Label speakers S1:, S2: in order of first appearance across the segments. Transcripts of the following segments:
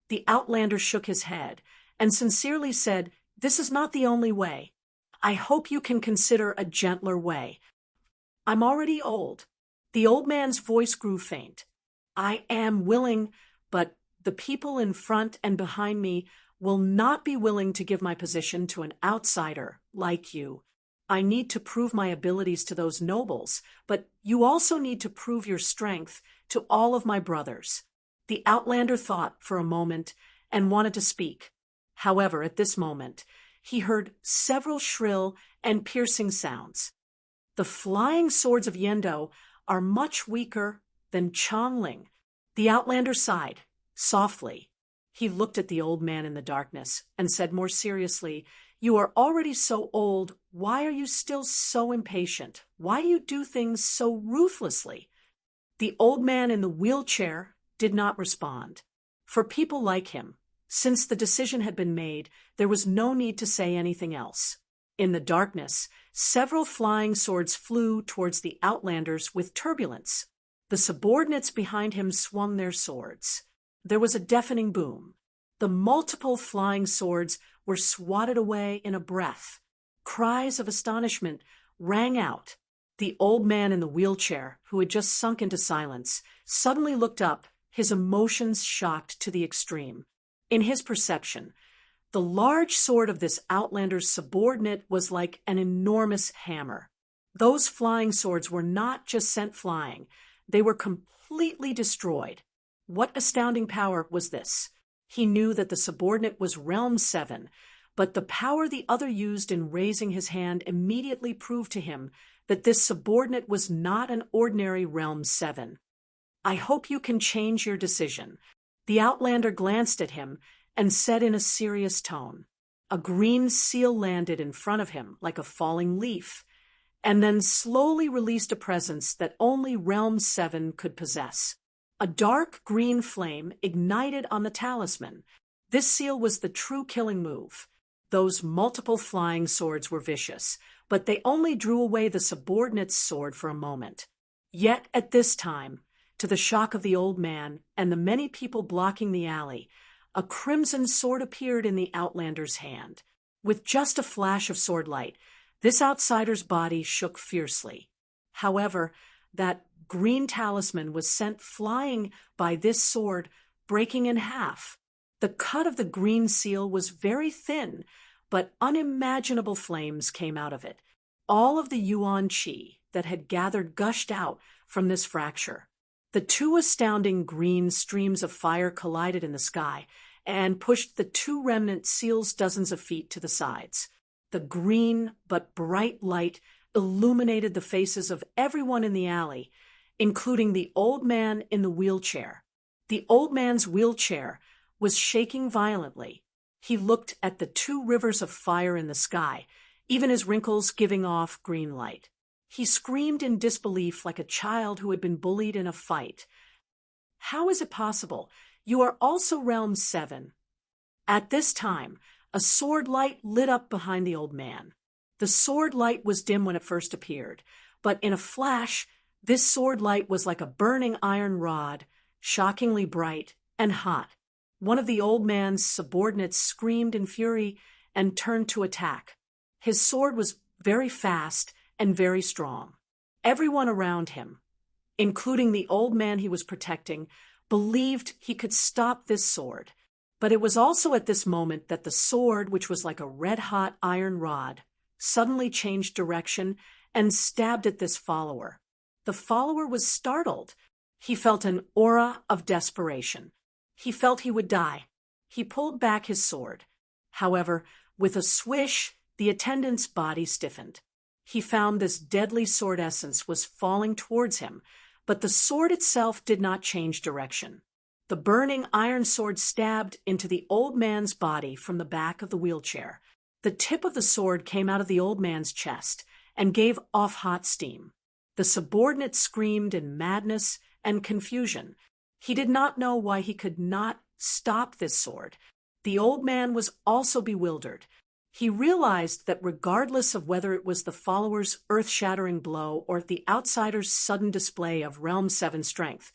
S1: The Outlander shook his head and sincerely said, "This is not the only way. I hope you can consider a gentler way. I'm already old." The old man's voice grew faint. "I am willing, but the people in front and behind me will not be willing to give my position to an outsider like you. I need to prove my abilities to those nobles, but you also need to prove your strength to all of my brothers." The Outlander thought for a moment and wanted to speak. However, at this moment, he heard several shrill and piercing sounds. "The flying swords of Yendo are much weaker than Chongling." The Outlander sighed, softly. He looked at the old man in the darkness and said more seriously, "You are already so old. Why are you still so impatient? Why do you do things so ruthlessly?" The old man in the wheelchair did not respond. For people like him, since the decision had been made, there was no need to say anything else. In the darkness, several flying swords flew towards the Outlanders with turbulence. The subordinates behind him swung their swords. There was a deafening boom. The multiple flying swords were swatted away in a breath. Cries of astonishment rang out. The old man in the wheelchair, who had just sunk into silence, suddenly looked up, his emotions shocked to the extreme. In his perception, the large sword of this Outlander's subordinate was like an enormous hammer. Those flying swords were not just sent flying, they were completely destroyed. What astounding power was this? He knew that the subordinate was Realm 7, but the power the other used in raising his hand immediately proved to him that this subordinate was not an ordinary Realm 7. "I hope you can change your decision." The Outlander glanced at him and said in a serious tone. A green seal landed in front of him like a falling leaf, and then slowly released a presence that only Realm 7 could possess. A dark green flame ignited on the talisman. This seal was the true killing move. Those multiple flying swords were vicious, but they only drew away the subordinate's sword for a moment. Yet at this time, to the shock of the old man and the many people blocking the alley, a crimson sword appeared in the Outlander's hand. With just a flash of sword light, this outsider's body shook fiercely. However, that green talisman was sent flying by this sword, breaking in half. The cut of the green seal was very thin, but unimaginable flames came out of it. All of the Yuan Qi that had gathered gushed out from this fracture. The two astounding green streams of fire collided in the sky and pushed the two remnant seals dozens of feet to the sides. The green but bright light illuminated the faces of everyone in the alley, including the old man in the wheelchair. The old man's wheelchair was shaking violently. He looked at the two rivers of fire in the sky, even his wrinkles giving off green light. He screamed in disbelief like a child who had been bullied in a fight. "How is it possible? You are also Realm 7. At this time, a sword light lit up behind the old man. The sword light was dim when it first appeared, but in a flash, this sword light was like a burning iron rod, shockingly bright and hot. One of the old man's subordinates screamed in fury and turned to attack. His sword was very fast and very strong. Everyone around him, including the old man he was protecting, believed he could stop this sword. But it was also at this moment that the sword, which was like a red-hot iron rod, suddenly changed direction and stabbed at this follower. The follower was startled. He felt an aura of desperation. He felt he would die. He pulled back his sword. However, with a swish, the attendant's body stiffened. He found this deadly sword essence was falling towards him, but the sword itself did not change direction. The burning iron sword stabbed into the old man's body from the back of the wheelchair. The tip of the sword came out of the old man's chest and gave off hot steam. The subordinate screamed in madness and confusion. He did not know why he could not stop this sword. The old man was also bewildered. He realized that regardless of whether it was the follower's earth-shattering blow or the outsider's sudden display of Realm 7 strength,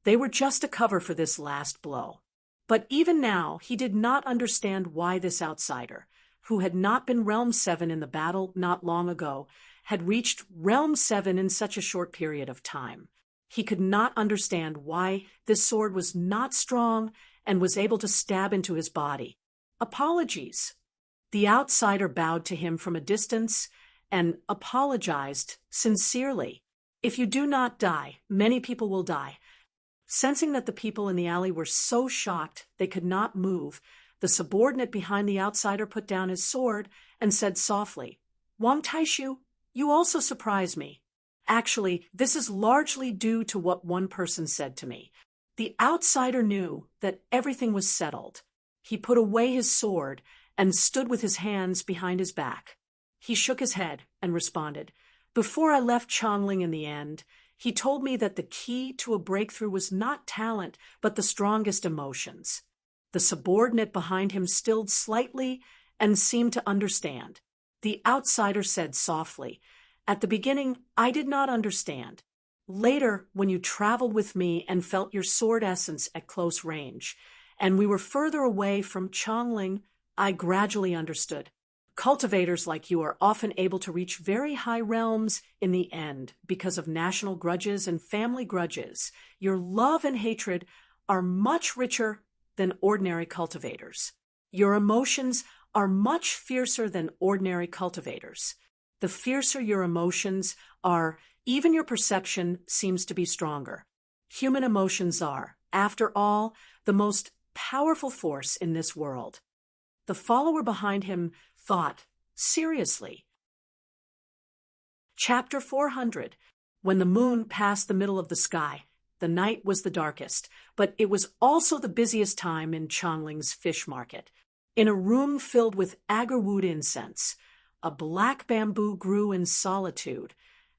S1: they were just a cover for this last blow. But even now, he did not understand why this outsider, who had not been Realm 7 in the battle not long ago, had reached Realm 7 in such a short period of time. He could not understand why this sword was not strong and was able to stab into his body. Apologies. The outsider bowed to him from a distance and apologized sincerely. If you do not die, many people will die. Sensing that the people in the alley were so shocked they could not move, the subordinate behind the outsider put down his sword and said softly, "Wang Taishu, you also surprise me. Actually, this is largely due to what one person said to me." The outsider knew that everything was settled. He put away his sword and stood with his hands behind his back. He shook his head and responded, "Before I left Chongling in the end, he told me that the key to a breakthrough was not talent, but the strongest emotions." The subordinate behind him stilled slightly and seemed to understand. The outsider said softly, "At the beginning, I did not understand. Later, when you traveled with me and felt your sword essence at close range, and we were further away from Chongling, I gradually understood. Cultivators like you are often able to reach very high realms in the end because of national grudges and family grudges. Your love and hatred are much richer than ordinary cultivators. Your emotions are much fiercer than ordinary cultivators. The fiercer your emotions are, even your perception seems to be stronger. Human emotions are, after all, the most powerful force in this world." The follower behind him thought, seriously. Chapter 400. When the moon passed the middle of the sky, the night was the darkest, but it was also the busiest time in Chongling's fish market. In a room filled with agarwood incense, a black bamboo grew in solitude,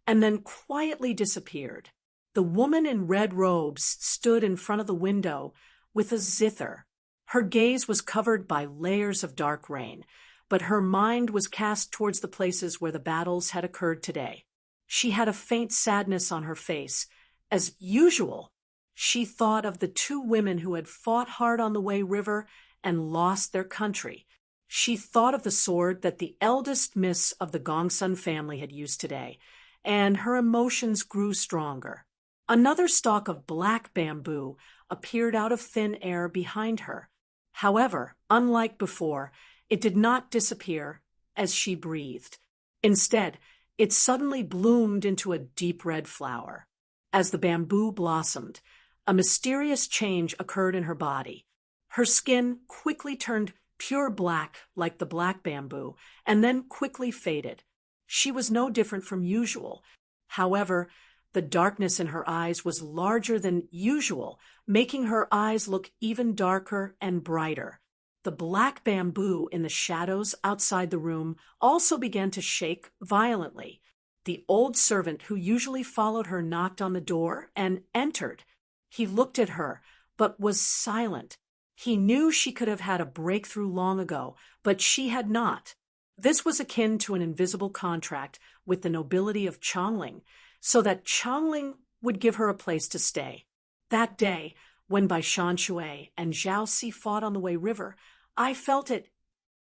S1: and then quietly disappeared. The woman in red robes stood in front of the window with a zither. Her gaze was covered by layers of dark rain, but her mind was cast towards the places where the battles had occurred today. She had a faint sadness on her face. As usual, she thought of the two women who had fought hard on the Wei River and lost their country. She thought of the sword that the eldest miss of the Gongsun family had used today, and her emotions grew stronger. Another stalk of black bamboo appeared out of thin air behind her. However, unlike before, it did not disappear as she breathed. Instead, it suddenly bloomed into a deep red flower. As the bamboo blossomed, a mysterious change occurred in her body. Her skin quickly turned pure black like the black bamboo, and then quickly faded. She was no different from usual. However, the darkness in her eyes was larger than usual, making her eyes look even darker and brighter. The black bamboo in the shadows outside the room also began to shake violently. The old servant who usually followed her knocked on the door and entered. He looked at her, but was silent. He knew she could have had a breakthrough long ago, but she had not. This was akin to an invisible contract with the nobility of Chongling, so that Chongling would give her a place to stay. That day, when Bai Shanshui and Zhao Si fought on the Wei River, I felt it.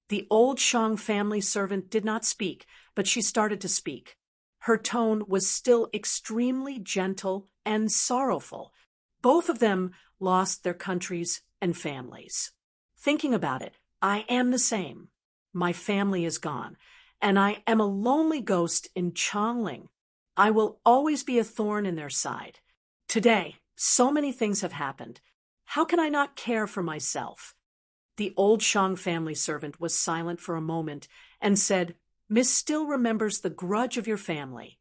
S1: The old Shang family servant did not speak, but she started to speak. Her tone was still extremely gentle and sorrowful. Both of them lost their countries and families. Thinking about it, I am the same. My family is gone, and I am a lonely ghost in Chongling. I will always be a thorn in their side. Today, so many things have happened. How can I not care for myself? The old Shang family servant was silent for a moment and said, "Miss still remembers the grudge of your family."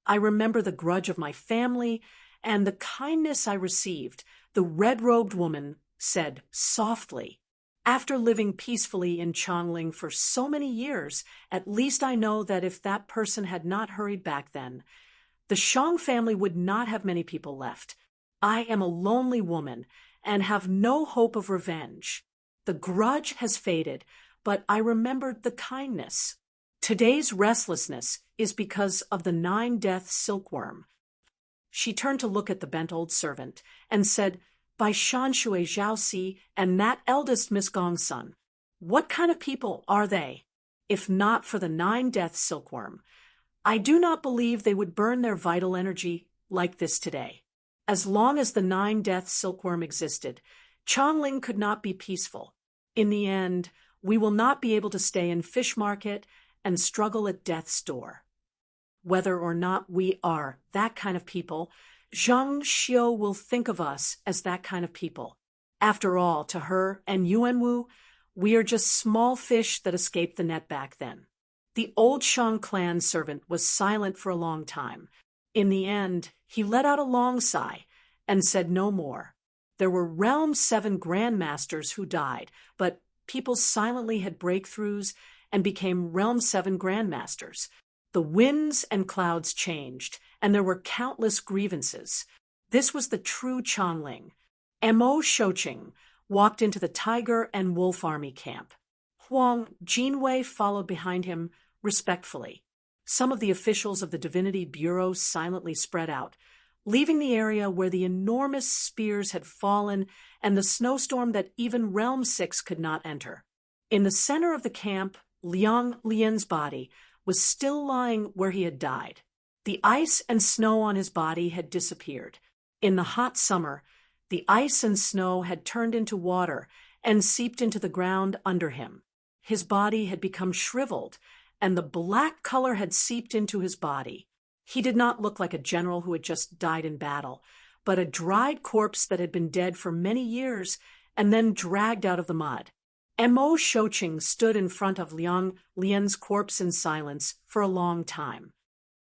S1: "I remember the grudge of my family and the kindness I received," the red-robed woman said softly. "After living peacefully in Chongling for so many years, at least I know that if that person had not hurried back then, the Shang family would not have many people left. I am a lonely woman and have no hope of revenge. The grudge has faded, but I remembered the kindness. Today's restlessness is because of the 9-death silkworm." She turned to look at the bent old servant and said, by Shan Shui Zhaoxi and that eldest Miss Gong's son. What kind of people are they? If not for the 9-death silkworm, I do not believe they would burn their vital energy like this today. As long as the 9-death silkworm existed, Chongling could not be peaceful. In the end, we will not be able to stay in fish market and struggle at death's door. Whether or not we are that kind of people, Zhang Xiu will think of us as that kind of people. After all, to her and Yuanwu, we are just small fish that escaped the net back then. The old Shang clan servant was silent for a long time. In the end, he let out a long sigh and said no more. There were Realm 7 grandmasters who died, but people silently had breakthroughs and became Realm 7 grandmasters. The winds and clouds changed, and there were countless grievances. This was the true Chongling. Mo Shouqing walked into the tiger and wolf army camp. Huang Jinwei followed behind him respectfully. Some of the officials of the Divinity Bureau silently spread out, leaving the area where the enormous spears had fallen and the snowstorm that even Realm 6 could not enter. In the center of the camp, Liang Lian's body was still lying where he had died. The ice and snow on his body had disappeared. In the hot summer, the ice and snow had turned into water and seeped into the ground under him. His body had become shriveled, and the black color had seeped into his body. He did not look like a general who had just died in battle, but a dried corpse that had been dead for many years and then dragged out of the mud. Mo Shouqing stood in front of Liang Lian's corpse in silence for a long time.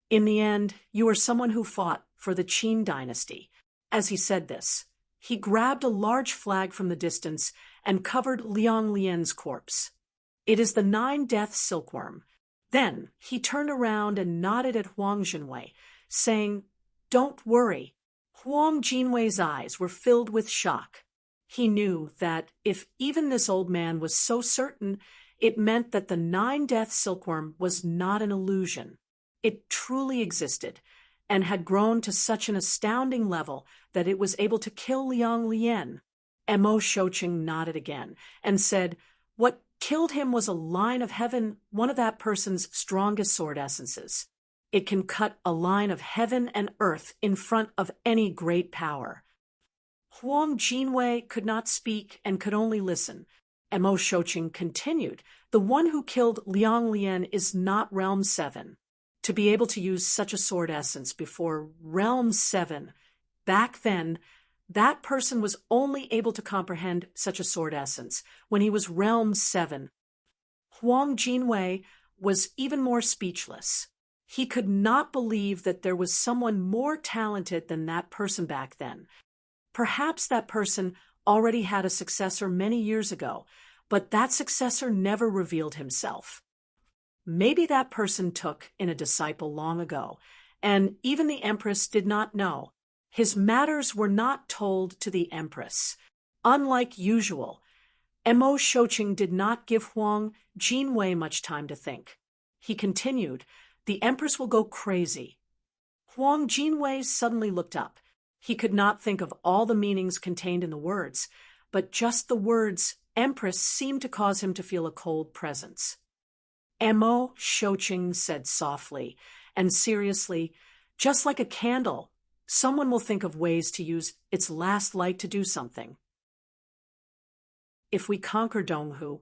S1: In the end, you are someone who fought for the Qin dynasty. As he said this, he grabbed a large flag from the distance and covered Liang Lian's corpse. It is the 9-death silkworm. Then he turned around and nodded at Huang Jinwei, saying, "Don't worry." Huang Jinwei's eyes were filled with shock. He knew that if even this old man was so certain, it meant that the 9-death silkworm was not an illusion. It truly existed, and had grown to such an astounding level that it was able to kill Liang Lian. Mo Shouqing nodded again and said, "What killed him was a line of heaven, one of that person's strongest sword essences. It can cut a line of heaven and earth in front of any great power." Huang Jinwei could not speak and could only listen. Mo Shouqing continued, "The one who killed Liang Lian is not Realm 7. To be able to use such a sword essence before Realm 7, back then, that person was only able to comprehend such a sword essence when he was Realm 7. Huang Jinwei was even more speechless. He could not believe that there was someone more talented than that person back then. Perhaps that person already had a successor many years ago, but that successor never revealed himself. Maybe that person took in a disciple long ago, and even the Empress did not know. His matters were not told to the Empress. Unlike usual, Mo Shouqing did not give Huang Jinwei much time to think. He continued, "The Empress will go crazy." Huang Jinwei suddenly looked up. He could not think of all the meanings contained in the words, but just the words Empress seemed to cause him to feel a cold presence. Mo Shouqing said softly and seriously, "Just like a candle, someone will think of ways to use its last light to do something. If we conquer Donghu,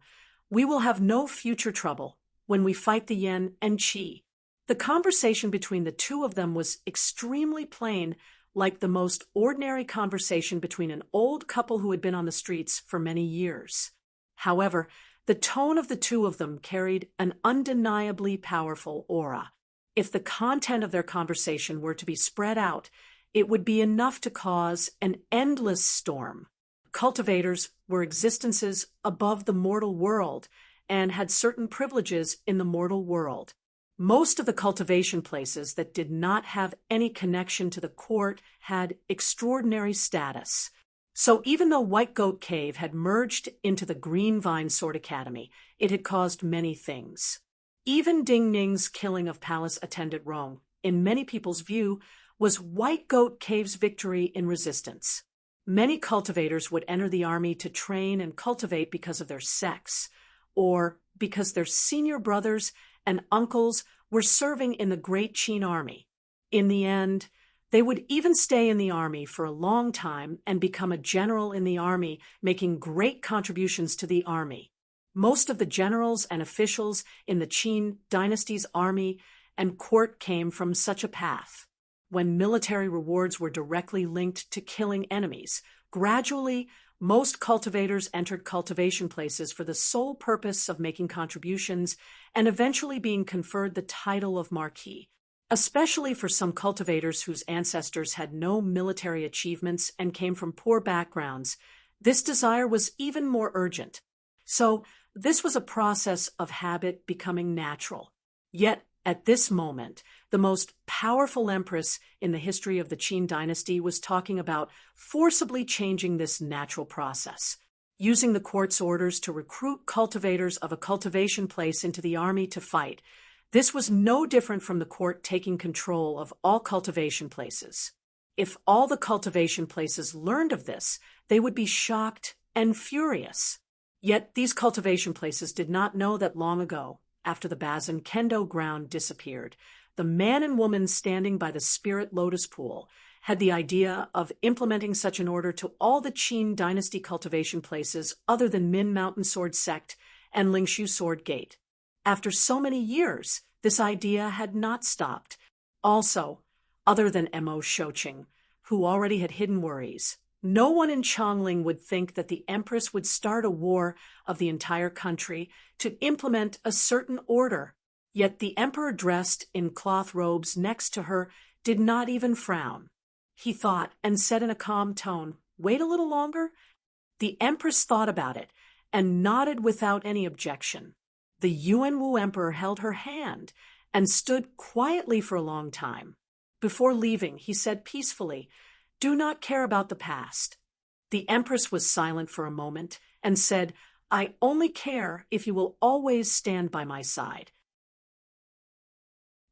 S1: we will have no future trouble when we fight the Yen and Qi." The conversation between the two of them was extremely plain, like the most ordinary conversation between an old couple who had been on the streets for many years. However, the tone of the two of them carried an undeniably powerful aura. If the content of their conversation were to be spread out, it would be enough to cause an endless storm. Cultivators were existences above the mortal world and had certain privileges in the mortal world. Most of the cultivation places that did not have any connection to the court had extraordinary status. So even though White Goat Cave had merged into the Green Vine Sword Academy, it had caused many things. Even Ding Ning's killing of palace attendant Rong, in many people's view, was White Goat Cave's victory in resistance. Many cultivators would enter the army to train and cultivate because of their sex, or because their senior brothers and uncles were serving in the Great Qin Army. In the end, they would even stay in the army for a long time and become a general in the army, making great contributions to the army. Most of the generals and officials in the Qin dynasty's army and court came from such a path. When military rewards were directly linked to killing enemies, gradually, most cultivators entered cultivation places for the sole purpose of making contributions and eventually being conferred the title of marquis. Especially for some cultivators whose ancestors had no military achievements and came from poor backgrounds, this desire was even more urgent. So, this was a process of habit becoming natural. Yet, at this moment, the most powerful empress in the history of the Qin dynasty was talking about forcibly changing this natural process, using the court's orders to recruit cultivators of a cultivation place into the army to fight. This was no different from the court taking control of all cultivation places. If all the cultivation places learned of this, they would be shocked and furious. Yet these cultivation places did not know that long ago, after the Bazin Kendo ground disappeared, the man and woman standing by the Spirit Lotus Pool had the idea of implementing such an order to all the Qin dynasty cultivation places other than Min Mountain Sword Sect and Lingshu Sword Gate. After so many years, this idea had not stopped. Also, other than Mo Shoqing, who already had hidden worries, no one in Chongling would think that the empress would start a war of the entire country to implement a certain order. Yet the emperor dressed in cloth robes next to her did not even frown. He thought and said in a calm tone, "Wait a little longer?" The empress thought about it and nodded without any objection. The Yuanwu emperor held her hand and stood quietly for a long time. Before leaving, he said peacefully, "Do not care about the past." The empress was silent for a moment and said, "I only care if you will always stand by my side."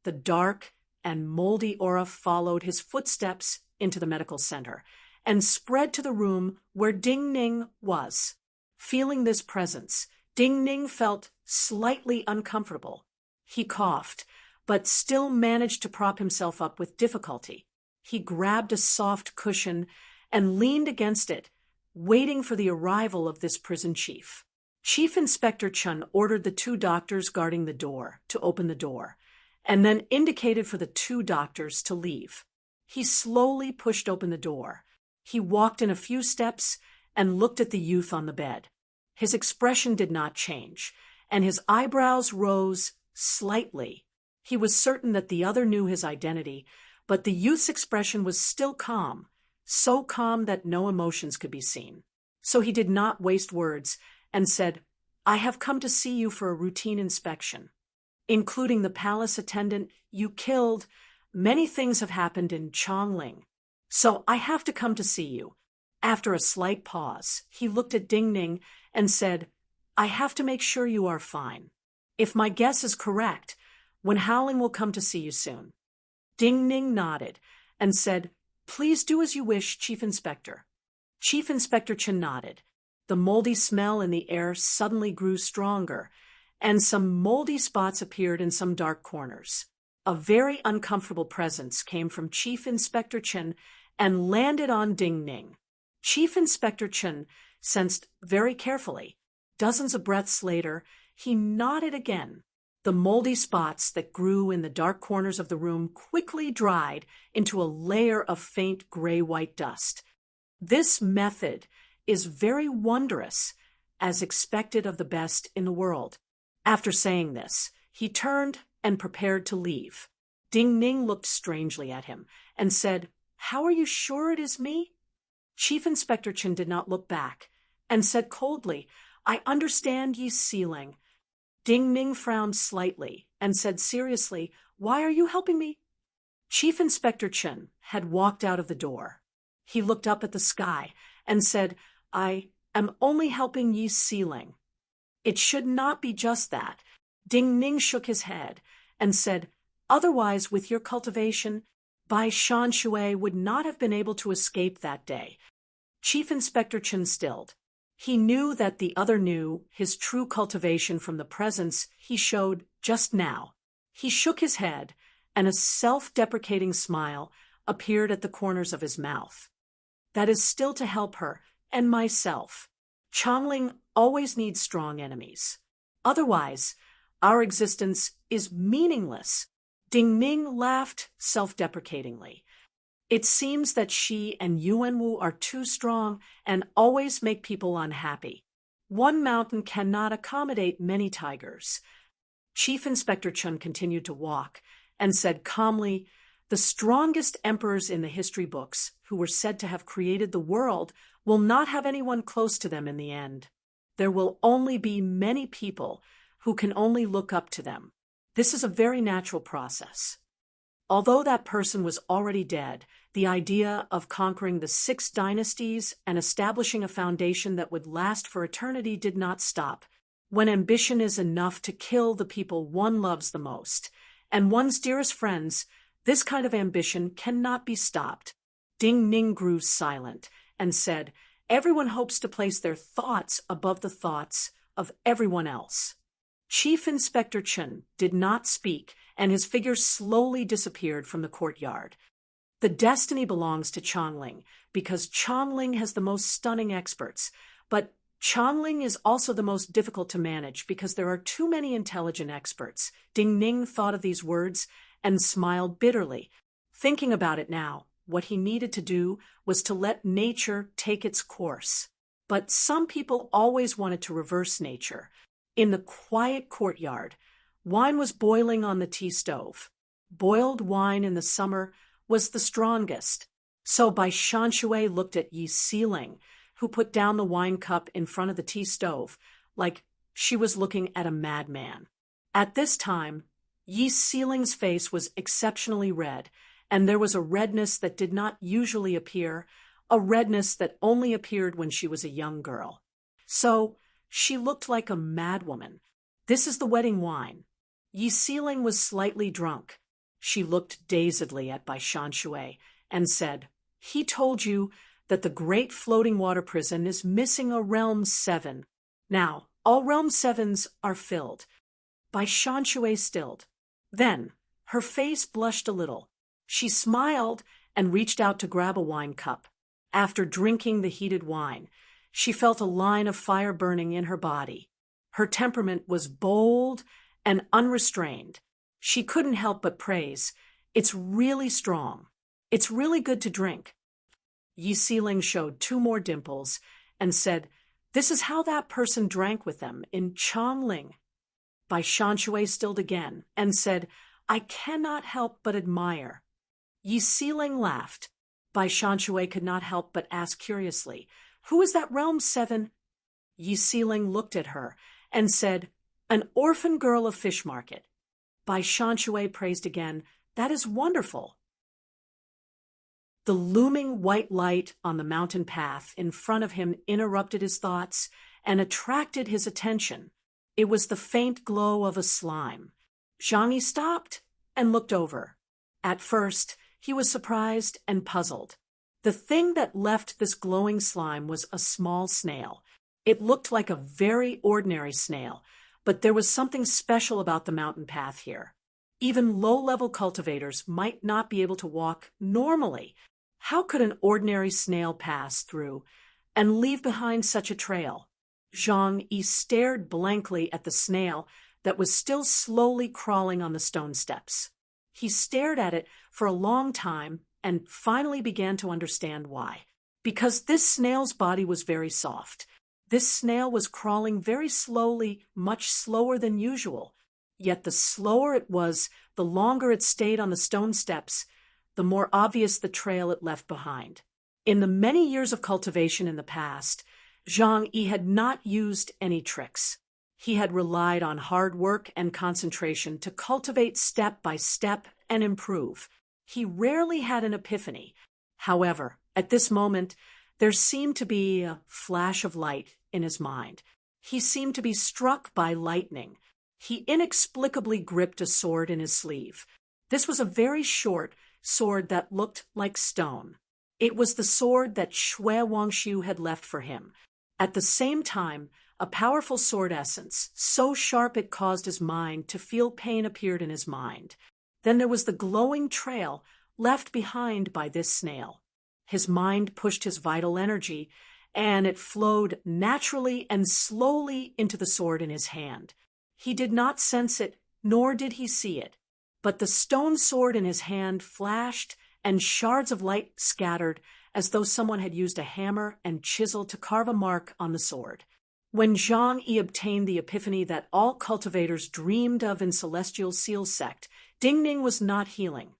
S1: The dark and moldy aura followed his footsteps into the medical center and spread to the room where Ding Ning was. Feeling this presence, Ding Ning felt slightly uncomfortable. He coughed, but still managed to prop himself up with difficulty. He grabbed a soft cushion and leaned against it, waiting for the arrival of this prison chief. Chief Inspector Chun ordered the two doctors guarding the door to open the door, and then indicated for the two doctors to leave. He slowly pushed open the door. He walked in a few steps and looked at the youth on the bed. His expression did not change, and his eyebrows rose slightly. He was certain that the other knew his identity, but the youth's expression was still calm, so calm that no emotions could be seen. So he did not waste words and said, "I have come to see you for a routine inspection. Including the palace attendant you killed, many things have happened in Chongling. So I have to come to see you." After a slight pause, he looked at Ding Ning and said, "I have to make sure you are fine. If my guess is correct, Wen Howling will come to see you soon." Ding Ning nodded and said, "Please do as you wish, Chief Inspector." Chief Inspector Chen nodded. The moldy smell in the air suddenly grew stronger, and some moldy spots appeared in some dark corners. A very uncomfortable presence came from Chief Inspector Chen and landed on Ding Ning. Chief Inspector Chen sensed very carefully. Dozens of breaths later, he nodded again. The moldy spots that grew in the dark corners of the room quickly dried into a layer of faint gray-white dust. This method is very wondrous, as expected of the best in the world. After saying this, he turned and prepared to leave. Ding Ning looked strangely at him and said, "How are you sure it is me?" Chief Inspector Chen did not look back and said coldly, "I understand Yi Sealing." Ding Ning frowned slightly and said seriously, "Why are you helping me?" Chief Inspector Chen had walked out of the door. He looked up at the sky and said, "I am only helping Yi Sealing." "It should not be just that." Ding Ning shook his head and said, "Otherwise, with your cultivation, Bai Shan Shui would not have been able to escape that day. Chief Inspector Chen stilled. He knew that the other knew his true cultivation from the presence he showed just now. He shook his head, and a self-deprecating smile appeared at the corners of his mouth. That is still to help her, and myself. Changling always needs strong enemies. Otherwise, our existence is meaningless. Ding Ning laughed self-deprecatingly. It seems that she and Yuanwu are too strong and always make people unhappy. One mountain cannot accommodate many tigers. Chief Inspector Chen continued to walk and said calmly, "The strongest emperors in the history books, who were said to have created the world, will not have anyone close to them in the end. There will only be many people who can only look up to them. This is a very natural process." Although that person was already dead, the idea of conquering the 6 dynasties and establishing a foundation that would last for eternity did not stop. When ambition is enough to kill the people one loves the most, and one's dearest friends, this kind of ambition cannot be stopped. Ding Ning grew silent and said, "Everyone hopes to place their thoughts above the thoughts of everyone else." Chief Inspector Chen did not speak, and his figure slowly disappeared from the courtyard. The destiny belongs to Changling, because Changling has the most stunning experts, but Changling is also the most difficult to manage because there are too many intelligent experts. Ding Ning thought of these words and smiled bitterly. Thinking about it now, what he needed to do was to let nature take its course. But some people always wanted to reverse nature. In the quiet courtyard, wine was boiling on the tea stove. Boiled wine in the summer was the strongest. So Bai Shanshui looked at Yi Siling, who put down the wine cup in front of the tea stove, like she was looking at a madman. At this time, Yi Siling's face was exceptionally red, and there was a redness that did not usually appear, a redness that only appeared when she was a young girl. So she looked like a madwoman. "This is the wedding wine." Yi Siling was slightly drunk. She looked dazedly at Bai Shanshui and said, "He told you that the great floating water prison is missing a realm 7. Now, all realm 7s are filled." Bai Shanshui stilled. Then, her face blushed a little. She smiled and reached out to grab a wine cup. After drinking the heated wine, she felt a line of fire burning in her body. Her temperament was bold and unrestrained. She couldn't help but praise, "It's really strong. It's really good to drink." Yi Siling showed 2 more dimples and said, "This is how that person drank with them in Changling." Bai Shanshui stilled again and said, "I cannot help but admire." Yi Siling laughed. Bai Shanshui could not help but ask curiously, "Who is that realm 7? Yi Siling looked at her and said, "An orphan girl of Fish Market." Bai Shanshui praised again, "That is wonderful." The looming white light on the mountain path in front of him interrupted his thoughts and attracted his attention. It was the faint glow of a slime. Zhang Yi stopped and looked over. At first, he was surprised and puzzled. The thing that left this glowing slime was a small snail. It looked like a very ordinary snail, but there was something special about the mountain path here. Even low-level cultivators might not be able to walk normally. How could an ordinary snail pass through and leave behind such a trail? Zhang Yi stared blankly at the snail that was still slowly crawling on the stone steps. He stared at it for a long time and finally began to understand why. Because this snail's body was very soft. This snail was crawling very slowly, much slower than usual. Yet the slower it was, the longer it stayed on the stone steps, the more obvious the trail it left behind. In the many years of cultivation in the past, Zhang Yi had not used any tricks. He had relied on hard work and concentration to cultivate step by step and improve. He rarely had an epiphany. However, at this moment, there seemed to be a flash of light in his mind. He seemed to be struck by lightning. He inexplicably gripped a sword in his sleeve. This was a very short sword that looked like stone. It was the sword that Shui Wangshu had left for him. At the same time, a powerful sword essence, so sharp it caused his mind to feel pain, appeared in his mind. Then there was the glowing trail left behind by this snail. His mind pushed his vital energy, and it flowed naturally and slowly into the sword in his hand. He did not sense it, nor did he see it, but the stone sword in his hand flashed, and shards of light scattered, as though someone had used a hammer and chisel to carve a mark on the sword. When Zhang Yi obtained the epiphany that all cultivators dreamed of in Celestial Seal Sect, Ding Ning was not healing.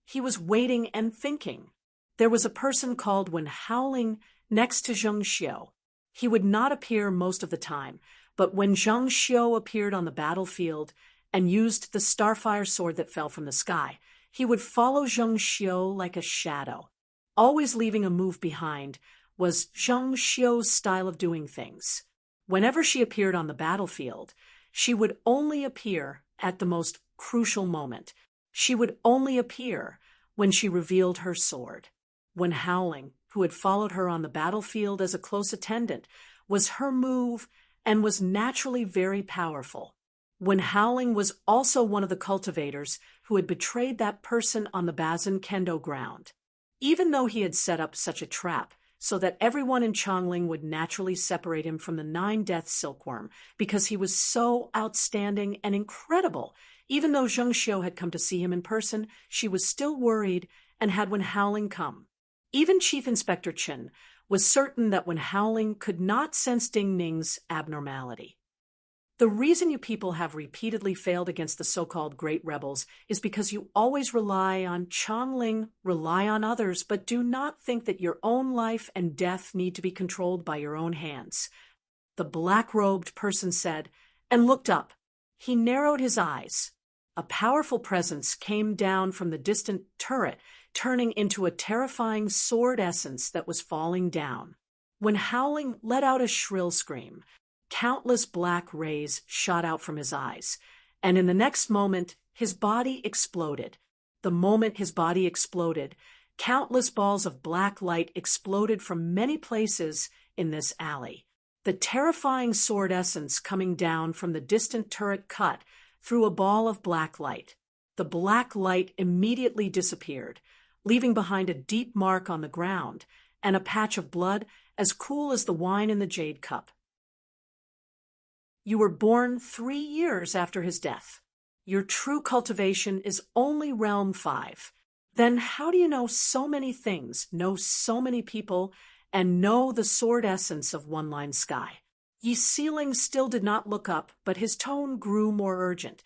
S1: He was waiting and thinking. There was a person called Wen Howling next to Zheng Xiu. He would not appear most of the time, but when Zheng Xiu appeared on the battlefield and used the starfire sword that fell from the sky, he would follow Zheng Xiu like a shadow. Always leaving a move behind was Zheng Xiu's style of doing things. Whenever she appeared on the battlefield, she would only appear at the most crucial moment. She would only appear when she revealed her sword. When Howling, who had followed her on the battlefield as a close attendant, was her move and was naturally very powerful. When Howling was also one of the cultivators who had betrayed that person on the Bazin Kendo ground. Even though he had set up such a trap, so that everyone in Chongling would naturally separate him from the 9 Death Silkworm, because he was so outstanding and incredible. Even though Zheng Xiu had come to see him in person, she was still worried and had Wen Howling come. Even Chief Inspector Chen was certain that Wen Howling could not sense Ding Ning's abnormality. The reason you people have repeatedly failed against the so-called Great Rebels is because you always rely on Chongling, rely on others, but do not think that your own life and death need to be controlled by your own hands. The black-robed person said, and looked up. He narrowed his eyes. A powerful presence came down from the distant turret, turning into a terrifying sword essence that was falling down. When Howling let out a shrill scream, countless black rays shot out from his eyes, and in the next moment, his body exploded. The moment his body exploded, countless balls of black light exploded from many places in this alley. The terrifying sword essence coming down from the distant turret cut through a ball of black light. The black light immediately disappeared, leaving behind a deep mark on the ground and a patch of blood as cool as the wine in the jade cup. You were born 3 years after his death. Your true cultivation is only Realm 5. Then how do you know so many things, know so many people, and know the sword essence of One Line Sky? Yi Sealing still did not look up, but his tone grew more urgent.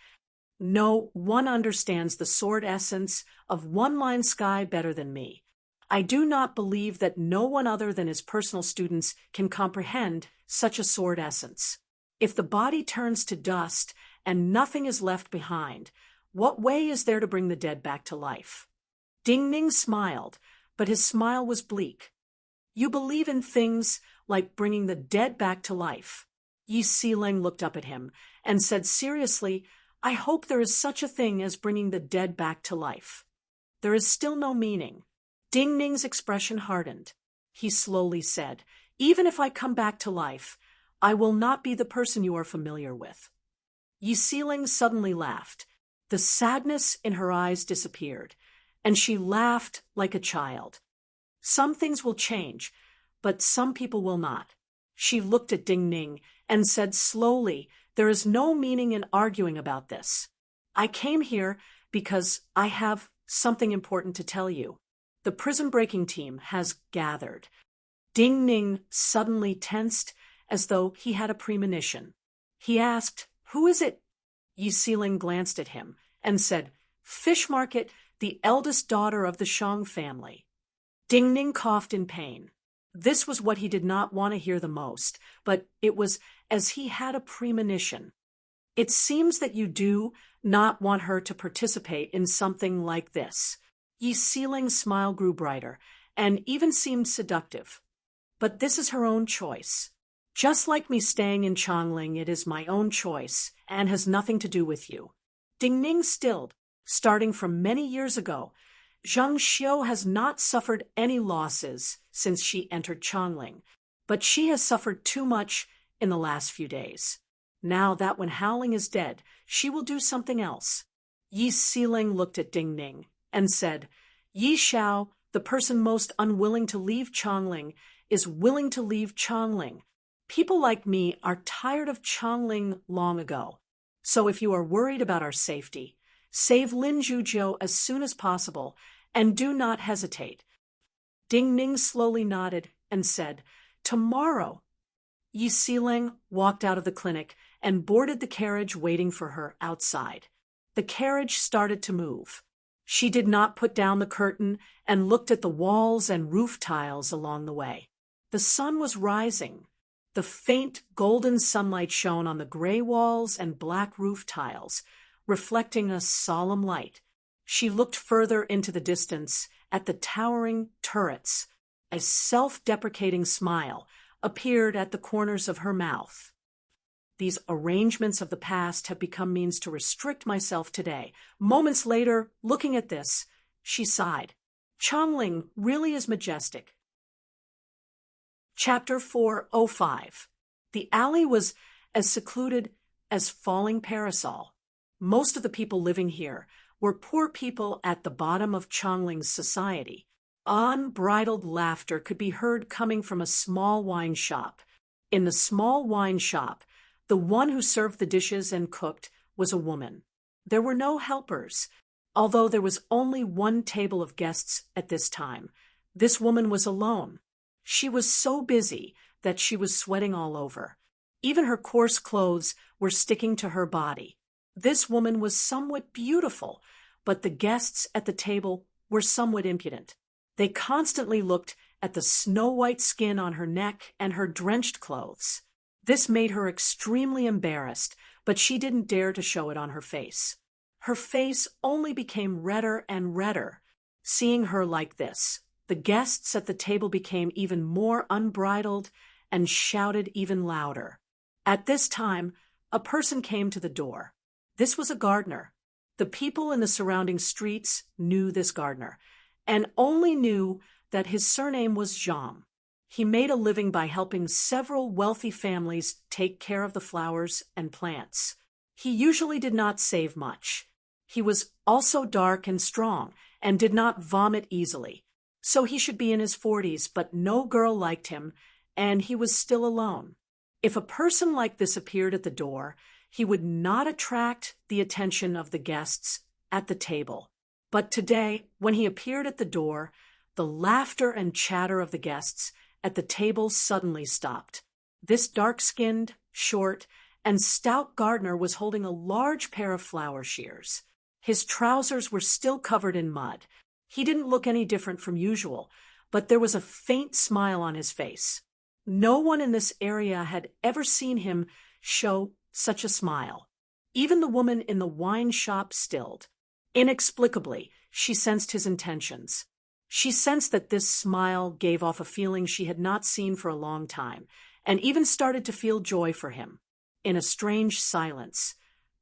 S1: No one understands the sword essence of One Line Sky better than me. I do not believe that no one other than his personal students can comprehend such a sword essence. If the body turns to dust and nothing is left behind, what way is there to bring the dead back to life? Ding Ning smiled, but his smile was bleak. You believe in things like bringing the dead back to life. Yi Sealing looked up at him and said seriously, I hope there is such a thing as bringing the dead back to life. There is still no meaning. Ding Ning's expression hardened. He slowly said, even if I come back to life, I will not be the person you are familiar with. Yi Sealing suddenly laughed. The sadness in her eyes disappeared, and she laughed like a child. Some things will change, but some people will not. She looked at Ding Ning and said slowly, there is no meaning in arguing about this. I came here because I have something important to tell you. The prison breaking team has gathered. Ding Ning suddenly tensed as though he had a premonition. He asked, who is it? Yi Sealing glanced at him and said, Fish Market, the eldest daughter of the Shang family. Ding Ning coughed in pain. This was what he did not want to hear the most, but it was as he had a premonition. It seems that you do not want her to participate in something like this. Yi Sealing's smile grew brighter and even seemed seductive. But this is her own choice. Just like me staying in Chongling, it is my own choice and has nothing to do with you. Ding Ning stilled, starting from many years ago. Zhang Xiu has not suffered any losses since she entered Chongling, but she has suffered too much in the last few days. Now that Wen Howling is dead, she will do something else. Yi Siling looked at Ding Ning and said, Yi Xiao, the person most unwilling to leave Chongling, is willing to leave Chongling. People like me are tired of Chongling long ago. So if you are worried about our safety, save Lin Zhujiu as soon as possible, and do not hesitate. Ding Ning slowly nodded and said, Tomorrow. Yi Siling walked out of the clinic and boarded the carriage waiting for her outside. The carriage started to move. She did not put down the curtain and looked at the walls and roof tiles along the way. The sun was rising. The faint golden sunlight shone on the gray walls and black roof tiles, reflecting a solemn light. She looked further into the distance at the towering turrets. A self-deprecating smile appeared at the corners of her mouth. These arrangements of the past have become means to restrict myself today. Moments later, looking at this, she sighed. Chongling really is majestic. Chapter 405. The alley was as secluded as falling parasol. Most of the people living here were poor people at the bottom of Chongling's society. Unbridled laughter could be heard coming from a small wine shop. In the small wine shop, the one who served the dishes and cooked was a woman. There were no helpers, although there was only one table of guests at this time. This woman was alone. She was so busy that she was sweating all over. Even her coarse clothes were sticking to her body. This woman was somewhat beautiful, but the guests at the table were somewhat impudent. They constantly looked at the snow-white skin on her neck and her drenched clothes. This made her extremely embarrassed, but she didn't dare to show it on her face. Her face only became redder and redder. Seeing her like this, the guests at the table became even more unbridled and shouted even louder. At this time, a person came to the door. This was a gardener. The people in the surrounding streets knew this gardener, and only knew that his surname was Zhang. He made a living by helping several wealthy families take care of the flowers and plants. He usually did not save much. He was also dark and strong and did not vomit easily. So he should be in his 40s, but no girl liked him, and he was still alone. If a person like this appeared at the door, he would not attract the attention of the guests at the table. But today, when he appeared at the door, the laughter and chatter of the guests at the table suddenly stopped. This dark-skinned, short, and stout gardener was holding a large pair of flower shears. His trousers were still covered in mud. He didn't look any different from usual, but there was a faint smile on his face. No one in this area had ever seen him show such a smile. Even the woman in the wine shop stilled. Inexplicably, she sensed his intentions. She sensed that this smile gave off a feeling she had not seen for a long time, and even started to feel joy for him. In a strange silence,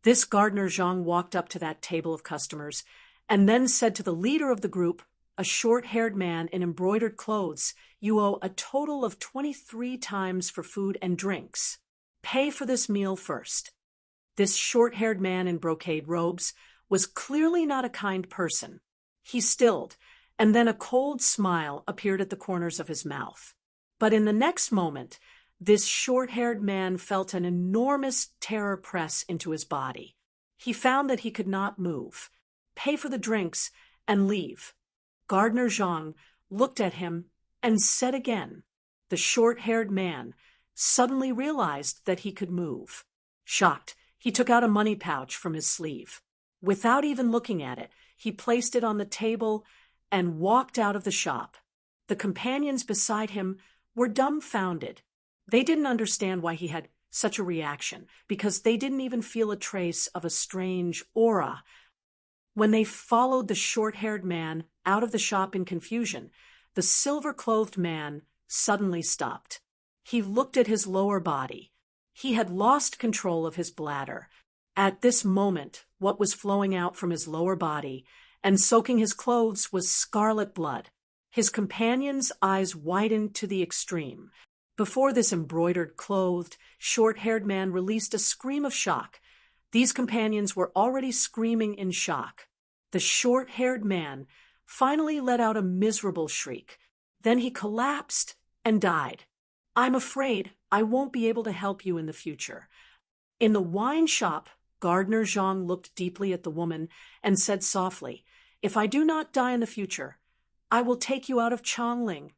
S1: this gardener Zhang walked up to that table of customers and then said to the leader of the group, a short-haired man in embroidered clothes, "You owe a total of 23 times for food and drinks. Pay for this meal first." This short-haired man in brocade robes was clearly not a kind person. He stilled, and then a cold smile appeared at the corners of his mouth. But in the next moment, this short-haired man felt an enormous terror press into his body. He found that he could not move, pay for the drinks, and leave. Gardener Zhang looked at him and said again. The short-haired man suddenly realized that he could move. Shocked, he took out a money pouch from his sleeve. Without even looking at it, he placed it on the table and walked out of the shop. The companions beside him were dumbfounded. They didn't understand why he had such a reaction, because they didn't even feel a trace of a strange aura. When they followed the short-haired man out of the shop in confusion, the silver-clothed man suddenly stopped. He looked at his lower body. He had lost control of his bladder. At this moment, what was flowing out from his lower body and soaking his clothes was scarlet blood. His companion's eyes widened to the extreme. Before this embroidered, clothed, short-haired man released a scream of shock. These companions were already screaming in shock. The short-haired man finally let out a miserable shriek. Then he collapsed and died. I'm afraid I won't be able to help you in the future. In the wine shop, Gardener Zhang looked deeply at the woman and said softly, If I do not die in the future, I will take you out of Chongling.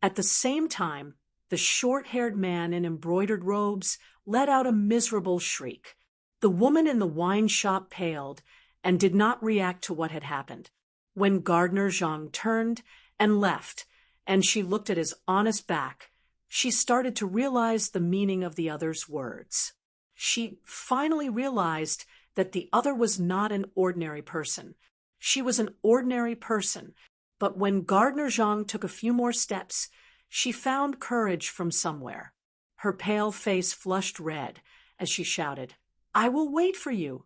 S1: At the same time, the short-haired man in embroidered robes let out a miserable shriek. The woman in the wine shop paled and did not react to what had happened. When Gardener Zhang turned and left, and she looked at his honest back, she started to realize the meaning of the other's words. She finally realized that the other was not an ordinary person. She was an ordinary person, but when Gardener Zhang took a few more steps, she found courage from somewhere. Her pale face flushed red as she shouted, I will wait for you.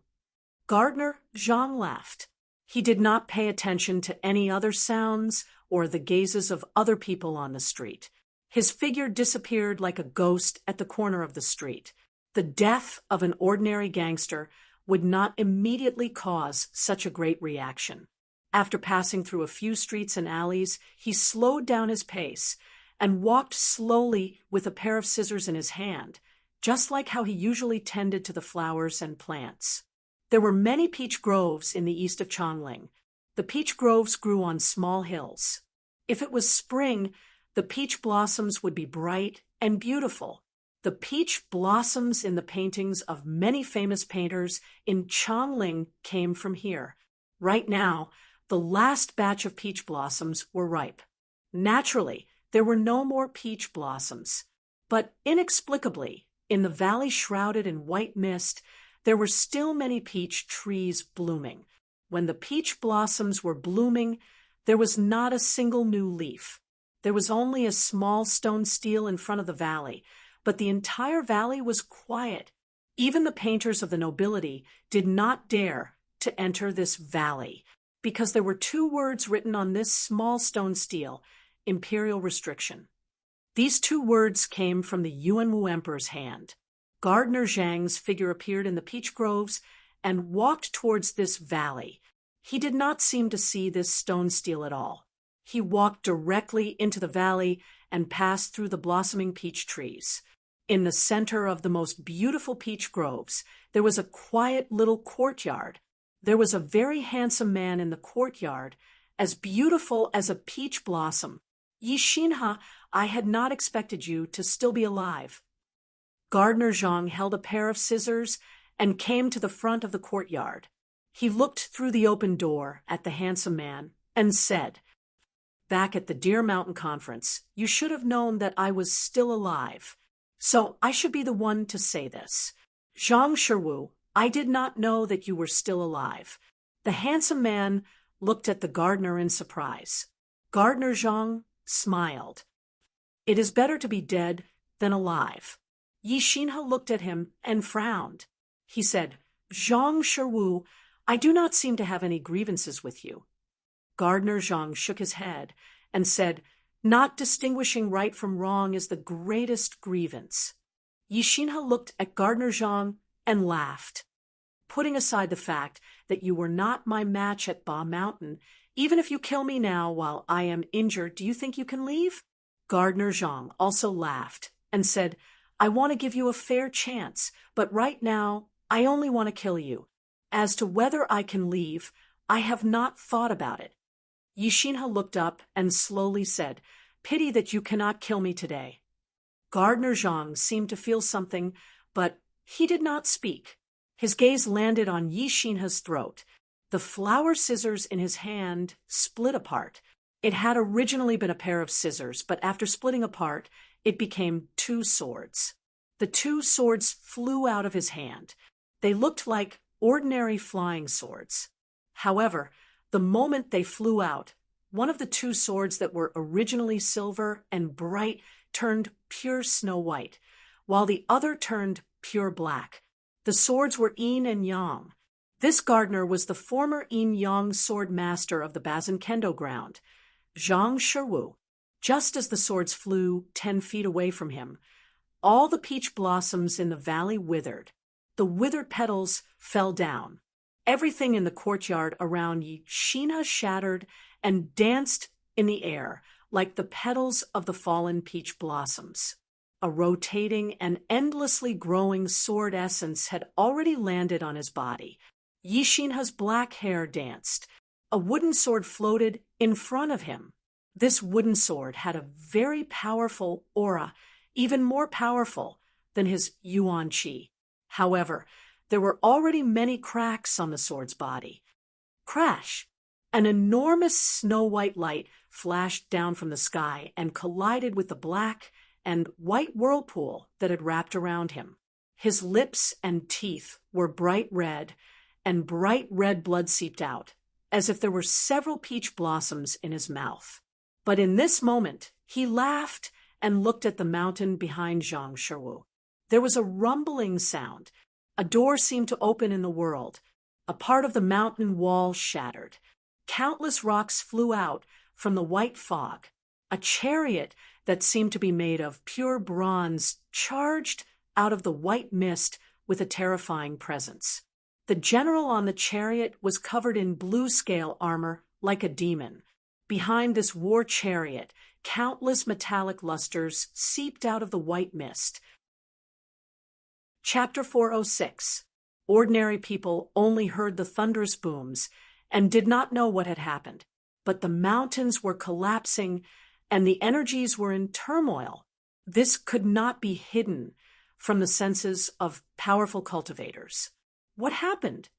S1: Gardener Zhang laughed. He did not pay attention to any other sounds or the gazes of other people on the street. His figure disappeared like a ghost at the corner of the street. The death of an ordinary gangster would not immediately cause such a great reaction. After passing through a few streets and alleys, he slowed down his pace and walked slowly with a pair of scissors in his hand, just like how he usually tended to the flowers and plants. There were many peach groves in the east of Chongling. The peach groves grew on small hills. If it was spring, the peach blossoms would be bright and beautiful. The peach blossoms in the paintings of many famous painters in Chongling came from here. Right now, the last batch of peach blossoms were ripe. Naturally, there were no more peach blossoms. But inexplicably, in the valley shrouded in white mist, there were still many peach trees blooming. When the peach blossoms were blooming, there was not a single new leaf. There was only a small stone stele in front of the valley, but the entire valley was quiet. Even the painters of the nobility did not dare to enter this valley, because there were 2 words written on this small stone stele, Imperial Restriction. These 2 words came from the Yuanwu Emperor's hand. Gardener Zhang's figure appeared in the peach groves and walked towards this valley. He did not seem to see this stone stele at all. He walked directly into the valley and passed through the blossoming peach trees. In the center of the most beautiful peach groves, there was a quiet little courtyard. There was a very handsome man in the courtyard, as beautiful as a peach blossom. Yi Xinha, I had not expected you to still be alive. Gardener Zhang held a pair of scissors and came to the front of the courtyard. He looked through the open door at the handsome man and said, Back at the Deer Mountain Conference, you should have known that I was still alive. So I should be the one to say this. Zhang Shiwu, I did not know that you were still alive. The handsome man looked at the gardener in surprise. Gardener Zhang smiled. It is better to be dead than alive. Yi Xinhe looked at him and frowned. He said, Zhang Shiwu, I do not seem to have any grievances with you. Gardener Zhang shook his head and said, Not distinguishing right from wrong is the greatest grievance. Yi Xinhe looked at Gardener Zhang and laughed. Putting aside the fact that you were not my match at Ba Mountain, even if you kill me now while I am injured, do you think you can leave? Gardener Zhang also laughed and said, I want to give you a fair chance, but right now I only want to kill you. As to whether I can leave, I have not thought about it. Yi Xinhe looked up and slowly said, Pity that you cannot kill me today. Gardener Zhang seemed to feel something, but he did not speak. His gaze landed on Yi Xinhe's throat. The flower scissors in his hand split apart. It had originally been a pair of scissors, but after splitting apart, it became 2 swords. The 2 swords flew out of his hand. They looked like ordinary flying swords. However, the moment they flew out, one of the 2 swords that were originally silver and bright turned pure snow white, while the other turned pure black. The swords were yin and yang. This gardener was the former Yin-Yang sword master of the Bazin Kendo ground, Zhang Shiwu. Just as the swords flew 10 feet away from him, all the peach blossoms in the valley withered. The withered petals fell down. Everything in the courtyard around Yixinha shattered and danced in the air like the petals of the fallen peach blossoms. A rotating and endlessly growing sword essence had already landed on his body. Yixinha's black hair danced. A wooden sword floated in front of him. This wooden sword had a very powerful aura, even more powerful than his yuan qi. However, there were already many cracks on the sword's body. Crash! An enormous snow-white light flashed down from the sky and collided with the black and white whirlpool that had wrapped around him. His lips and teeth were bright red, and bright red blood seeped out, as if there were several peach blossoms in his mouth. But in this moment, he laughed and looked at the mountain behind Zhang Shiwu. There was a rumbling sound. A door seemed to open in the world. A part of the mountain wall shattered. Countless rocks flew out from the white fog. A chariot that seemed to be made of pure bronze charged out of the white mist with a terrifying presence. The general on the chariot was covered in blue scale armor like a demon. Behind this war chariot, countless metallic lusters seeped out of the white mist. Chapter 406. Ordinary people only heard the thunderous booms and did not know what had happened, but the mountains were collapsing and the energies were in turmoil. This could not be hidden from the senses of powerful cultivators. What happened?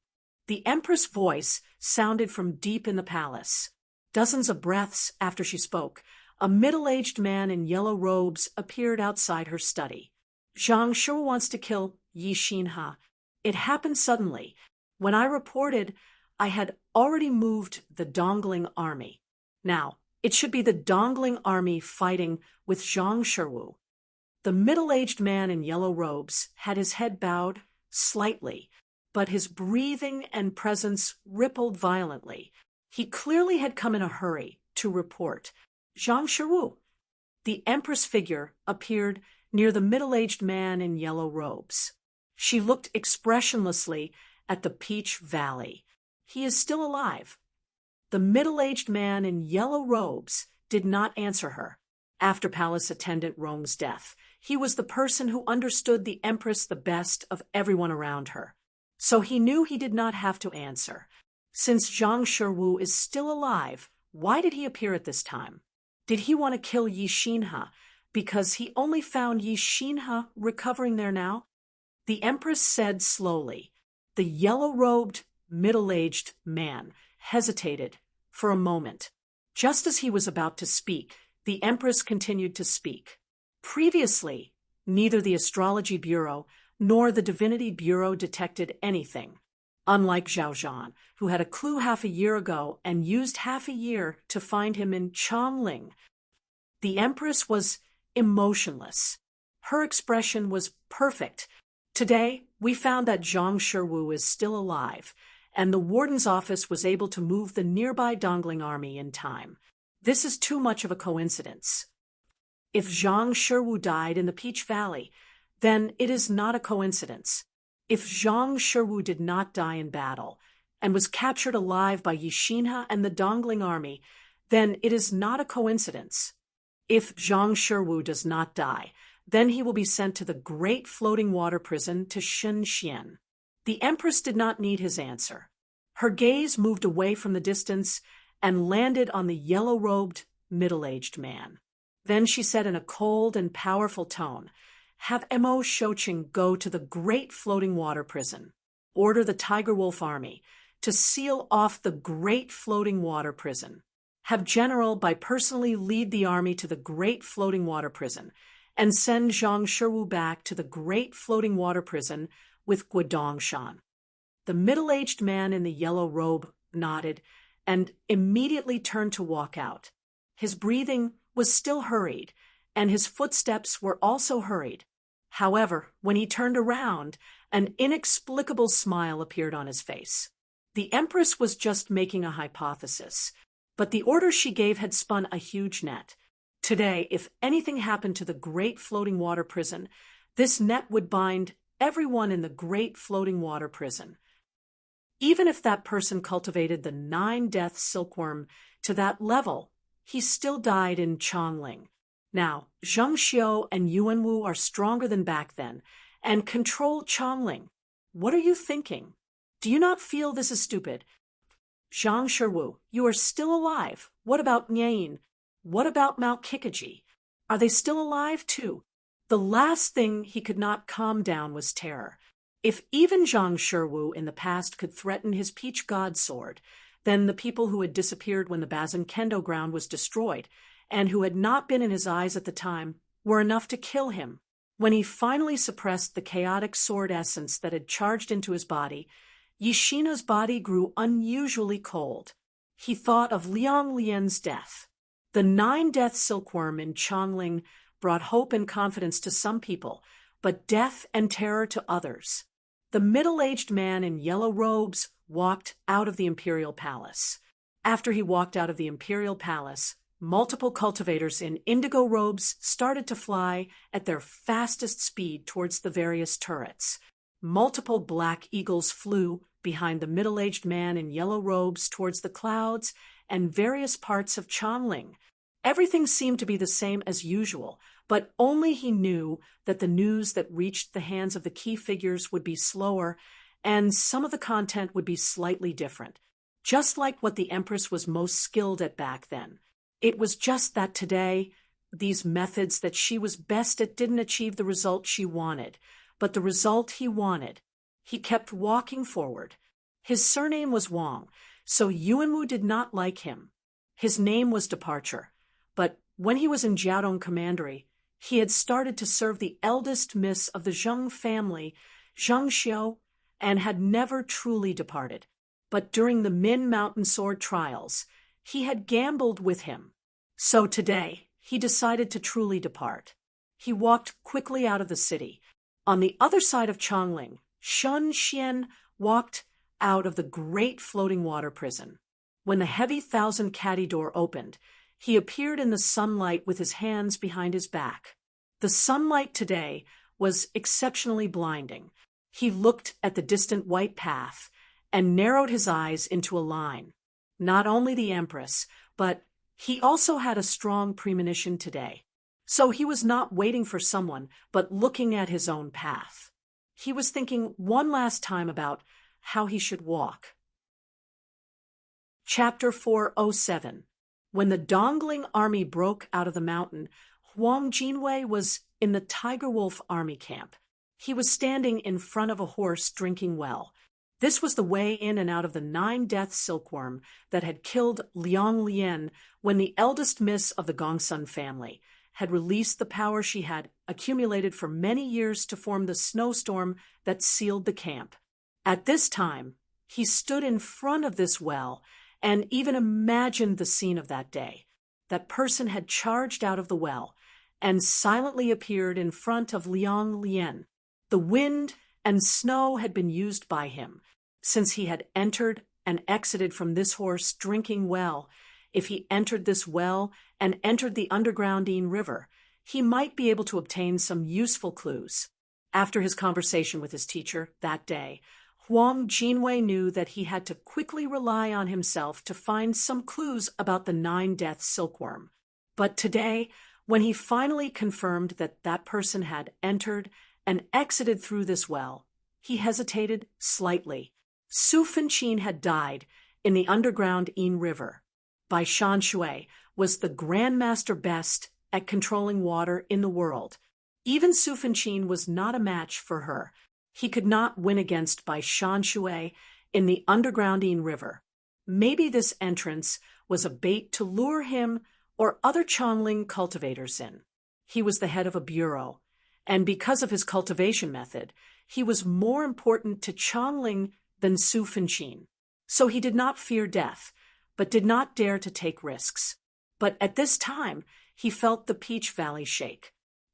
S1: The Empress' voice sounded from deep in the palace. Dozens of breaths after she spoke, a middle-aged man in yellow robes appeared outside her study. Zhang Shiwu wants to kill Yixinha. It happened suddenly. When I reported, I had already moved the Dongling army. Now, it should be the Dongling army fighting with Zhang Shiwu. The middle-aged man in yellow robes had his head bowed slightly, but his breathing and presence rippled violently. He clearly had come in a hurry to report. Zhang Shiwu. The Empress figure appeared near the middle-aged man in yellow robes. She looked expressionlessly at the Peach Valley. He is still alive. The middle-aged man in yellow robes did not answer her. After palace attendant Rong's death, he was the person who understood the Empress the best of everyone around her. So he knew he did not have to answer. Since Zhang Shiwu is still alive, why did he appear at this time? Did he want to kill Yixinha because he only found Yixinha recovering there now? The Empress said slowly. The yellow-robed, middle-aged man hesitated for a moment. Just as he was about to speak, the Empress continued to speak. Previously, neither the Astrology Bureau nor the Divinity Bureau detected anything. Unlike Zhao Zhan, who had a clue half a year ago and used half a year to find him in Chongling, the Empress was emotionless. Her expression was perfect. Today, we found that Zhang Shiwu is still alive, and the warden's office was able to move the nearby Dongling army in time. This is too much of a coincidence. If Zhang Shiwu died in the Peach Valley, then it is not a coincidence. If Zhang Shiwu did not die in battle and was captured alive by Yixinha and the Dongling army, then it is not a coincidence. If Zhang Shiwu does not die, then he will be sent to the great floating water prison to Xinxian. The Empress did not need his answer. Her gaze moved away from the distance and landed on the yellow-robed, middle-aged man. Then she said in a cold and powerful tone, "Have Mo Shouqing go to the great floating water prison. Order the Tiger Wolf army to seal off the great floating water prison. Have General Bai personally lead the army to the great floating water prison and send Zhang Shiwu back to the great floating water prison with Guidongshan." The middle-aged man in the yellow robe nodded and immediately turned to walk out. His breathing was still hurried, and his footsteps were also hurried. However, when he turned around, An inexplicable smile appeared on his face. The Empress was just making a hypothesis, but the order she gave had spun a huge net. Today, if anything happened to the great floating water prison, this net would bind everyone in the great floating water prison. Even if that person cultivated the 9-death silkworm to that level, he still died in Chongling. Now, Zheng Xiu and Yuan Wu are stronger than back then and control Chongling. What are you thinking? Do you not feel this is stupid? Zhang Shiwu, you are still alive. What about Nian? What about Mount Kikaji? Are they still alive too? The last thing he could not calm down was terror. If even Zhang Shiwu in the past could threaten his peach god sword, then the people who had disappeared when the Bazin Kendo ground was destroyed, and who had not been in his eyes at the time, were enough to kill him. When he finally suppressed the chaotic sword essence that had charged into his body, Yishina's body grew unusually cold. He thought of Liang Lian's death. The 9-death silkworm in Chongling brought hope and confidence to some people, but death and terror to others. The middle-aged man in yellow robes walked out of the imperial palace. After he walked out of the imperial palace, multiple cultivators in indigo robes started to fly at their fastest speed towards the various turrets. Multiple black eagles flew behind the middle-aged man in yellow robes towards the clouds and various parts of Chongling. Everything seemed to be the same as usual, but only he knew that the news that reached the hands of the key figures would be slower, and some of the content would be slightly different, just like what the Empress was most skilled at back then. It was just that today, these methods that she was best at didn't achieve the result she wanted, but the result he wanted. He kept walking forward. His surname was Wang, so Yuanwu did not like him. His name was Departure, but when he was in Jiaodong Commandery, he had started to serve the eldest miss of the Zheng family, Zheng Xiu, and had never truly departed. But during the Min Mountain Sword trials, he had gambled with him. So today, he decided to truly depart. He walked quickly out of the city. On the other side of Chongling, Shun Xian walked out of the great floating water prison. When the heavy 1,000-caddy door opened, he appeared in the sunlight with his hands behind his back. The sunlight today was exceptionally blinding. He looked at the distant white path and narrowed his eyes into a line. Not only the Empress, but he also had a strong premonition today. So he was not waiting for someone, but looking at his own path. He was thinking one last time about how he should walk. Chapter 407. When the Dongling army broke out of the mountain, Huang Jinwei was in the Tiger Wolf army camp. He was standing in front of a horse drinking well. This was the way in and out of the 9-death silkworm that had killed Liang Lian when the eldest miss of the Gongsun family had released the power she had accumulated for many years to form the snowstorm that sealed the camp. At this time, he stood in front of this well and even imagined the scene of that day. That person had charged out of the well and silently appeared in front of Liang Lian. The wind and snow had been used by him, since he had entered and exited from this horse drinking well. If he entered this well and entered the underground Yin River, he might be able to obtain some useful clues. After his conversation with his teacher that day, Huang Jinwei knew that he had to quickly rely on himself to find some clues about the 9-death silkworm. But today, when he finally confirmed that that person had entered and exited through this well, he hesitated slightly. Su Fenqin had died in the underground Yin River. Bai Shanshui was the grandmaster best at controlling water in the world. Even Su Fenqin was not a match for her. He could not win against Bai Shanshui in the underground Yin River. Maybe this entrance was a bait to lure him or other Chongling cultivators in. He was the head of a bureau, and because of his cultivation method, he was more important to Chongling than Su Fenqin. So he did not fear death, but did not dare to take risks. But at this time, he felt the Peach Valley shake.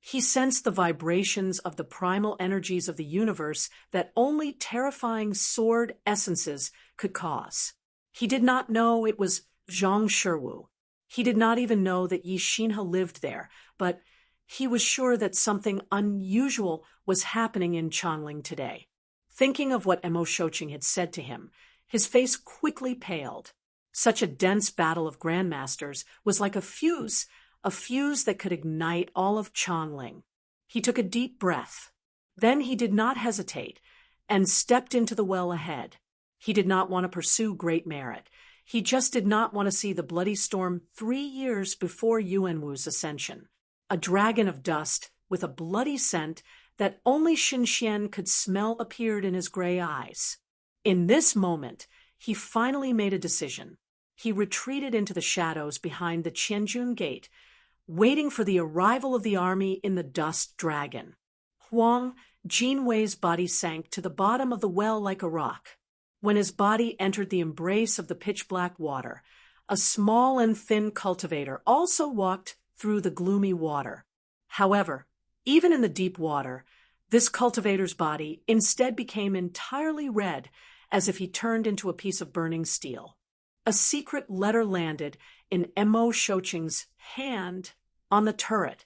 S1: He sensed the vibrations of the primal energies of the universe that only terrifying sword essences could cause. He did not know it was Zhang Shiwu. He did not even know that Yi Xinhe lived there, but he was sure that something unusual was happening in Chanling today. Thinking of what Emo Shoqing had said to him, his face quickly paled. Such a dense battle of grandmasters was like a fuse that could ignite all of Chanling. He took a deep breath. Then he did not hesitate and stepped into the well ahead. He did not want to pursue great merit. He just did not want to see the bloody storm 3 years before Yuanwu's ascension. A dragon of dust with a bloody scent that only Xinxian could smell appeared in his gray eyes. In this moment, he finally made a decision. He retreated into the shadows behind the Qianjun Gate, waiting for the arrival of the army in the dust dragon. Huang, Jinwei's body sank to the bottom of the well like a rock. When his body entered the embrace of the pitch-black water, a small and thin cultivator also walked through the gloomy water. However, even in the deep water, this cultivator's body instead became entirely red, as if he turned into a piece of burning steel. A secret letter landed in Emo Shoqing's hand on the turret.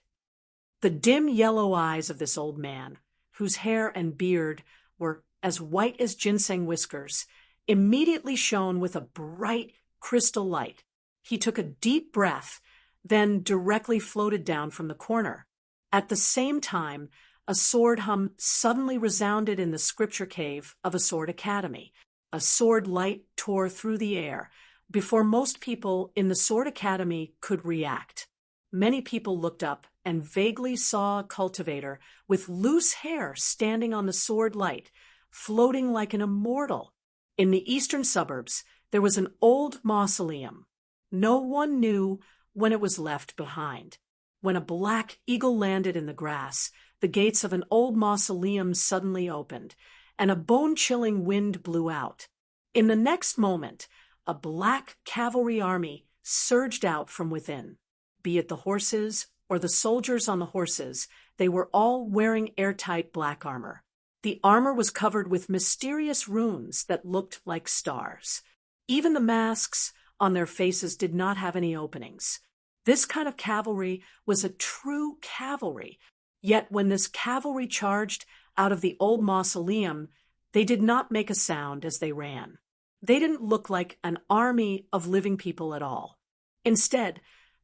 S1: The dim yellow eyes of this old man, whose hair and beard were as white as ginseng whiskers, immediately shone with a bright crystal light. He took a deep breath, then directly floated down from the corner. At the same time, a sword hum suddenly resounded in the scripture cave of a sword academy. A sword light tore through the air before most people in the sword academy could react. Many people looked up and vaguely saw a cultivator with loose hair standing on the sword light, floating like an immortal. In the eastern suburbs, there was an old mausoleum. No one knew when it was left behind. When a black eagle landed in the grass, the gates of an old mausoleum suddenly opened, and a bone-chilling wind blew out. In the next moment, a black cavalry army surged out from within. Be it the horses or the soldiers on the horses, they were all wearing airtight black armor. The armor was covered with mysterious runes that looked like stars. Even the masks on their faces did not have any openings. This kind of cavalry was a true cavalry, yet when this cavalry charged out of the old mausoleum, they did not make a sound as they ran. They didn't look like an army of living people at all. Instead,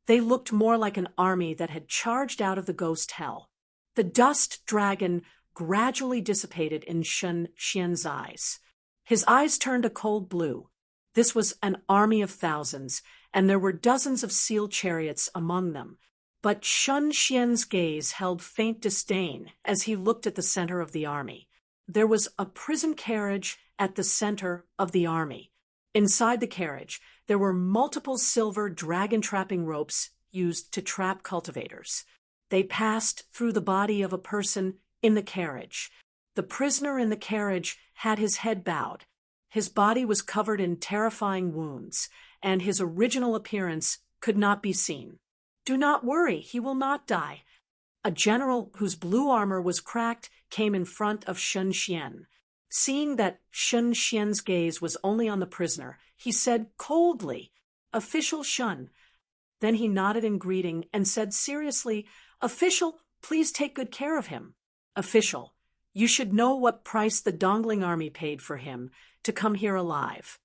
S1: they looked more like an army that had charged out of the ghost hell. The dust dragon gradually dissipated in Shen Xian's eyes. His eyes turned a cold blue. This was an army of thousands, and there were dozens of seal chariots among them. But Shen Xian's gaze held faint disdain as he looked at the center of the army. There was a prison carriage at the center of the army. Inside the carriage, there were multiple silver dragon-trapping ropes used to trap cultivators. They passed through the body of a person in the carriage. The prisoner in the carriage had his head bowed. His body was covered in terrifying wounds, and his original appearance could not be seen. "Do not worry, he will not die." A general whose blue armor was cracked came in front of Shen Xian. Seeing that Shen Xian's gaze was only on the prisoner, he said coldly, "Official Shen." Then he nodded in greeting and said seriously, "Official, please take good care of him. Official, you should know what price the Dongling army paid for him to come here alive."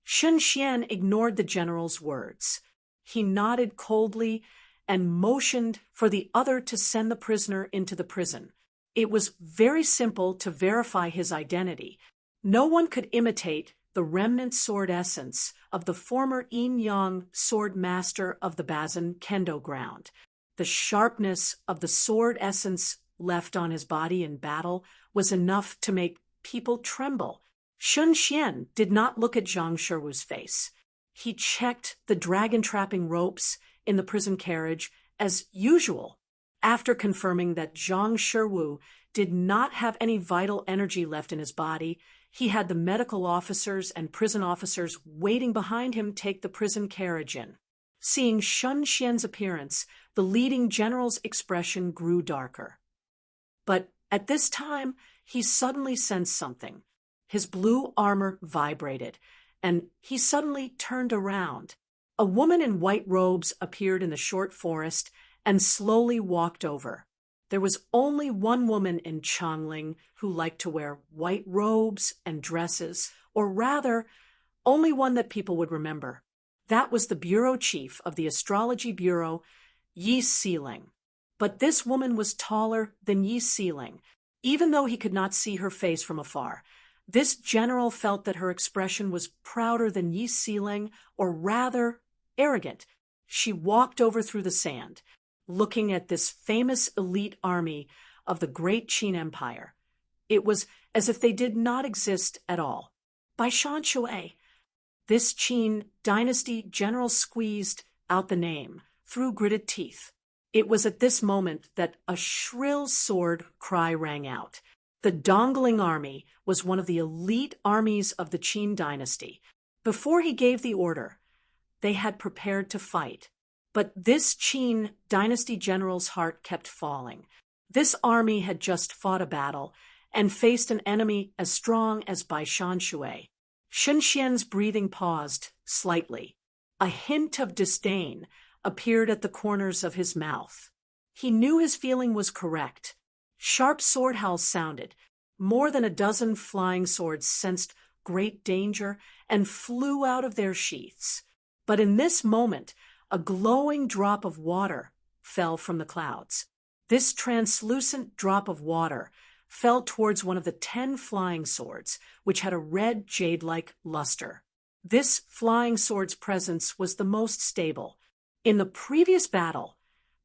S1: Shen Xian ignored the general's words. He nodded coldly and motioned for the other to send the prisoner into the prison. It was very simple to verify his identity. No one could imitate the remnant sword essence of the former Yin Yang sword master of the Bazin Kendo ground. The sharpness of the sword essence left on his body in battle was enough to make people tremble. Shen Xian did not look at Zhang Shiwu's face. He checked the dragon-trapping ropes in the prison carriage as usual. After confirming that Zhang Shiwu did not have any vital energy left in his body, he had the medical officers and prison officers waiting behind him take the prison carriage in. Seeing Sun Xian's appearance, the leading general's expression grew darker. But at this time, he suddenly sensed something. His blue armor vibrated, and he suddenly turned around. A woman in white robes appeared in the short forest and slowly walked over. There was only one woman in Chongling who liked to wear white robes and dresses, or rather, only one that people would remember. That was the bureau chief of the astrology bureau, Yi Siling. But this woman was taller than Yi Siling. Even though he could not see her face from afar, this general felt that her expression was prouder than Yi Siling, or rather, arrogant. She walked over through the sand, looking at this famous elite army of the great Qin Empire. It was as if they did not exist at all. By Shan Shui, this Qin dynasty general squeezed out the name through gritted teeth. It was at this moment that a shrill sword cry rang out. The Dongling army was one of the elite armies of the Qin dynasty. Before he gave the order, they had prepared to fight. But this Qin dynasty general's heart kept falling. This army had just fought a battle and faced an enemy as strong as Bai Shan Shui. Sun Xian's breathing paused slightly. A hint of disdain appeared at the corners of his mouth. He knew his feeling was correct. Sharp sword howls sounded. More than a dozen flying swords sensed great danger and flew out of their sheaths. But in this moment, a glowing drop of water fell from the clouds. This translucent drop of water fell towards one of the 10 flying swords, which had a red jade-like luster. This flying sword's presence was the most stable. In the previous battle,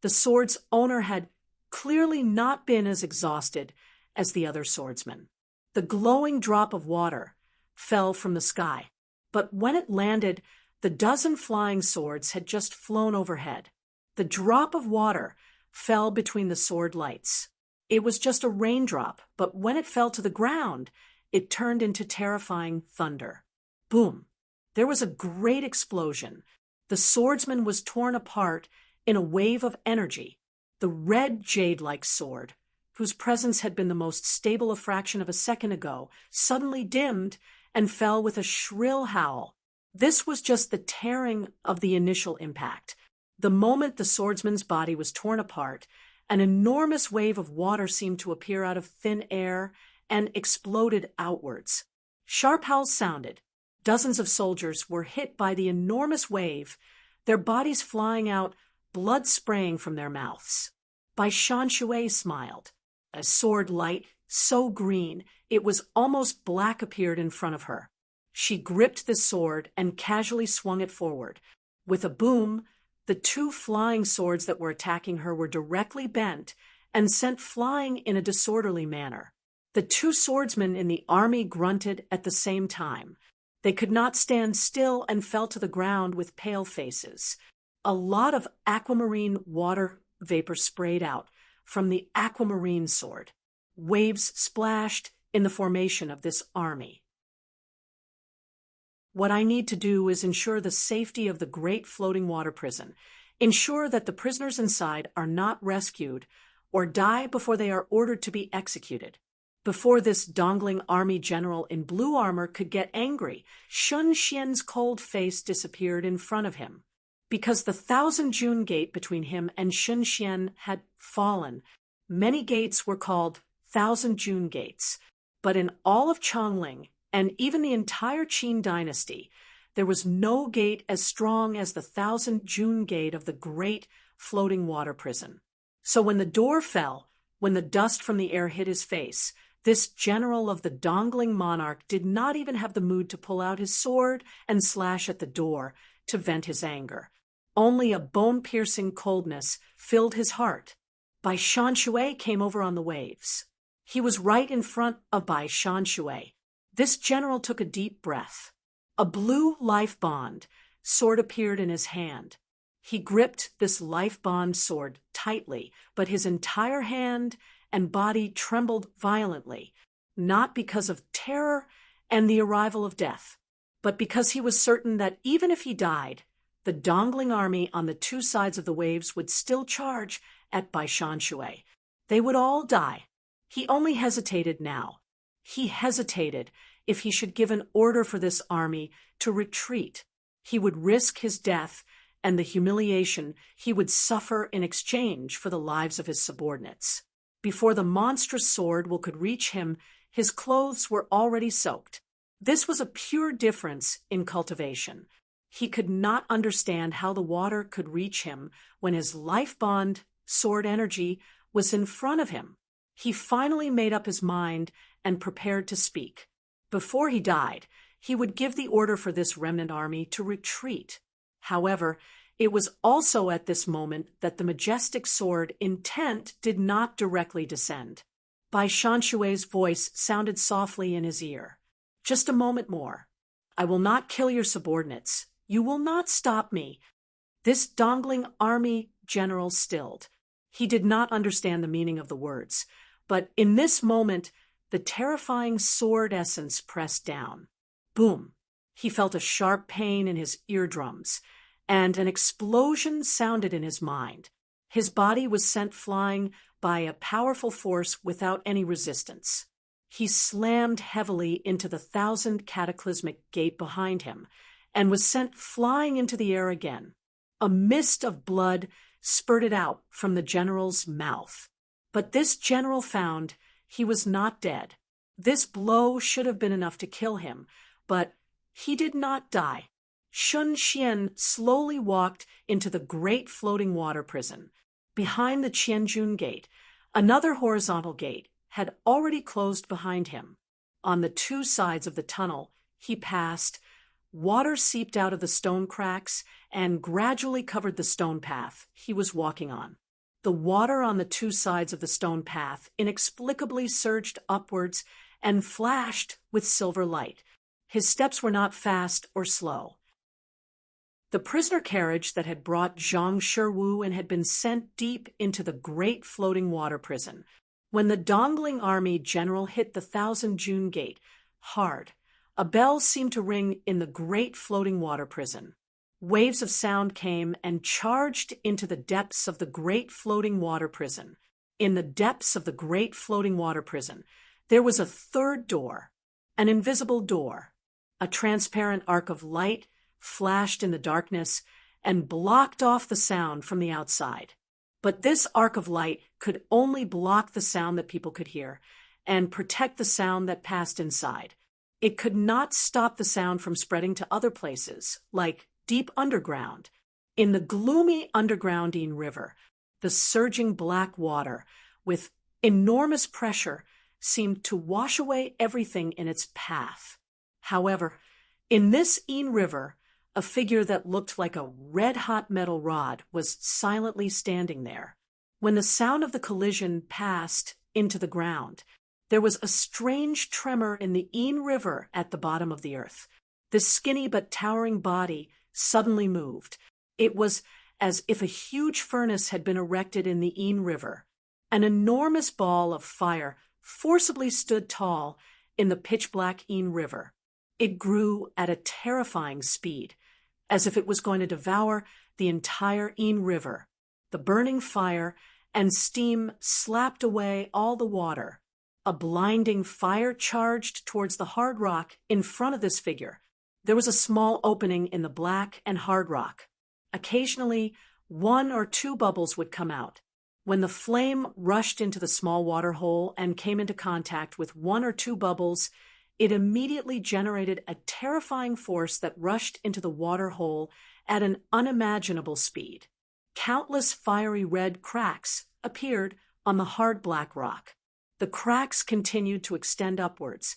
S1: the sword's owner had clearly not been as exhausted as the other swordsmen. The glowing drop of water fell from the sky, but when it landed, the dozen flying swords had just flown overhead. The drop of water fell between the sword lights. It was just a raindrop, but when it fell to the ground, it turned into terrifying thunder. Boom! There was a great explosion. The swordsman was torn apart in a wave of energy. The red jade-like sword, whose presence had been the most stable a fraction of a second ago, suddenly dimmed and fell with a shrill howl. This was just the tearing of the initial impact. The moment the swordsman's body was torn apart, an enormous wave of water seemed to appear out of thin air and exploded outwards. Sharp howls sounded. Dozens of soldiers were hit by the enormous wave, their bodies flying out, blood spraying from their mouths. Bai Shan Shui smiled. A sword light, so green, it was almost black, appeared in front of her. She gripped the sword and casually swung it forward. With a boom, the 2 flying swords that were attacking her were directly bent and sent flying in a disorderly manner. The 2 swordsmen in the army grunted at the same time. They could not stand still and fell to the ground with pale faces. A lot of aquamarine water vapor sprayed out from the aquamarine sword. Waves splashed in the formation of this army. What I need to do is ensure the safety of the great floating water prison, ensure that the prisoners inside are not rescued or die before they are ordered to be executed. Before this Dongling army general in blue armor could get angry, Sun Xian's cold face disappeared in front of him. Because the 1,000 June gate between him and Sun Xian had fallen, many gates were called 1,000 June gates. But in all of Chongling, and even the entire Qin dynasty, there was no gate as strong as the 1,000 June gate of the great floating water prison. So when the door fell, when the dust from the air hit his face, this general of the Dongling monarch did not even have the mood to pull out his sword and slash at the door to vent his anger. Only a bone-piercing coldness filled his heart. Bai Shan Shui came over on the waves. He was right in front of Bai Shan Shui. This general took a deep breath. A blue life bond sword appeared in his hand. He gripped this life bond sword tightly, but his entire hand and body trembled violently, not because of terror and the arrival of death, but because he was certain that even if he died, The Dongling army on the two sides of the waves would still charge at Baishanshui. They would all die. He only hesitated now. He hesitated if he should give an order for this army to retreat. He would risk his death and the humiliation he would suffer in exchange for the lives of his subordinates. Before the monstrous sword could reach him, his clothes were already soaked. This was a pure difference in cultivation. He could not understand how the water could reach him when his life bond, sword energy, was in front of him. He finally made up his mind and prepared to speak. Before he died, he would give the order for this remnant army to retreat. However, it was also at this moment that the majestic sword intent did not directly descend. Baishanshui's voice sounded softly in his ear. "Just a moment more. I will not kill your subordinates. You will not stop me." This Dongling army general stilled. He did not understand the meaning of the words, but in this moment, the terrifying sword essence pressed down. Boom! He felt a sharp pain in his eardrums, and an explosion sounded in his mind. His body was sent flying by a powerful force without any resistance. He slammed heavily into the 1,000 cataclysmic gate behind him and was sent flying into the air again. A mist of blood spurted out from the general's mouth. But this general found he was not dead. This blow should have been enough to kill him, but he did not die. Shun Xian slowly walked into the great floating water prison. Behind the Qianjun gate, another horizontal gate had already closed behind him. On the two sides of the tunnel he passed, water seeped out of the stone cracks and gradually covered the stone path he was walking on. The water on the two sides of the stone path inexplicably surged upwards and flashed with silver light. His steps were not fast or slow. The prisoner carriage that had brought Zhang Shiwu and had been sent deep into the great floating water prison. When the Dongling army general hit the 1,000 June gate, hard, a bell seemed to ring in the great floating water prison. Waves of sound came and charged into the depths of the great floating water prison. In the depths of the great floating water prison, there was a third door, an invisible door. A transparent arc of light flashed in the darkness and blocked off the sound from the outside. But this arc of light could only block the sound that people could hear and protect the sound that passed inside. It could not stop the sound from spreading to other places, like deep underground. In the gloomy undergroundine river, the surging black water, with enormous pressure, seemed to wash away everything in its path. However, in this Een River, a figure that looked like a red-hot metal rod was silently standing there. When the sound of the collision passed into the ground, there was a strange tremor in the Een River at the bottom of the earth. The skinny but towering body suddenly moved. It was as if a huge furnace had been erected in the Een River. An enormous ball of fire forcibly stood tall in the pitch-black Een River. It grew at a terrifying speed, as if it was going to devour the entire Een River. The burning fire and steam slapped away all the water. A blinding fire charged towards the hard rock in front of this figure. There was a small opening in the black and hard rock. Occasionally, 1 or 2 bubbles would come out. When the flame rushed into the small water hole and came into contact with 1 or 2 bubbles, it immediately generated a terrifying force that rushed into the water hole at an unimaginable speed. Countless fiery red cracks appeared on the hard black rock. The cracks continued to extend upwards,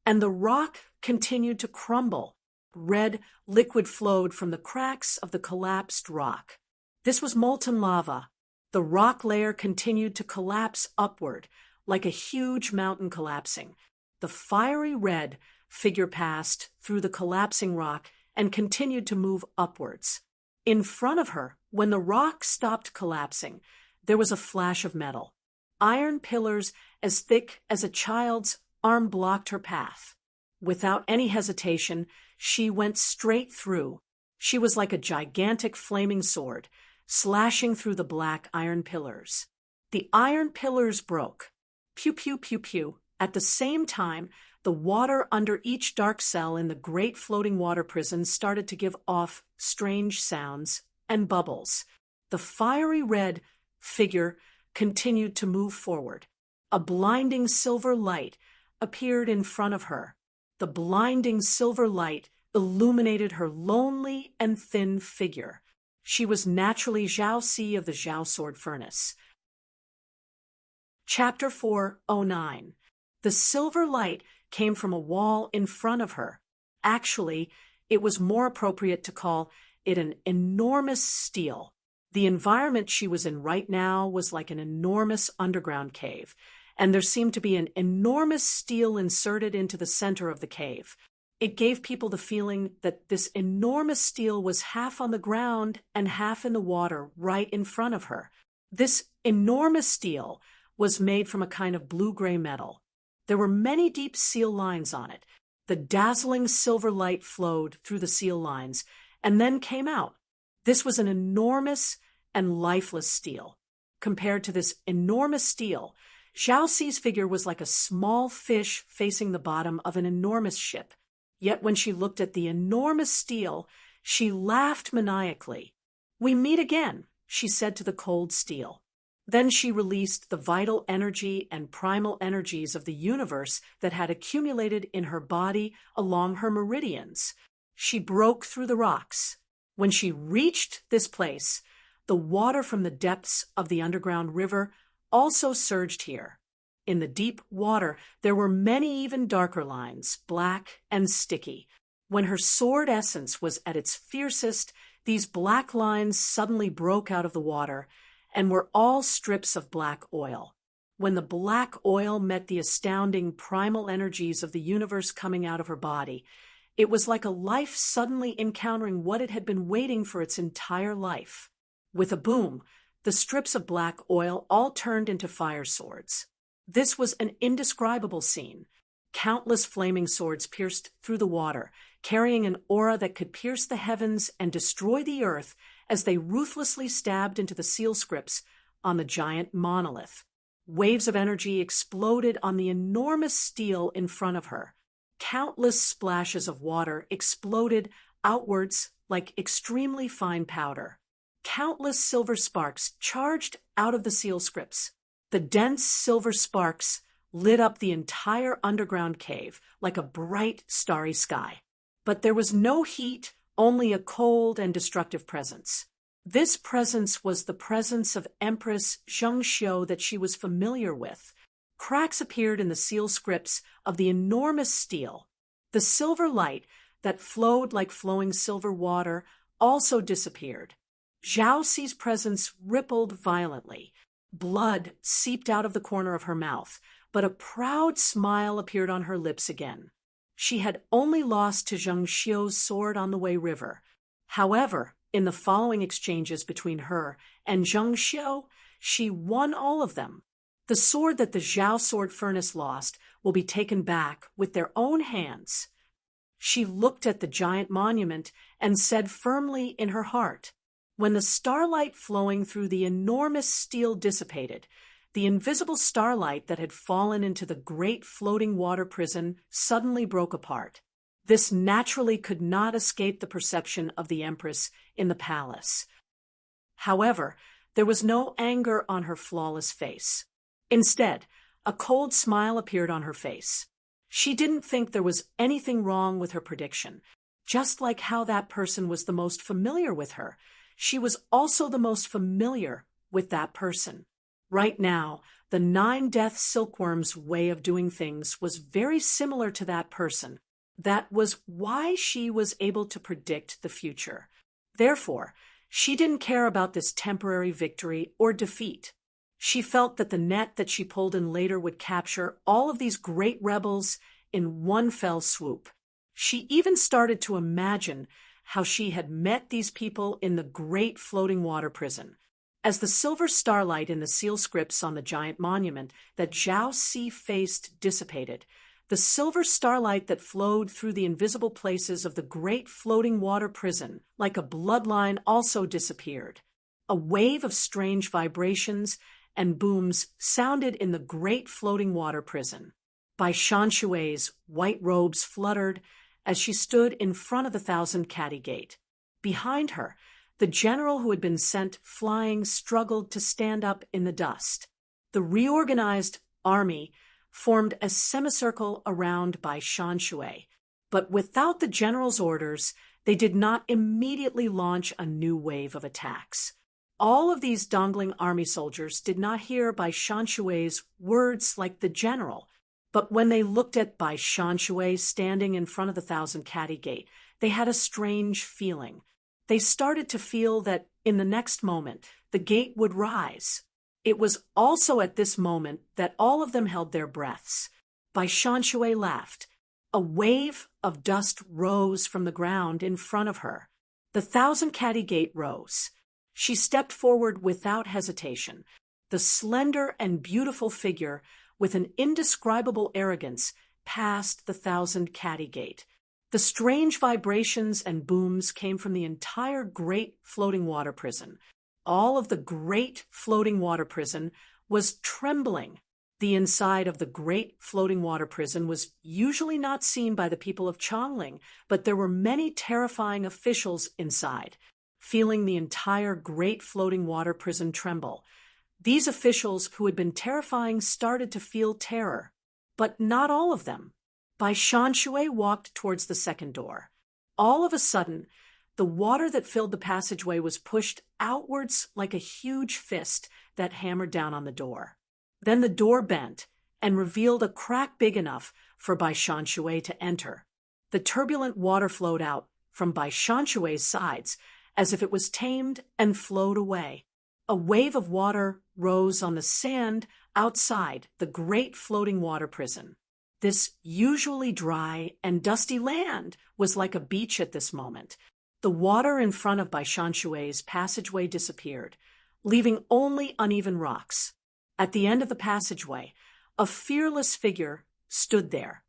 S1: and the rock continued to crumble. Red liquid flowed from the cracks of the collapsed rock. This was molten lava. The rock layer continued to collapse upward, like a huge mountain collapsing. The fiery red figure passed through the collapsing rock and continued to move upwards. In front of her, when the rock stopped collapsing, there was a flash of metal. Iron pillars as thick as a child's arm blocked her path. Without any hesitation, she went straight through. She was like a gigantic flaming sword, slashing through the black iron pillars. The iron pillars broke. Pew, pew, pew, pew. At the same time, the water under each dark cell in the great floating water prison started to give off strange sounds and bubbles. The fiery red figure continued to move forward. A blinding silver light appeared in front of her. The blinding silver light illuminated her lonely and thin figure. She was naturally Zhao Si of the Zhao Sword Furnace. Chapter 409. The silver light came from a wall in front of her. Actually, it was more appropriate to call it an enormous stele. The environment she was in right now was like an enormous underground cave, and there seemed to be an enormous stele inserted into the center of the cave. It gave people the feeling that this enormous stele was half on the ground and half in the water right in front of her. This enormous stele was made from a kind of blue-gray metal. There were many deep seal lines on it. The dazzling silver light flowed through the seal lines and then came out. This was an enormous and lifeless stele. Compared to this enormous stele, Zhao Si's figure was like a small fish facing the bottom of an enormous ship. Yet when she looked at the enormous stele, she laughed maniacally. "We meet again," she said to the cold stele. Then she released the vital energy and primal energies of the universe that had accumulated in her body along her meridians. She broke through the rocks. When she reached this place, the water from the depths of the underground river also surged here. In the deep water, there were many even darker lines, black and sticky. When her sword essence was at its fiercest, these black lines suddenly broke out of the water and were all strips of black oil. When the black oil met the astounding primal energies of the universe coming out of her body, it was like a life suddenly encountering what it had been waiting for its entire life. With a boom, the strips of black oil all turned into fire swords. This was an indescribable scene. Countless flaming swords pierced through the water, carrying an aura that could pierce the heavens and destroy the earth as they ruthlessly stabbed into the seal scripts on the giant monolith. Waves of energy exploded on the enormous stele in front of her. Countless splashes of water exploded outwards like extremely fine powder. Countless silver sparks charged out of the seal scripts. The dense silver sparks lit up the entire underground cave like a bright, starry sky. But there was no heat, only a cold and destructive presence. This presence was the presence of Empress Zhengxiu that she was familiar with. Cracks appeared in the seal scripts of the enormous stele. The silver light that flowed like flowing silver water also disappeared. Zhao Si's presence rippled violently. Blood seeped out of the corner of her mouth, but a proud smile appeared on her lips again. She had only lost to Zhengxiu's sword on the Wei River. However, in the following exchanges between her and Zhengxiu, she won all of them. The sword that the Zhao Sword Furnace lost will be taken back with their own hands. She looked at the giant monument and said firmly in her heart, when the starlight flowing through the enormous stele dissipated, the invisible starlight that had fallen into the great floating water prison suddenly broke apart. This naturally could not escape the perception of the Empress in the palace. However, there was no anger on her flawless face. Instead, a cold smile appeared on her face. She didn't think there was anything wrong with her prediction. Just like how that person was the most familiar with her, she was also the most familiar with that person. Right now, the 9 death silkworms' way of doing things was very similar to that person. That was why she was able to predict the future. Therefore, she didn't care about this temporary victory or defeat. She felt that the net that she pulled in later would capture all of these great rebels in one fell swoop. She even started to imagine how she had met these people in the great floating water prison. As the silver starlight in the seal scripts on the giant monument that Zhao Si faced dissipated, The silver starlight that flowed through the invisible places of the great floating water prison, like a bloodline, also disappeared. A wave of strange vibrations and booms sounded in the great floating water prison. Bai Shanshui's white robes fluttered as she stood in front of the Thousand Catty Gate. Behind her, the general who had been sent flying struggled to stand up in the dust. The reorganized army formed a semicircle around Bai Shanshui, but without the general's orders, they did not immediately launch a new wave of attacks. All of these dongling army soldiers did not hear Bai Shanshui's words like the general, but when they looked at Bai Shanshui standing in front of the Thousand Catty Gate, they had a strange feeling. They started to feel that in the next moment, the gate would rise. It was also at this moment that all of them held their breaths. Bai Shanshui laughed. A wave of dust rose from the ground in front of her. The Thousand Catty Gate rose. She stepped forward without hesitation. The slender and beautiful figure, with an indescribable arrogance, passed the Thousand Catty Gate. The strange vibrations and booms came from the entire great floating water prison. All of the great floating water prison was trembling. The inside of the great floating water prison was usually not seen by the people of Chongling, but there were many terrifying officials inside, feeling the entire great floating water prison tremble. These officials who had been terrifying started to feel terror, but not all of them. Bai Shanshui walked towards the second door. All of a sudden, the water that filled the passageway was pushed outwards like a huge fist that hammered down on the door. Then the door bent and revealed a crack big enough for Bai Shanshui to enter. The turbulent water flowed out from Bai Shanshui's sides as if it was tamed and flowed away. A wave of water rose on the sand outside the great floating water prison. This usually dry and dusty land was like a beach at this moment. The water in front of Bai Shanshui's passageway disappeared, leaving only uneven rocks. At the end of the passageway, a fearless figure stood there.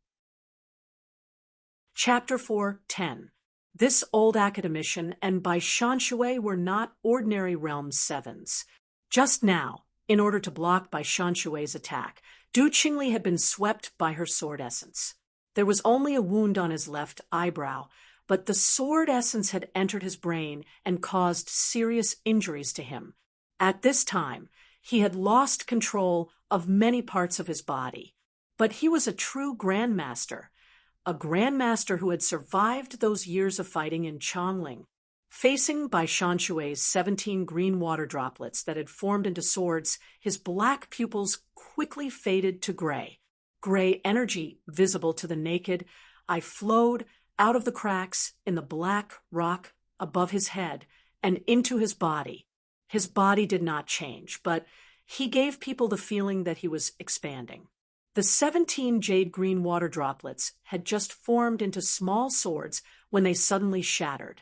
S1: Chapter 4:10. This old academician and Bai Shanshui were not ordinary Realm Sevens. Just now, in order to block Bai Shanshui's attack, Du Qingli had been swept by her sword essence. There was only a wound on his left eyebrow, but the sword essence had entered his brain and caused serious injuries to him. At this time, he had lost control of many parts of his body. But he was a true grandmaster, a grandmaster who had survived those years of fighting in Chongling. Facing Bai Shanshui's 17 green water droplets that had formed into swords, his black pupils quickly faded to gray. Gray energy, visible to the naked eye, flowed out of the cracks in the black rock above his head and into his body. His body did not change, but he gave people the feeling that he was expanding. The 17 jade green water droplets had just formed into small swords when they suddenly shattered.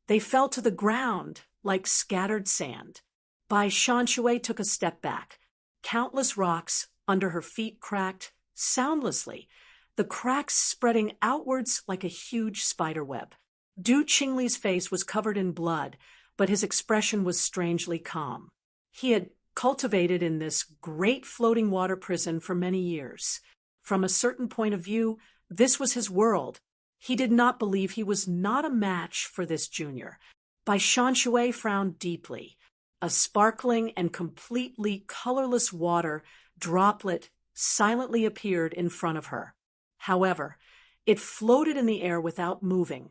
S1: They fell to the ground like scattered sand. Bai Shanshui took a step back. Countless rocks under her feet cracked soundlessly, the cracks spreading outwards like a huge spider web. Du Qingli's face was covered in blood, but his expression was strangely calm. He had cultivated in this great floating water prison for many years. From a certain point of view, this was his world. He did not believe he was not a match for this junior. Bai Shanshui frowned deeply. A sparkling and completely colorless water droplet silently appeared in front of her. However, it floated in the air without moving,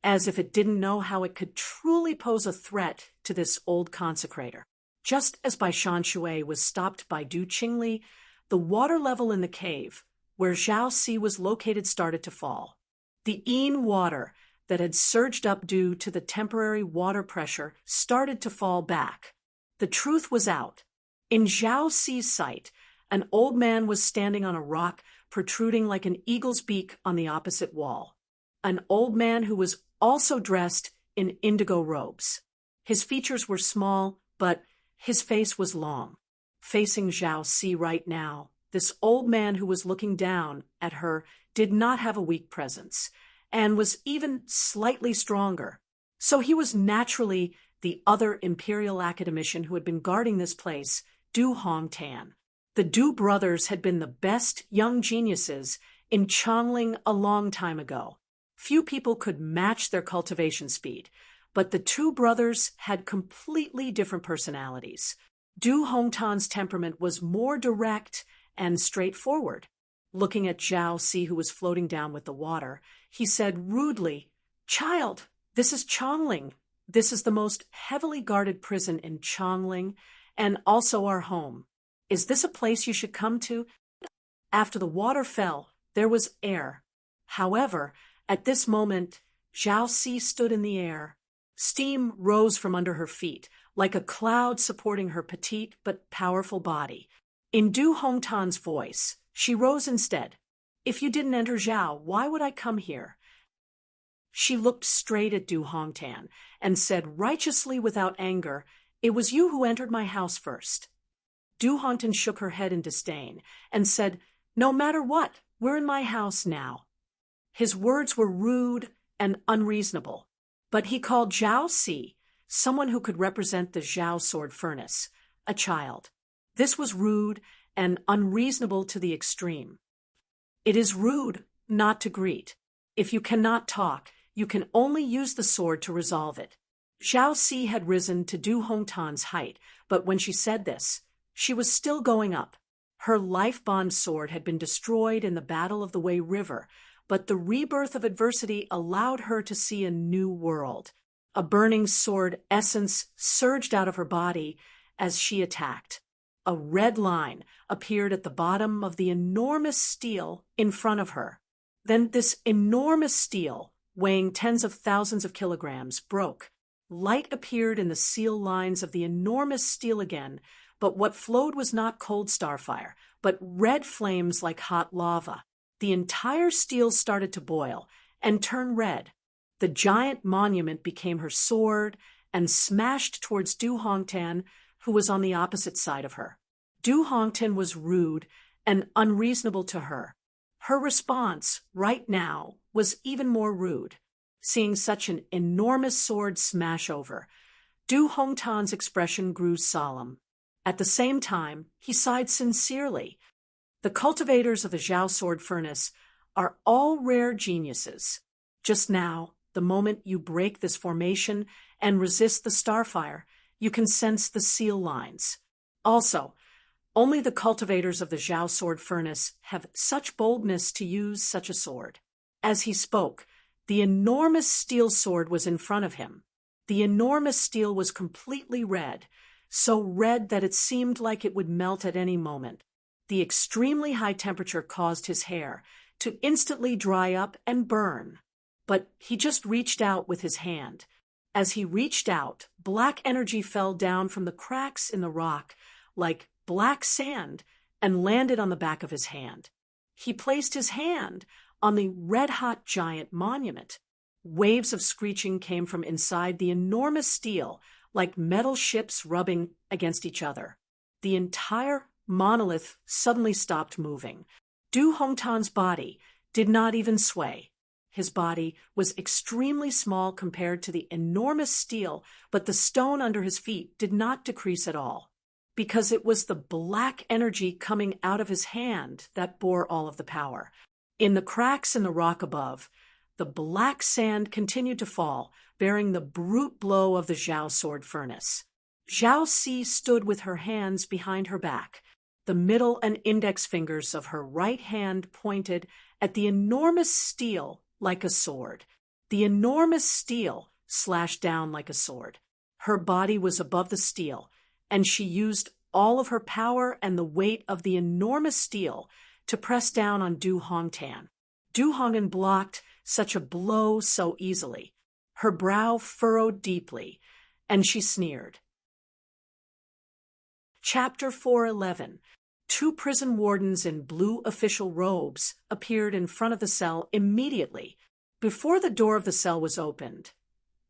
S1: as if it didn't know how it could truly pose a threat to this old consecrator. Just as Bai Shanshui was stopped by Du Qingli, the water level in the cave, where Zhao Si was located, started to fall. The Yin water that had surged up due to the temporary water pressure started to fall back. The truth was out. In Zhao Si's sight, an old man was standing on a rock protruding like an eagle's beak on the opposite wall. An old man who was also dressed in indigo robes. His features were small, but his face was long. Facing Zhao Si right now, this old man who was looking down at her did not have a weak presence, and was even slightly stronger. So he was naturally the other Imperial academician who had been guarding this place, Du Hongtan. The Du brothers had been the best young geniuses in Chongling a long time ago. Few people could match their cultivation speed, but the two brothers had completely different personalities. Du Hongtan's temperament was more direct and straightforward. Looking at Zhao Si, who was floating down with the water, he said rudely, "Child, this is Chongling. This is the most heavily guarded prison in Chongling, and also our home. Is this a place you should come to?" After the water fell, there was air. However, at this moment, Zhao Si stood in the air. Steam rose from under her feet, like a cloud supporting her petite but powerful body. In Du Hongtan's voice, she rose instead. "If you didn't enter Zhao, why would I come here?" She looked straight at Du Hongtan and said righteously without anger, "It was you who entered my house first." Du Hongtan shook her head in disdain and said, "No matter what, we're in my house now." His words were rude and unreasonable, but he called Zhao Si, someone who could represent the Zhao sword furnace, a child. This was rude and unreasonable to the extreme. It is rude not to greet. If you cannot talk, you can only use the sword to resolve it. Zhao Si had risen to Du Hongtan's height, but when she said this, she was still going up. Her life-bond sword had been destroyed in the Battle of the Wei River, but the rebirth of adversity allowed her to see a new world. A burning sword essence surged out of her body as she attacked. A red line appeared at the bottom of the enormous steel in front of her. Then this enormous steel, weighing tens of thousands of kilograms, broke. Light appeared in the seal lines of the enormous steel again, but what flowed was not cold starfire, but red flames like hot lava. The entire steel started to boil and turn red. The giant monument became her sword and smashed towards Du Hongtan, who was on the opposite side of her. Du Hongtan was rude and unreasonable to her. Her response, right now, was even more rude. Seeing such an enormous sword smash over, Du Hongtan's expression grew solemn. At the same time, he sighed sincerely. The cultivators of the Zhao sword furnace are all rare geniuses. Just now, the moment you break this formation and resist the starfire, you can sense the seal lines. Also, only the cultivators of the Zhao sword furnace have such boldness to use such a sword. As he spoke, the enormous steel sword was in front of him. The enormous steel was completely red, so red that it seemed like it would melt at any moment. The extremely high temperature caused his hair to instantly dry up and burn. But he just reached out with his hand. As he reached out, black energy fell down from the cracks in the rock like black sand and landed on the back of his hand. He placed his hand on the red-hot giant monument. Waves of screeching came from inside the enormous steel, like metal ships rubbing against each other. The entire monolith suddenly stopped moving. Du Hongtan's body did not even sway. His body was extremely small compared to the enormous steel, but the stone under his feet did not decrease at all, because it was the black energy coming out of his hand that bore all of the power. In the cracks in the rock above, the black sand continued to fall, bearing the brute blow of the Zhao sword furnace. Zhao Si stood with her hands behind her back. The middle and index fingers of her right hand pointed at the enormous steel like a sword. The enormous steel slashed down like a sword. Her body was above the steel, and she used all of her power and the weight of the enormous steel to press down on Du Hongtan. Du Hongtan blocked such a blow so easily. Her brow furrowed deeply, and she sneered. Chapter 411. Two prison wardens in blue official robes appeared in front of the cell immediately. Before the door of the cell was opened,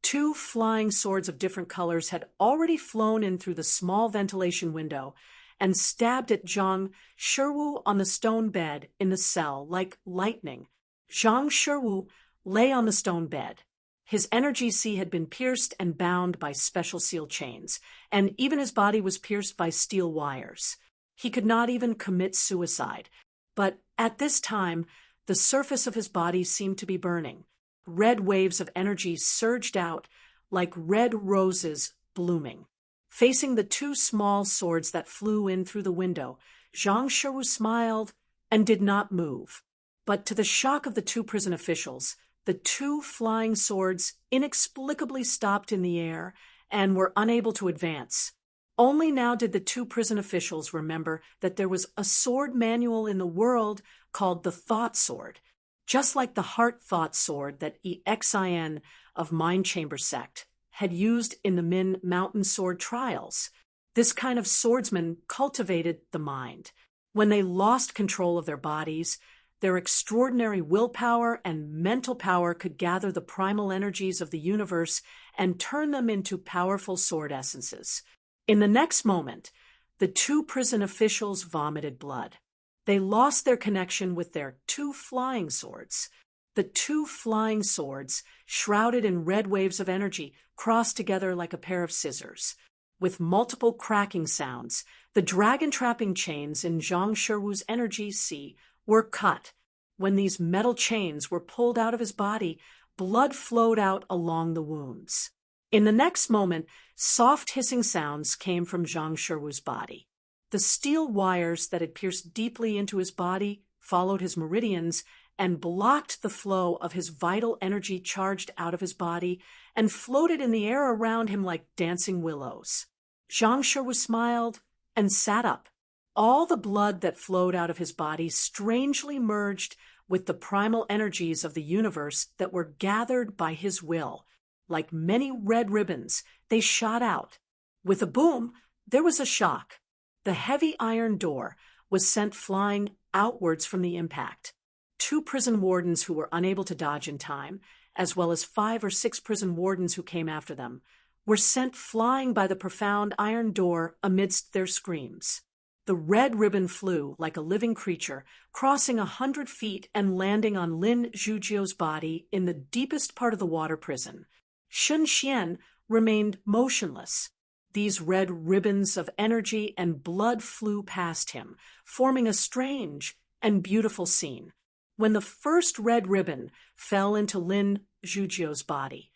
S1: two flying swords of different colors had already flown in through the small ventilation window and stabbed at Zhang Shiwu on the stone bed in the cell like lightning. Zhang Shiwu lay on the stone bed. His energy sea had been pierced and bound by special seal chains, and even his body was pierced by steel wires. He could not even commit suicide. But at this time, the surface of his body seemed to be burning. Red waves of energy surged out like red roses blooming. Facing the two small swords that flew in through the window, Zhang Shiwu smiled and did not move. But to the shock of the two prison officials, the two flying swords inexplicably stopped in the air and were unable to advance. Only now did the two prison officials remember that there was a sword manual in the world called the Thought Sword, just like the Heart Thought Sword that Xin of Mind Chamber Sect had used in the Min Mountain Sword trials. This kind of swordsman cultivated the mind. When they lost control of their bodies, their extraordinary willpower and mental power could gather the primal energies of the universe and turn them into powerful sword essences. In the next moment, the two prison officials vomited blood. They lost their connection with their two flying swords. The two flying swords, shrouded in red waves of energy, crossed together like a pair of scissors. With multiple cracking sounds, the dragon-trapping chains in Zhang Shiwu's energy sea were cut. When these metal chains were pulled out of his body, blood flowed out along the wounds. In the next moment, soft hissing sounds came from Zhang Shiwu's body. The steel wires that had pierced deeply into his body followed his meridians and blocked the flow of his vital energy charged out of his body and floated in the air around him like dancing willows. Zhang Shiwu smiled and sat up. All the blood that flowed out of his body strangely merged with the primal energies of the universe that were gathered by his will. Like many red ribbons, they shot out. With a boom, there was a shock. The heavy iron door was sent flying outwards from the impact. Two prison wardens who were unable to dodge in time, as well as 5 or 6 prison wardens who came after them, were sent flying by the profound iron door amidst their screams. The red ribbon flew like a living creature, crossing 100 feet and landing on Lin Zhujiu's body in the deepest part of the water prison. Shun Xian remained motionless. These red ribbons of energy and blood flew past him, forming a strange and beautiful scene. When the first red ribbon fell into Lin Zhujiu's body,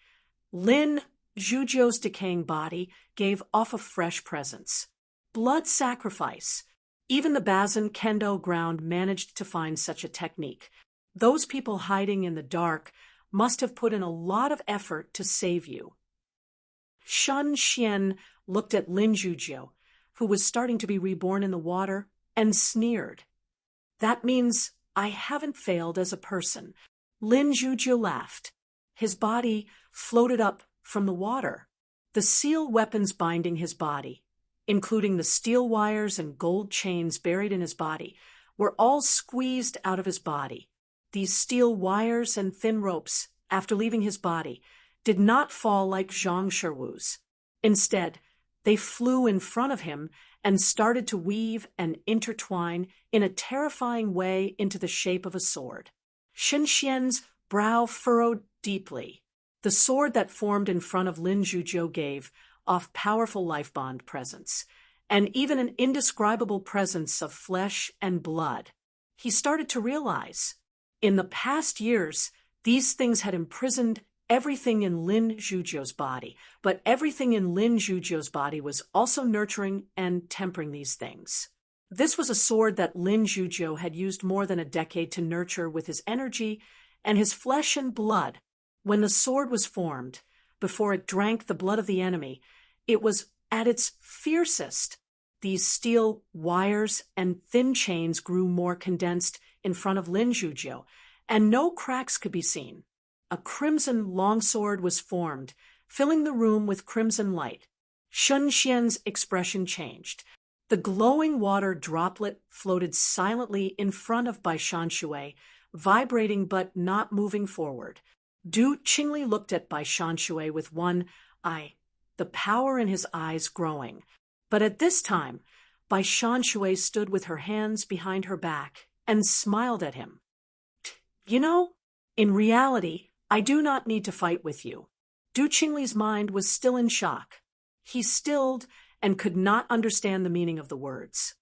S1: Lin Zhujiu's decaying body gave off a fresh presence. Blood sacrifice. Even the Bazin Kendo ground managed to find such a technique. Those people hiding in the dark must have put in a lot of effort to save you. Shun Xian looked at Lin Zhujiu, who was starting to be reborn in the water, and sneered. That means I haven't failed as a person. Lin Zhujiu laughed. His body floated up from the water. The seal weapons binding his body, including the steel wires and gold chains buried in his body, were all squeezed out of his body. These steel wires and thin ropes, after leaving his body, did not fall like Zhang Shiwu's. Instead, they flew in front of him and started to weave and intertwine in a terrifying way into the shape of a sword. Shun Xian's brow furrowed deeply. The sword that formed in front of Lin Zhujiu gave off powerful life bond presence, and even an indescribable presence of flesh and blood. He started to realize, in the past years, these things had imprisoned everything in Lin Zhujiu's body, but everything in Lin Zhujiu's body was also nurturing and tempering these things. This was a sword that Lin Zhujiu had used more than a decade to nurture with his energy and his flesh and blood. When the sword was formed, before it drank the blood of the enemy, it was at its fiercest. These steel wires and thin chains grew more condensed in front of Lin Zhujiu, and no cracks could be seen. A crimson longsword was formed, filling the room with crimson light. Shun Xian's expression changed. The glowing water droplet floated silently in front of Bai Shanshui, vibrating but not moving forward. Du Qingli looked at Bai Shanshui with one eye, the power in his eyes growing. But at this time, Bai Shanshui stood with her hands behind her back and smiled at him. You know, In reality, I do not need to fight with you. Du Qingli's mind was still in shock. He stilled and could not understand the meaning of the words.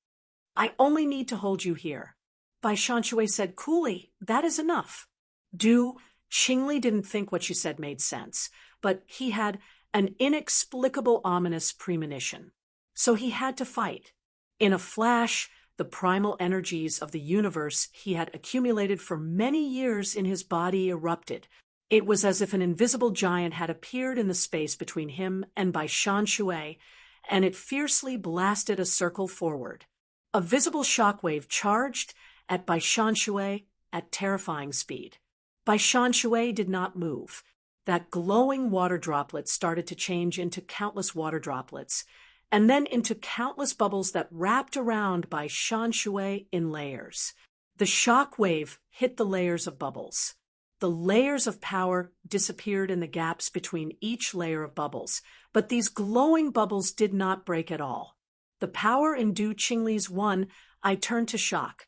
S1: I only need to hold you here. Bai Shanshui said coolly, that is enough. Du Qingli didn't think what she said made sense, but he had an inexplicable ominous premonition. So he had to fight. In a flash, the primal energies of the universe he had accumulated for many years in his body erupted. It was as if an invisible giant had appeared in the space between him and Bai Shanshui, and it fiercely blasted a circle forward. A visible shockwave charged at Bai Shanshui at terrifying speed. Bai Shanshui did not move. That glowing water droplet started to change into countless water droplets, and then into countless bubbles that wrapped around Bai Shanshui in layers. The shock wave hit the layers of bubbles. The layers of power disappeared in the gaps between each layer of bubbles, but these glowing bubbles did not break at all. The power in Du Qingli's one, I turned to shock.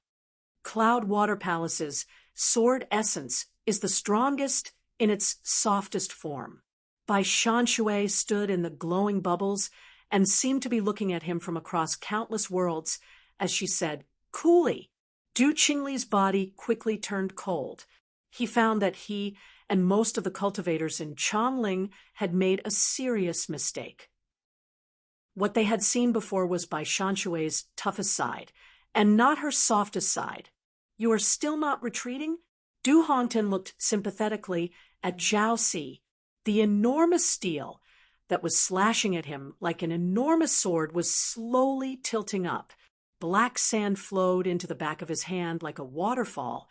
S1: Cloud water palace's sword essence is the strongest in its softest form. Bai Shanshui stood in the glowing bubbles and seemed to be looking at him from across countless worlds as she said, coolly. Du Qingli's body quickly turned cold. He found that he and most of the cultivators in Chongling had made a serious mistake. What they had seen before was Bai Shanshui's toughest side, and not her softest side. You are still not retreating? Du Hongtan looked sympathetically at Zhao Si. The enormous steel that was slashing at him like an enormous sword was slowly tilting up. Black sand flowed into the back of his hand like a waterfall,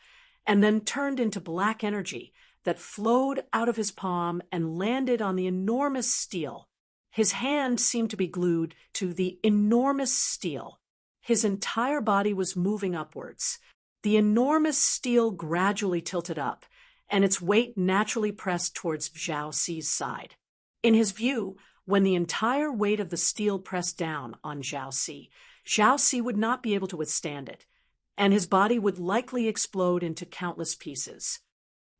S1: and then turned into black energy that flowed out of his palm and landed on the enormous steel. His hand seemed to be glued to the enormous steel. His entire body was moving upwards. The enormous steel gradually tilted up, and its weight naturally pressed towards Zhao Si's side. In his view, when the entire weight of the steel pressed down on Zhao Si would not be able to withstand it, and his body would likely explode into countless pieces.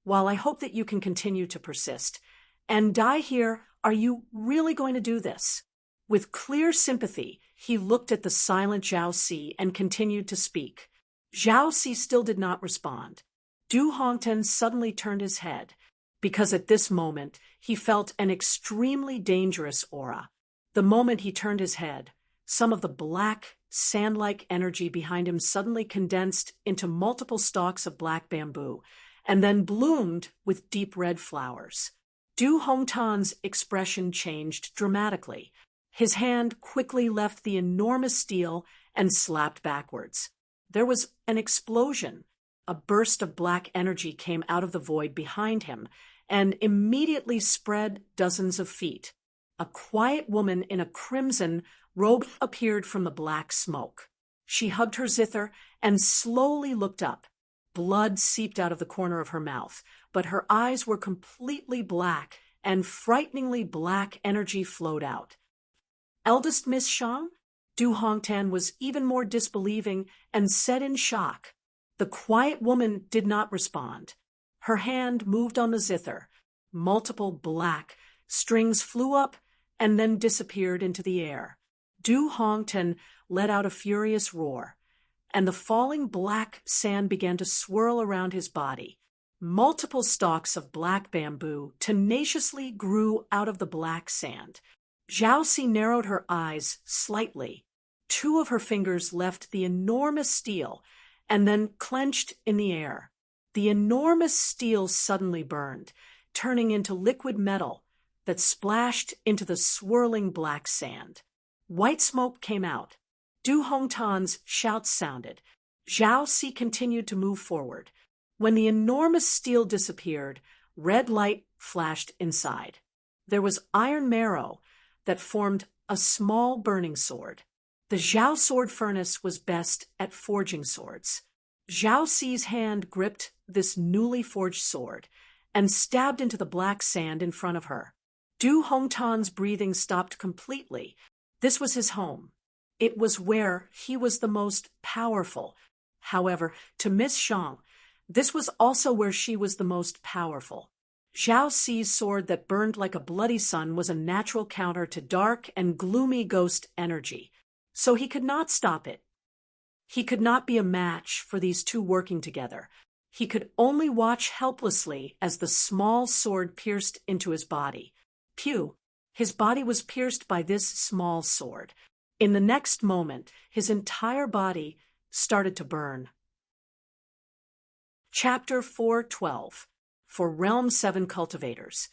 S1: While I hope that you can continue to persist and die here, are you really going to do this? With clear sympathy, he looked at the silent Zhao Si and continued to speak. Zhao Si still did not respond. Du Hongtan suddenly turned his head, because at this moment he felt an extremely dangerous aura. The moment he turned his head, some of the black, sand-like energy behind him suddenly condensed into multiple stalks of black bamboo, and then bloomed with deep red flowers. Du Hongtan's expression changed dramatically. His hand quickly left the enormous steel and slapped backwards. There was an explosion. A burst of black energy came out of the void behind him and immediately spread dozens of feet. A quiet woman in a crimson robe appeared from the black smoke. She hugged her zither and slowly looked up. Blood seeped out of the corner of her mouth, but her eyes were completely black, and frighteningly black energy flowed out. Eldest Miss Shang? Du Hongtan was even more disbelieving and said in shock. The quiet woman did not respond. Her hand moved on the zither. Multiple black strings flew up and then disappeared into the air. Du Hongtan let out a furious roar, and the falling black sand began to swirl around his body. Multiple stalks of black bamboo tenaciously grew out of the black sand. Zhao Si narrowed her eyes slightly. Two of her fingers left the enormous steel and then clenched in the air. The enormous steel suddenly burned, turning into liquid metal that splashed into the swirling black sand. White smoke came out. Du Hongtan's shouts sounded. Zhao Si continued to move forward. When the enormous steel disappeared, red light flashed inside. There was iron marrow that formed a small burning sword. The Zhao sword furnace was best at forging swords. Zhao Si's hand gripped this newly forged sword and stabbed into the black sand in front of her. Du Hongtan's breathing stopped completely. This was his home. It was where he was the most powerful. However, to Miss Shang, This was also where she was the most powerful. Zhao Ci's sword that burned like a bloody sun was a natural counter to dark and gloomy ghost energy, so he could not stop it. He could not be a match for these two working together. He could only watch helplessly as the small sword pierced into his body. Pew! His body was pierced by this small sword. In the next moment, his entire body started to burn. Chapter 4:12 For Realm 7 Cultivators.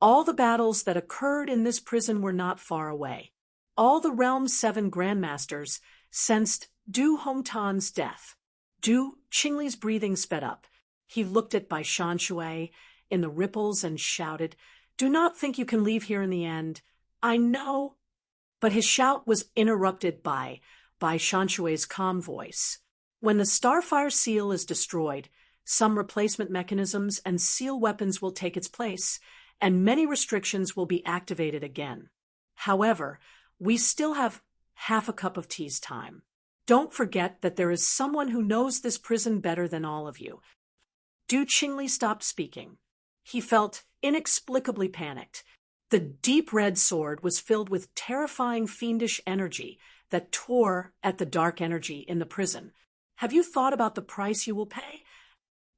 S1: All the battles that occurred in this prison were not far away. All the Realm 7 Grandmasters sensed Du Hongtan's death. Du Qingli's breathing sped up. He looked at Bai Shanshui in the ripples and shouted, "Do not think you can leave here in the end. I know." But his shout was interrupted by Bai Shanshui's calm voice. When the Starfire seal is destroyed, some replacement mechanisms and seal weapons will take its place, and many restrictions will be activated again. However, we still have half a cup of tea's time. Don't forget that there is someone who knows this prison better than all of you. Du Qingli stopped speaking. He felt inexplicably panicked. The deep red sword was filled with terrifying fiendish energy that tore at the dark energy in the prison. Have you thought about the price you will pay?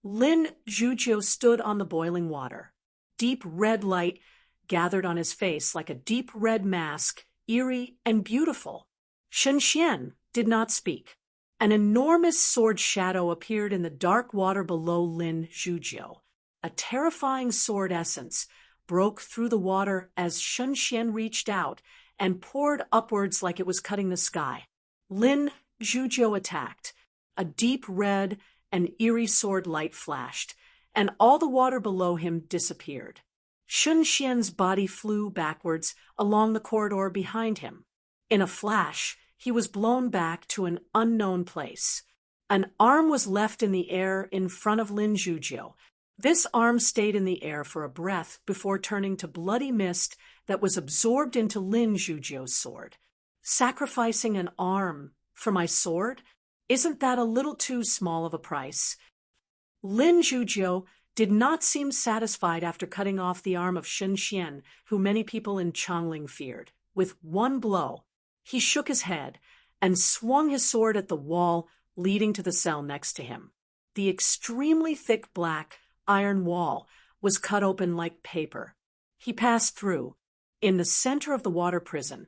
S1: Lin Zhujiu stood on the boiling water. Deep red light gathered on his face like a deep red mask, eerie and beautiful. Shen Xian did not speak. An enormous sword shadow appeared in the dark water below Lin Zhujiu. A terrifying sword essence broke through the water as Shen Xian reached out and poured upwards like it was cutting the sky. Lin Zhujiu attacked. A deep red and eerie sword light flashed, and all the water below him disappeared. Shen Xian's body flew backwards along the corridor behind him. In a flash, he was blown back to an unknown place. An arm was left in the air in front of Lin Zhujiu. This arm stayed in the air for a breath before turning to bloody mist that was absorbed into Lin Zhujiu's sword. Sacrificing an arm for my sword? Isn't that a little too small of a price? Lin Zhujiu did not seem satisfied after cutting off the arm of Shen Xian, who many people in Changling feared. With one blow, he shook his head and swung his sword at the wall leading to the cell next to him. The extremely thick black iron wall was cut open like paper. He passed through. In the center of the water prison,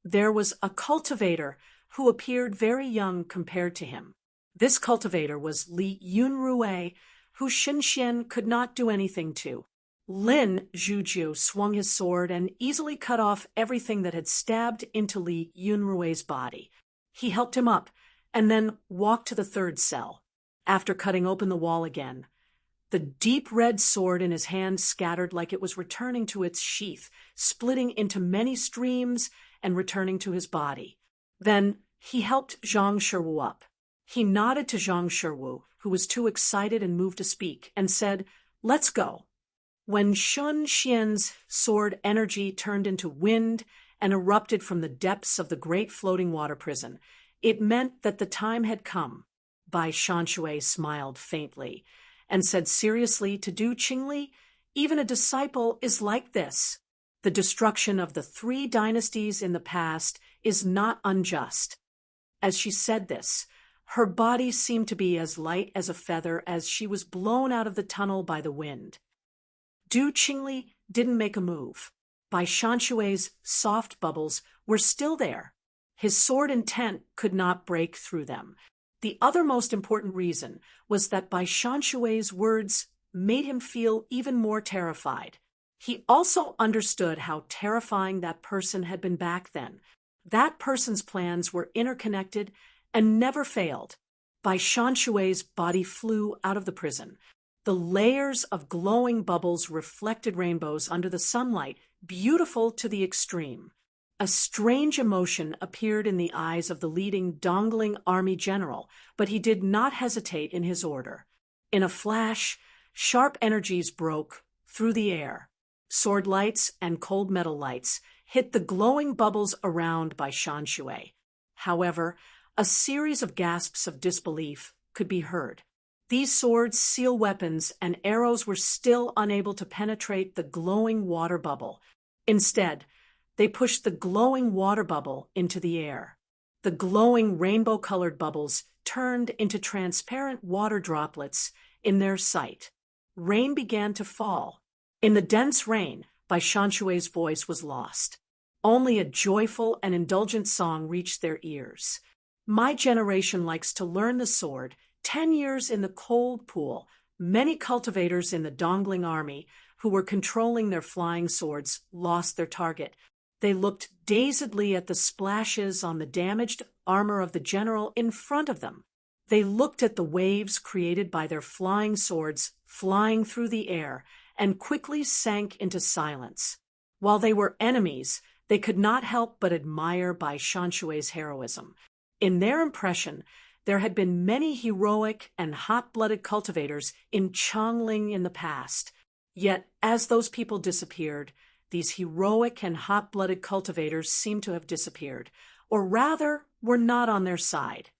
S1: there was a cultivator who appeared very young compared to him. This cultivator was Li Yunrui, who Shen Xian could not do anything to. Lin Zhujiu swung his sword and easily cut off everything that had stabbed into Li Yunrui's body. He helped him up and then walked to the third cell. After cutting open the wall again, the deep red sword in his hand scattered like it was returning to its sheath, splitting into many streams and returning to his body. Then he helped Zhang Shiwu up. He nodded to Zhang Shiwu, who was too excited and moved to speak, and said, "Let's go." When Shen Xian's sword energy turned into wind and erupted from the depths of the great floating water prison, it meant that the time had come. Bai Shanshui smiled faintly and said seriously to Du Qingli, "Even a disciple is like this. The destruction of the 3 dynasties in the past is not unjust." As she said this, her body seemed to be as light as a feather as she was blown out of the tunnel by the wind. Du Qingli didn't make a move. Bai Shanshui's soft bubbles were still there. His sword intent could not break through them. The other most important reason was that Bai Shanshui's words made him feel even more terrified. He also understood how terrifying that person had been back then. That person's plans were interconnected and never failed. Bai Shanshui's body flew out of the prison. The layers of glowing bubbles reflected rainbows under the sunlight, beautiful to the extreme. A strange emotion appeared in the eyes of the leading Dongling army general, but he did not hesitate in his order. In a flash, sharp energies broke through the air. Sword lights and cold metal lights hit the glowing bubbles around Bai Shanshui. However, a series of gasps of disbelief could be heard. These swords, seal weapons, and arrows were still unable to penetrate the glowing water bubble. Instead, they pushed the glowing water bubble into the air. The glowing rainbow-colored bubbles turned into transparent water droplets in their sight. Rain began to fall. In the dense rain, Bai Shanshui's voice was lost. Only a joyful and indulgent song reached their ears. My generation likes to learn the sword. 10 years in the cold pool, many cultivators in the Dongling army who were controlling their flying swords lost their target. They looked dazedly at the splashes on the damaged armor of the general in front of them. They looked at the waves created by their flying swords flying through the air and quickly sank into silence. While they were enemies, they could not help but admire Bai Shanshui's heroism. In their impression, there had been many heroic and hot-blooded cultivators in Chongling in the past. Yet, as those people disappeared, these heroic and hot-blooded cultivators seemed to have disappeared, or rather, were not on their side.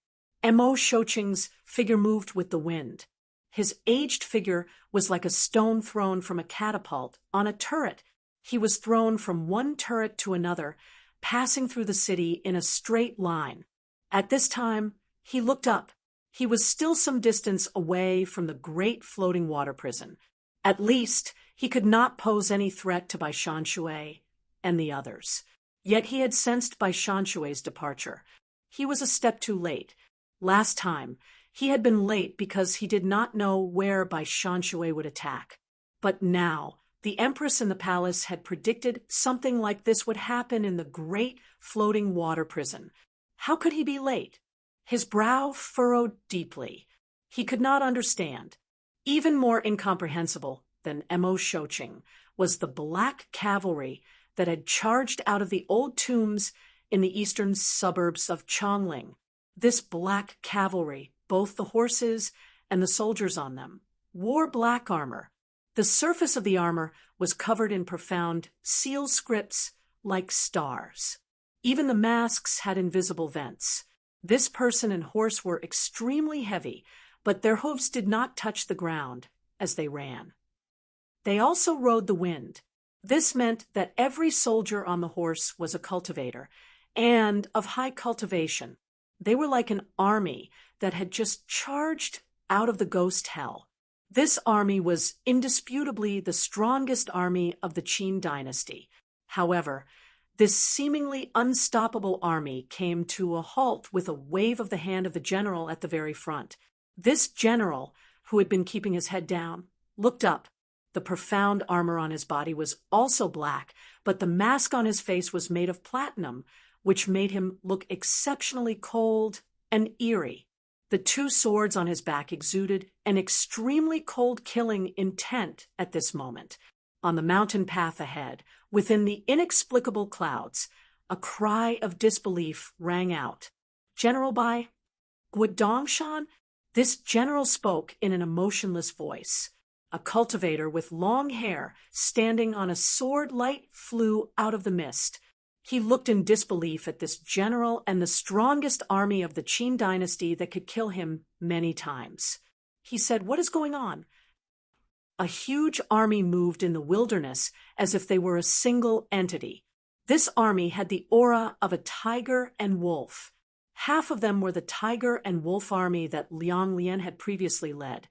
S1: Mo Shouqing's figure moved with the wind. His aged figure was like a stone thrown from a catapult on a turret. He was thrown from one turret to another, passing through the city in a straight line. At this time, he looked up. He was still some distance away from the great floating water prison. At least, he could not pose any threat to Bai Shanshui and the others. Yet he had sensed Bai Shanshui's departure. He was a step too late. Last time, he had been late because he did not know where Bai Shanshui would attack. But now, the Empress in the palace had predicted something like this would happen in the great floating water prison. How could he be late? His brow furrowed deeply. He could not understand. Even more incomprehensible than Mo Shouqing was the black cavalry that had charged out of the old tombs in the eastern suburbs of Chongling. This black cavalry, both the horses and the soldiers on them, wore black armor. The surface of the armor was covered in profound seal scripts like stars. Even the masks had invisible vents. This person and horse were extremely heavy, but their hooves did not touch the ground as they ran. They also rode the wind. This meant that every soldier on the horse was a cultivator, and of high cultivation. They were like an army that had just charged out of the ghost hell. This army was indisputably the strongest army of the Qin dynasty. However, this seemingly unstoppable army came to a halt with a wave of the hand of the general at the very front. This general, who had been keeping his head down, looked up. The profound armor on his body was also black, but the mask on his face was made of platinum, which made him look exceptionally cold and eerie. The two swords on his back exuded an extremely cold-killing intent at this moment. On the mountain path ahead, within the inexplicable clouds, a cry of disbelief rang out. "General Bai? Guodongshan?" This general spoke in an emotionless voice. A cultivator with long hair, standing on a sword light, flew out of the mist. He looked in disbelief at this general and the strongest army of the Qin dynasty that could kill him many times. He said, "What is going on?" A huge army moved in the wilderness as if they were a single entity. This army had the aura of a tiger and wolf. Half of them were the tiger and wolf army that Liang Lian had previously led,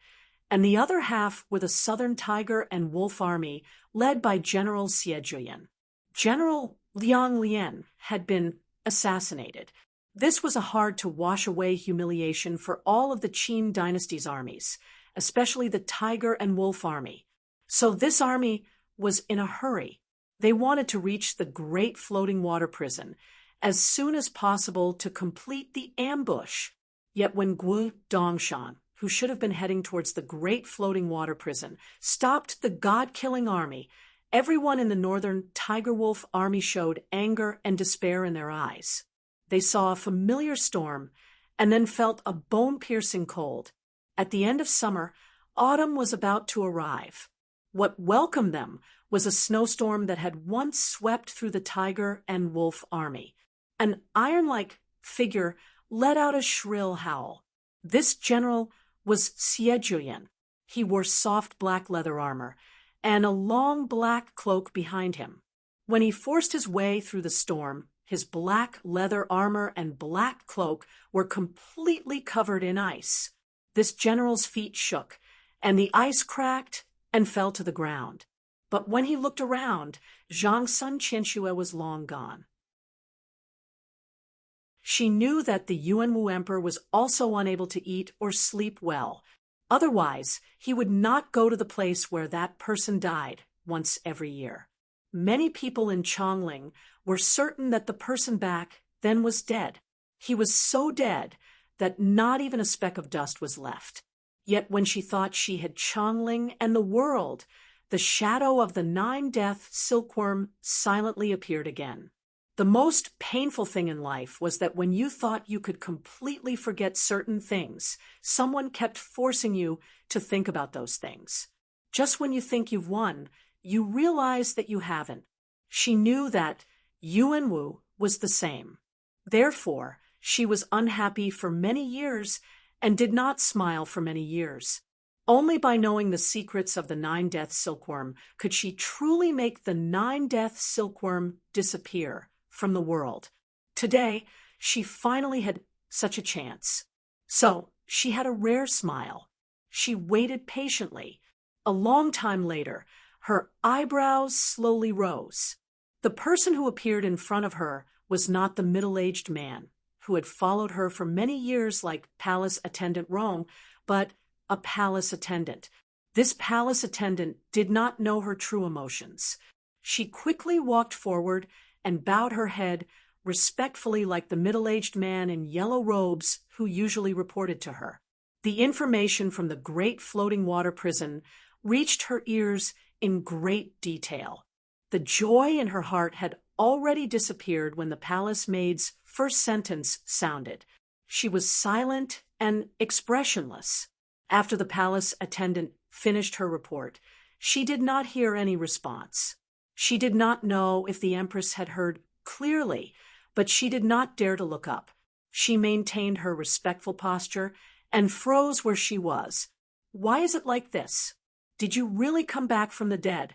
S1: and the other half were the southern tiger and wolf army led by General Xie Juyan. General Liang Lian had been assassinated. This was a hard-to-wash-away humiliation for all of the Qin dynasty's armies, especially the Tiger and Wolf army. So this army was in a hurry. They wanted to reach the great floating water prison as soon as possible to complete the ambush. Yet when Guo Dongshan, who should have been heading towards the great floating water prison, stopped the god-killing army, everyone in the northern Tiger-Wolf army showed anger and despair in their eyes. They saw a familiar storm and then felt a bone-piercing cold. At the end of summer, autumn was about to arrive. What welcomed them was a snowstorm that had once swept through the Tiger and Wolf army. An iron-like figure let out a shrill howl. This general was Xie. He wore soft black leather armor and a long black cloak behind him. When he forced his way through the storm, his black leather armor and black cloak were completely covered in ice. This general's feet shook, and the ice cracked and fell to the ground. But when he looked around, Zhang Sun Qianxue was long gone. She knew that the Yuanwu emperor was also unable to eat or sleep well. Otherwise, he would not go to the place where that person died once every year. Many people in Chongling were certain that the person back then was dead. He was so dead that not even a speck of dust was left. Yet when she thought she had Chongling and the world, the shadow of the 9-death silkworm silently appeared again. The most painful thing in life was that when you thought you could completely forget certain things, someone kept forcing you to think about those things. Just when you think you've won, you realize that you haven't. She knew that Yuanwu was the same. Therefore, she was unhappy for many years and did not smile for many years. Only by knowing the secrets of the 9-death silkworm could she truly make the 9-death silkworm disappear from the world. Today, she finally had such a chance. So, she had a rare smile. She waited patiently. A long time later, her eyebrows slowly rose. The person who appeared in front of her was not the middle-aged man who had followed her for many years like palace attendant Rome, but a palace attendant. This palace attendant did not know her true emotions. She quickly walked forward and bowed her head respectfully like the middle-aged man in yellow robes who usually reported to her. The information from the great floating water prison reached her ears in great detail. The joy in her heart had already disappeared when the palace maid's first sentence sounded. She was silent and expressionless. After the palace attendant finished her report, she did not hear any response. She did not know if the empress had heard clearly, but she did not dare to look up. She maintained her respectful posture and froze where she was. Why is it like this? Did you really come back from the dead?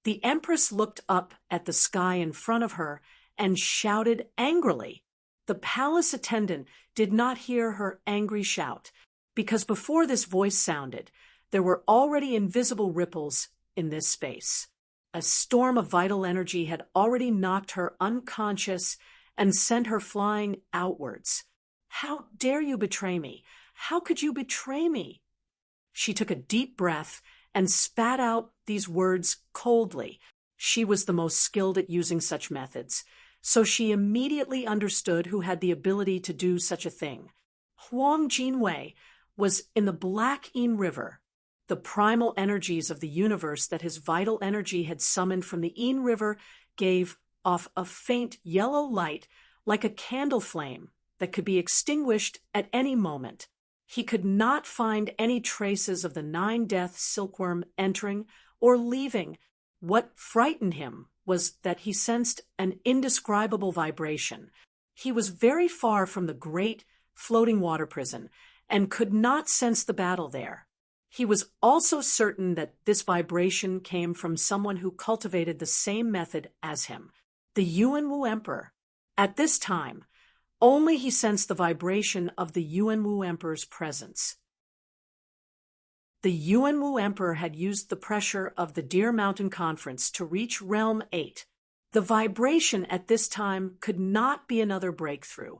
S1: The empress looked up at the sky in front of her and shouted angrily. The palace attendant did not hear her angry shout, because before this voice sounded, there were already invisible ripples in this space. A storm of vital energy had already knocked her unconscious and sent her flying outwards. How dare you betray me? How could you betray me? She took a deep breath and spat out these words coldly. She was the most skilled at using such methods, so she immediately understood who had the ability to do such a thing. Huang Jinwei was in the Black Yin River. The primal energies of the universe that his vital energy had summoned from the Yin River gave off a faint yellow light like a candle flame that could be extinguished at any moment. He could not find any traces of the 9-death silkworm entering or leaving. What frightened him was that he sensed an indescribable vibration. He was very far from the great floating water prison and could not sense the battle there. He was also certain that this vibration came from someone who cultivated the same method as him, the Yuanwu emperor. At this time, only he sensed the vibration of the Yuanwu emperor's presence. The Yuanwu emperor had used the pressure of the Deer Mountain Conference to reach Realm 8. The vibration at this time could not be another breakthrough.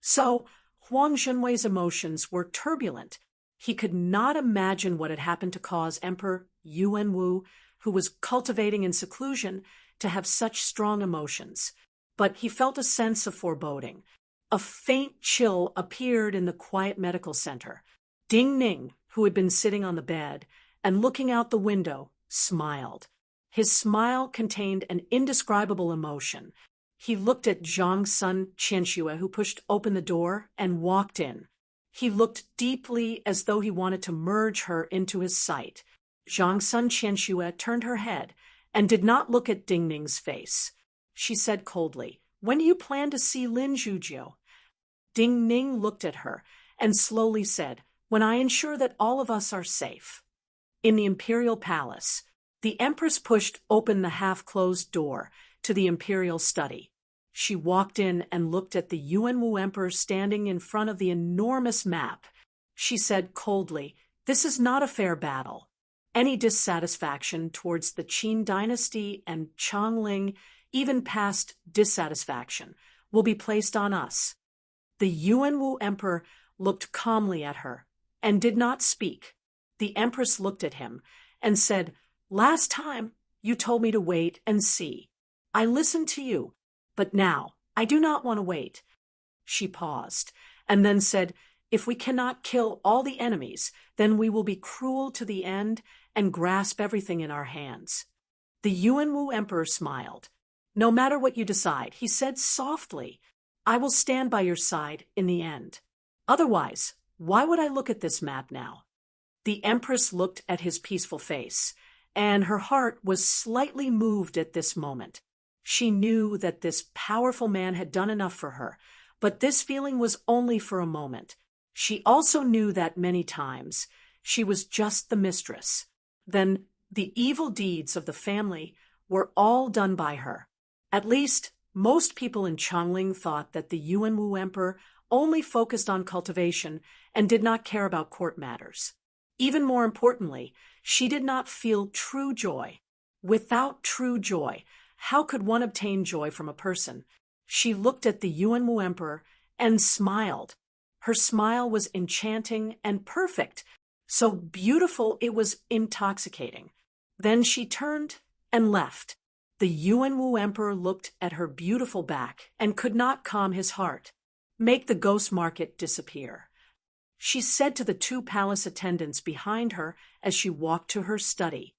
S1: So, Huang Zhenwei's emotions were turbulent. He could not imagine what had happened to cause Emperor Yuanwu, who was cultivating in seclusion, to have such strong emotions. But he felt a sense of foreboding. A faint chill appeared in the quiet medical center. Ding Ning, who had been sitting on the bed and looking out the window, smiled. His smile contained an indescribable emotion. He looked at Zhang Sun Qianxue, who pushed open the door and walked in. He looked deeply as though he wanted to merge her into his sight. Zhang Sun Qianxue turned her head and did not look at Ding Ning's face. She said coldly, "When do you plan to see Lin Zhujiu?" Ding Ning looked at her and slowly said, when I ensure that all of us are safe. In the imperial palace, the empress pushed open the half-closed door to the imperial study. She walked in and looked at the Yuanwu emperor standing in front of the enormous map. She said coldly, "This is not a fair battle. Any dissatisfaction towards the Qin dynasty and Chongling, even past dissatisfaction, will be placed on us." The Yuanwu emperor looked calmly at her and did not speak. The empress looked at him and said, "Last time you told me to wait and see. I listened to you, but now I do not want to wait." She paused and then said, "If we cannot kill all the enemies, then we will be cruel to the end and grasp everything in our hands." The Yuanwu emperor smiled. "No matter what you decide," he said softly, "I will stand by your side in the end. Otherwise, why would I look at this map now?" The empress looked at his peaceful face, and her heart was slightly moved at this moment. She knew that this powerful man had done enough for her, but this feeling was only for a moment. She also knew that many times she was just the mistress. Then the evil deeds of the family were all done by her. At least, most people in Chongling thought that the Yuanwu emperor only focused on cultivation and did not care about court matters. Even more importantly, she did not feel true joy. Without true joy, how could one obtain joy from a person? She looked at the Yuanwu emperor and smiled. Her smile was enchanting and perfect, so beautiful it was intoxicating. Then she turned and left. The Yuanwu emperor looked at her beautiful back and could not calm his heart. "Make the ghost market disappear," she said to the two palace attendants behind her as she walked to her study.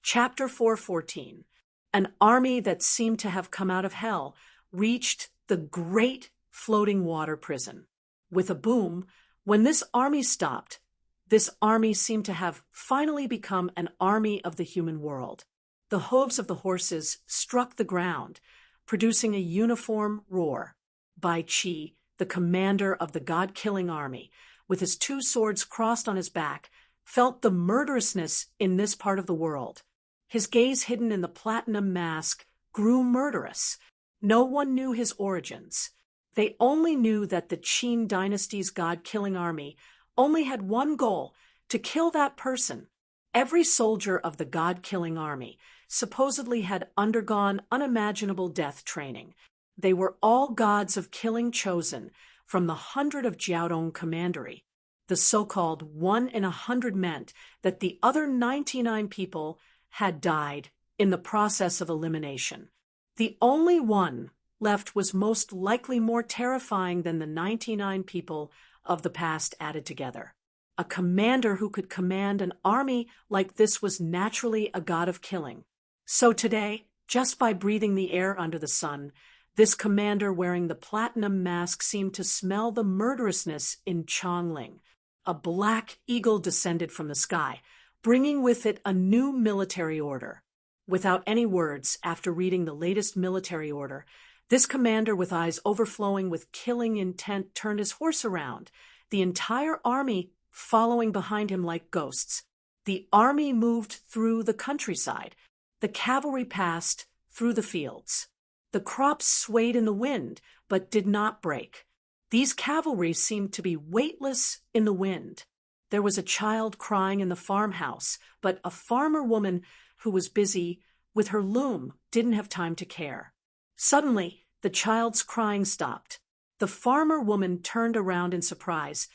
S1: Chapter 414. An army that seemed to have come out of hell reached the great floating water prison. With a boom, when this army stopped, this army seemed to have finally become an army of the human world. The hooves of the horses struck the ground, producing a uniform roar. Bai Qi, the commander of the god-killing army, with his two swords crossed on his back, felt the murderousness in this part of the world. His gaze hidden in the platinum mask grew murderous. No one knew his origins. They only knew that the Qin dynasty's god-killing army only had one goal: to kill that person. Every soldier of the god-killing army supposedly had undergone unimaginable death training. They were all gods of killing chosen from the 100 of Jiaodong commandery. The so-called 1 in 100 meant that the other 99 people had died in the process of elimination. The only one left was most likely more terrifying than the 99 people of the past added together. A commander who could command an army like this was naturally a god of killing. So today, just by breathing the air under the sun, this commander wearing the platinum mask seemed to smell the murderousness in Chongling. A black eagle descended from the sky, bringing with it a new military order. Without any words, after reading the latest military order, this commander with eyes overflowing with killing intent turned his horse around, the entire army following behind him like ghosts. The army moved through the countryside. The cavalry passed through the fields. The crops swayed in the wind, but did not break. These cavalry seemed to be weightless in the wind. There was a child crying in the farmhouse, but a farmer woman who was busy with her loom didn't have time to care. Suddenly, the child's crying stopped. The farmer woman turned around in surprise,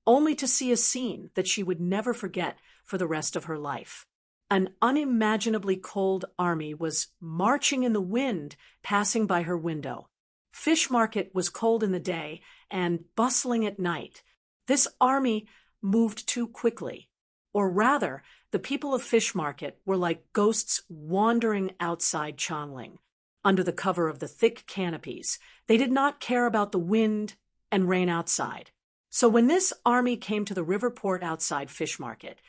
S1: only to see a scene that she would never forget for the rest of her life. An unimaginably cold army was marching in the wind, passing by her window. Fish Market was cold in the day and bustling at night. This army moved too quickly. Or rather, the people of Fish Market were like ghosts wandering outside Chongling. Under the cover of the thick canopies, they did not care about the wind and rain outside. So when this army came to the river port outside Fish Market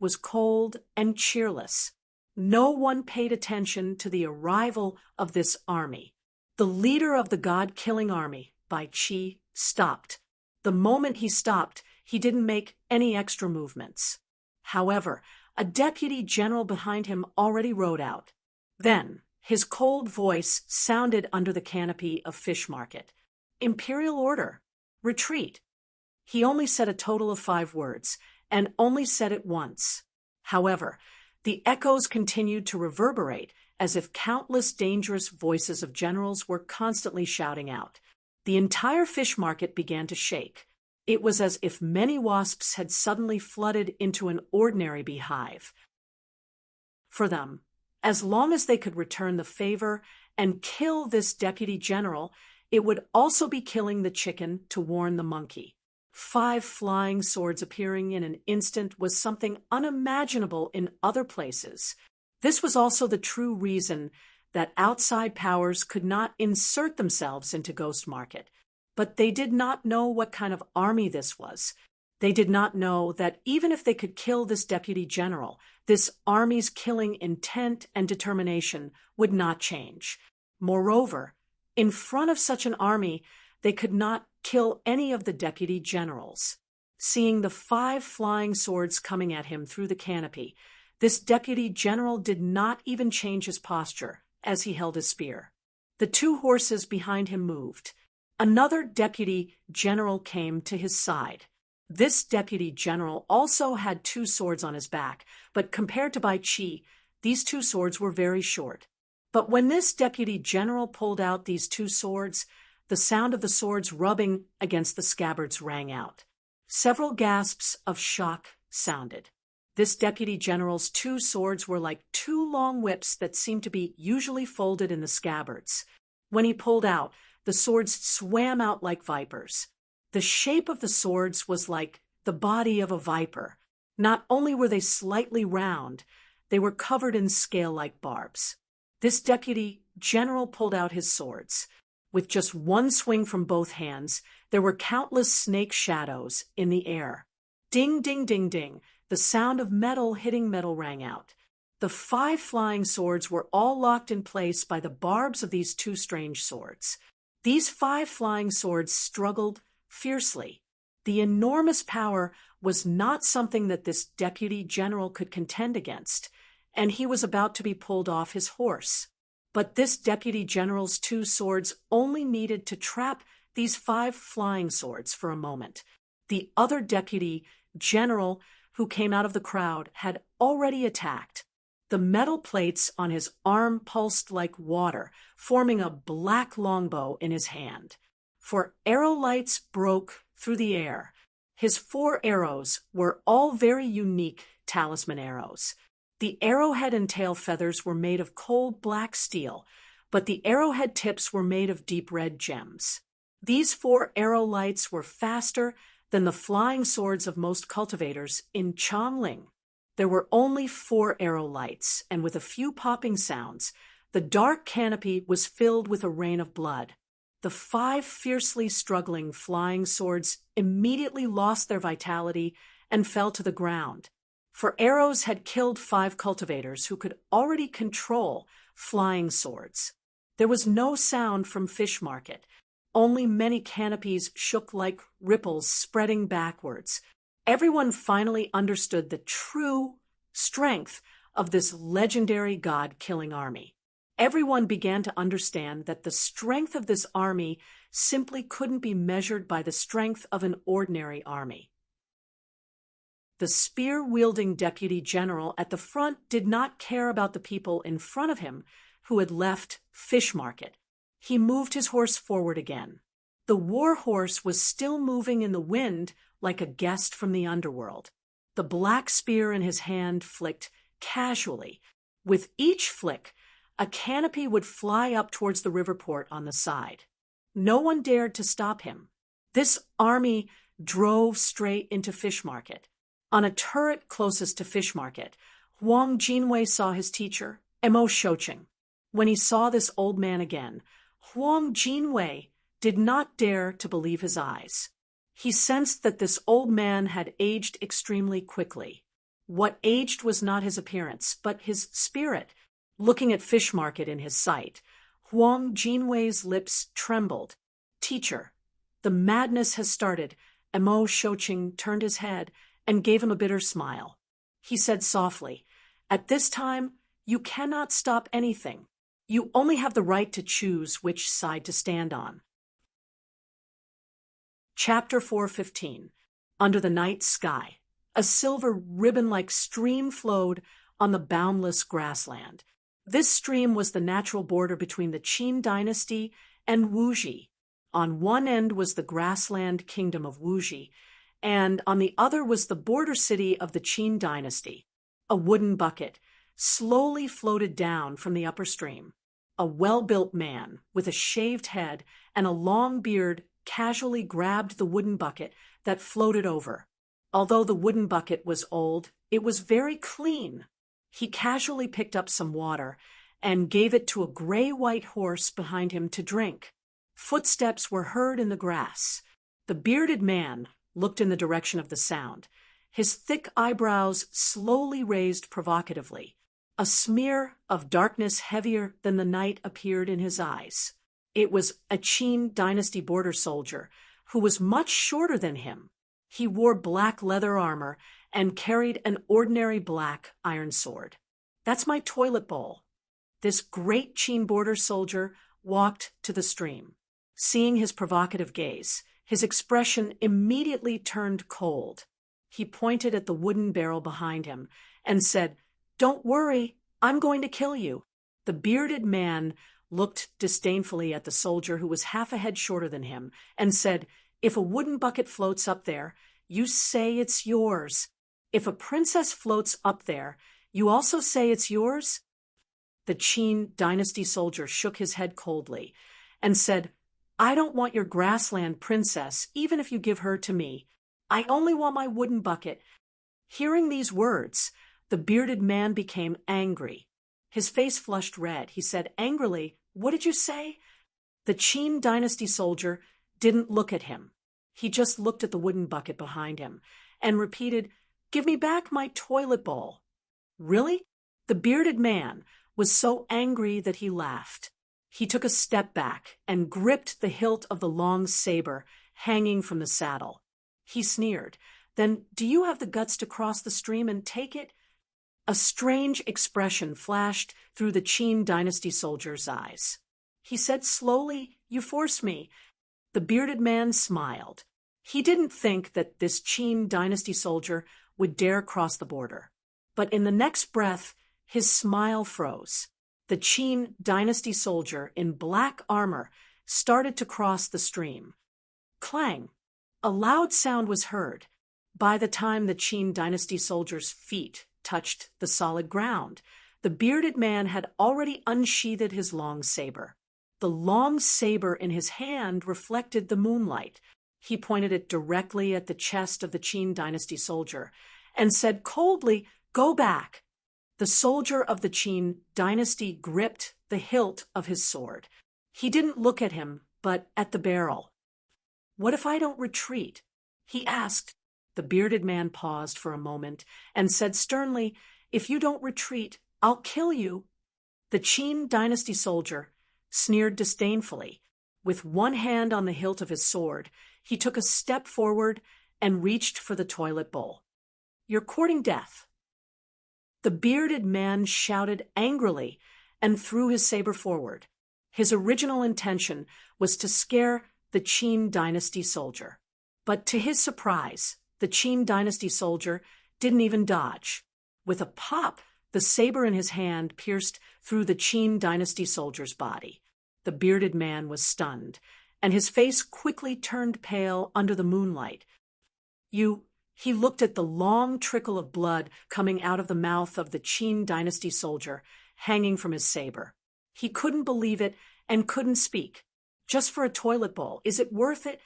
S1: was cold and cheerless. No one paid attention to the arrival of this army. The leader of the god-killing army, Bai Qi, stopped. The moment he stopped, he didn't make any extra movements. However, a deputy general behind him already rode out. Then, his cold voice sounded under the canopy of Fish Market. Imperial order. Retreat. He only said a total of 5 words, and only said it once. However, the echoes continued to reverberate as if countless dangerous voices of generals were constantly shouting out. The entire fish market began to shake. It was as if many wasps had suddenly flooded into an ordinary beehive. For them, as long as they could return the favor and kill this deputy general, it would also be killing the chicken to warn the monkey. 5 flying swords appearing in an instant was something unimaginable in other places. This was also the true reason that outside powers could not insert themselves into Ghost Market. But they did not know what kind of army this was. They did not know that even if they could kill this deputy general, this army's killing intent and determination would not change. Moreover, in front of such an army, they could not kill any of the deputy generals. Seeing the 5 flying swords coming at him through the canopy, this deputy general did not even change his posture as he held his spear. The 2 horses behind him moved. Another deputy general came to his side. This deputy general also had 2 swords on his back, but compared to Bai Chi, these 2 swords were very short. But when this deputy general pulled out these 2 swords, the sound of the swords rubbing against the scabbards rang out. Several gasps of shock sounded. This deputy general's 2 swords were like 2 long whips that seemed to be usually folded in the scabbards. When he pulled out, the swords swam out like vipers. The shape of the swords was like the body of a viper. Not only were they slightly round, they were covered in scale-like barbs. This deputy general pulled out his swords. With just one swing from both hands, there were countless snake shadows in the air. Ding, ding, ding, ding. The sound of metal hitting metal rang out. The 5 flying swords were all locked in place by the barbs of these 2 strange swords. These 5 flying swords struggled fiercely. The enormous power was not something that this deputy general could contend against, and he was about to be pulled off his horse. But this deputy general's 2 swords only needed to trap these 5 flying swords for a moment. The other deputy general who came out of the crowd had already attacked. The metal plates on his arm pulsed like water, forming a black longbow in his hand. For arrow lights broke through the air. His 4 arrows were all very unique talisman arrows. The arrowhead and tail feathers were made of cold black steel, but the arrowhead tips were made of deep red gems. These 4 arrow lights were faster than the flying swords of most cultivators in Chongling. There were only 4 arrow lights, and with a few popping sounds, the dark canopy was filled with a rain of blood. The 5 fiercely struggling flying swords immediately lost their vitality and fell to the ground. For arrows had killed 5 cultivators who could already control flying swords. There was no sound from Fish Market. Only many canopies shook like ripples spreading backwards. Everyone finally understood the true strength of this legendary god-killing army. Everyone began to understand that the strength of this army simply couldn't be measured by the strength of an ordinary army. The spear-wielding deputy general at the front did not care about the people in front of him who had left Fish Market. He moved his horse forward again. The war horse was still moving in the wind like a guest from the underworld. The black spear in his hand flicked casually. With each flick, a canopy would fly up towards the river port on the side. No one dared to stop him. This army drove straight into Fish Market. On a turret closest to Fish Market, Huang Jinwei saw his teacher, Mo Shouqing. When he saw this old man again, Huang Jinwei did not dare to believe his eyes. He sensed that this old man had aged extremely quickly. What aged was not his appearance, but his spirit. Looking at Fish Market in his sight, Huang Jinwei's lips trembled. "Teacher, the madness has started. Emo Shoching turned his head and gave him a bitter smile. He said softly, "At this time, you cannot stop anything. You only have the right to choose which side to stand on." Chapter 4:15. Under the Night Sky. A silver ribbon-like stream flowed on the boundless grassland. This stream was the natural border between the Qin dynasty and Wuji. On one end was the grassland kingdom of Wuji, and on the other was the border city of the Qin dynasty. A wooden bucket slowly floated down from the upper stream. A well-built man with a shaved head and a long beard casually grabbed the wooden bucket that floated over. Although the wooden bucket was old, it was very clean. He casually picked up some water and gave it to a gray-white horse behind him to drink. Footsteps were heard in the grass. The bearded man looked in the direction of the sound. His thick eyebrows slowly raised provocatively. A smear of darkness heavier than the night appeared in his eyes. It was a Qin dynasty border soldier who was much shorter than him. He wore black leather armor and carried an ordinary black iron sword. "That's my toilet bowl." This great Qin border soldier walked to the stream. Seeing his provocative gaze, his expression immediately turned cold. He pointed at the wooden barrel behind him and said, "Don't worry, I'm going to kill you." The bearded man looked disdainfully at the soldier who was half a head shorter than him and said, "If a wooden bucket floats up there, you say it's yours. If a princess floats up there, you also say it's yours?" The Qin dynasty soldier shook his head coldly and said, "I don't want your grassland princess, even if you give her to me. I only want my wooden bucket." Hearing these words, the bearded man became angry. His face flushed red. He said angrily, "What did you say?" The Qin dynasty soldier didn't look at him. He just looked at the wooden bucket behind him and repeated, "Give me back my toilet bowl." "Really?" The bearded man was so angry that he laughed. He took a step back and gripped the hilt of the long saber hanging from the saddle. He sneered, "Then do you have the guts to cross the stream and take it?" A strange expression flashed through the Qin dynasty soldier's eyes. He said slowly, "You force me." The bearded man smiled. He didn't think that this Qin dynasty soldier would dare cross the border. But in the next breath, his smile froze. The Qin dynasty soldier in black armor started to cross the stream. Clang! A loud sound was heard. By the time the Qin dynasty soldier's feet touched the solid ground, the bearded man had already unsheathed his long saber. The long saber in his hand reflected the moonlight. He pointed it directly at the chest of the Qin dynasty soldier and said coldly, "Go back." The soldier of the Qin dynasty gripped the hilt of his sword. He didn't look at him, but at the barrel. "What if I don't retreat?" he asked. The bearded man paused for a moment and said sternly, "If you don't retreat, I'll kill you." The Qin dynasty soldier sneered disdainfully. With one hand on the hilt of his sword, he took a step forward and reached for the toilet bowl. "You're courting death." The bearded man shouted angrily and threw his saber forward. His original intention was to scare the Qin dynasty soldier. But to his surprise, the Qin dynasty soldier didn't even dodge. With a pop, the saber in his hand pierced through the Qin dynasty soldier's body. The bearded man was stunned, and his face quickly turned pale under the moonlight. He looked at the long trickle of blood coming out of the mouth of the Qin dynasty soldier, hanging from his saber. He couldn't believe it and couldn't speak. Just for a toilet bowl, is it worth it?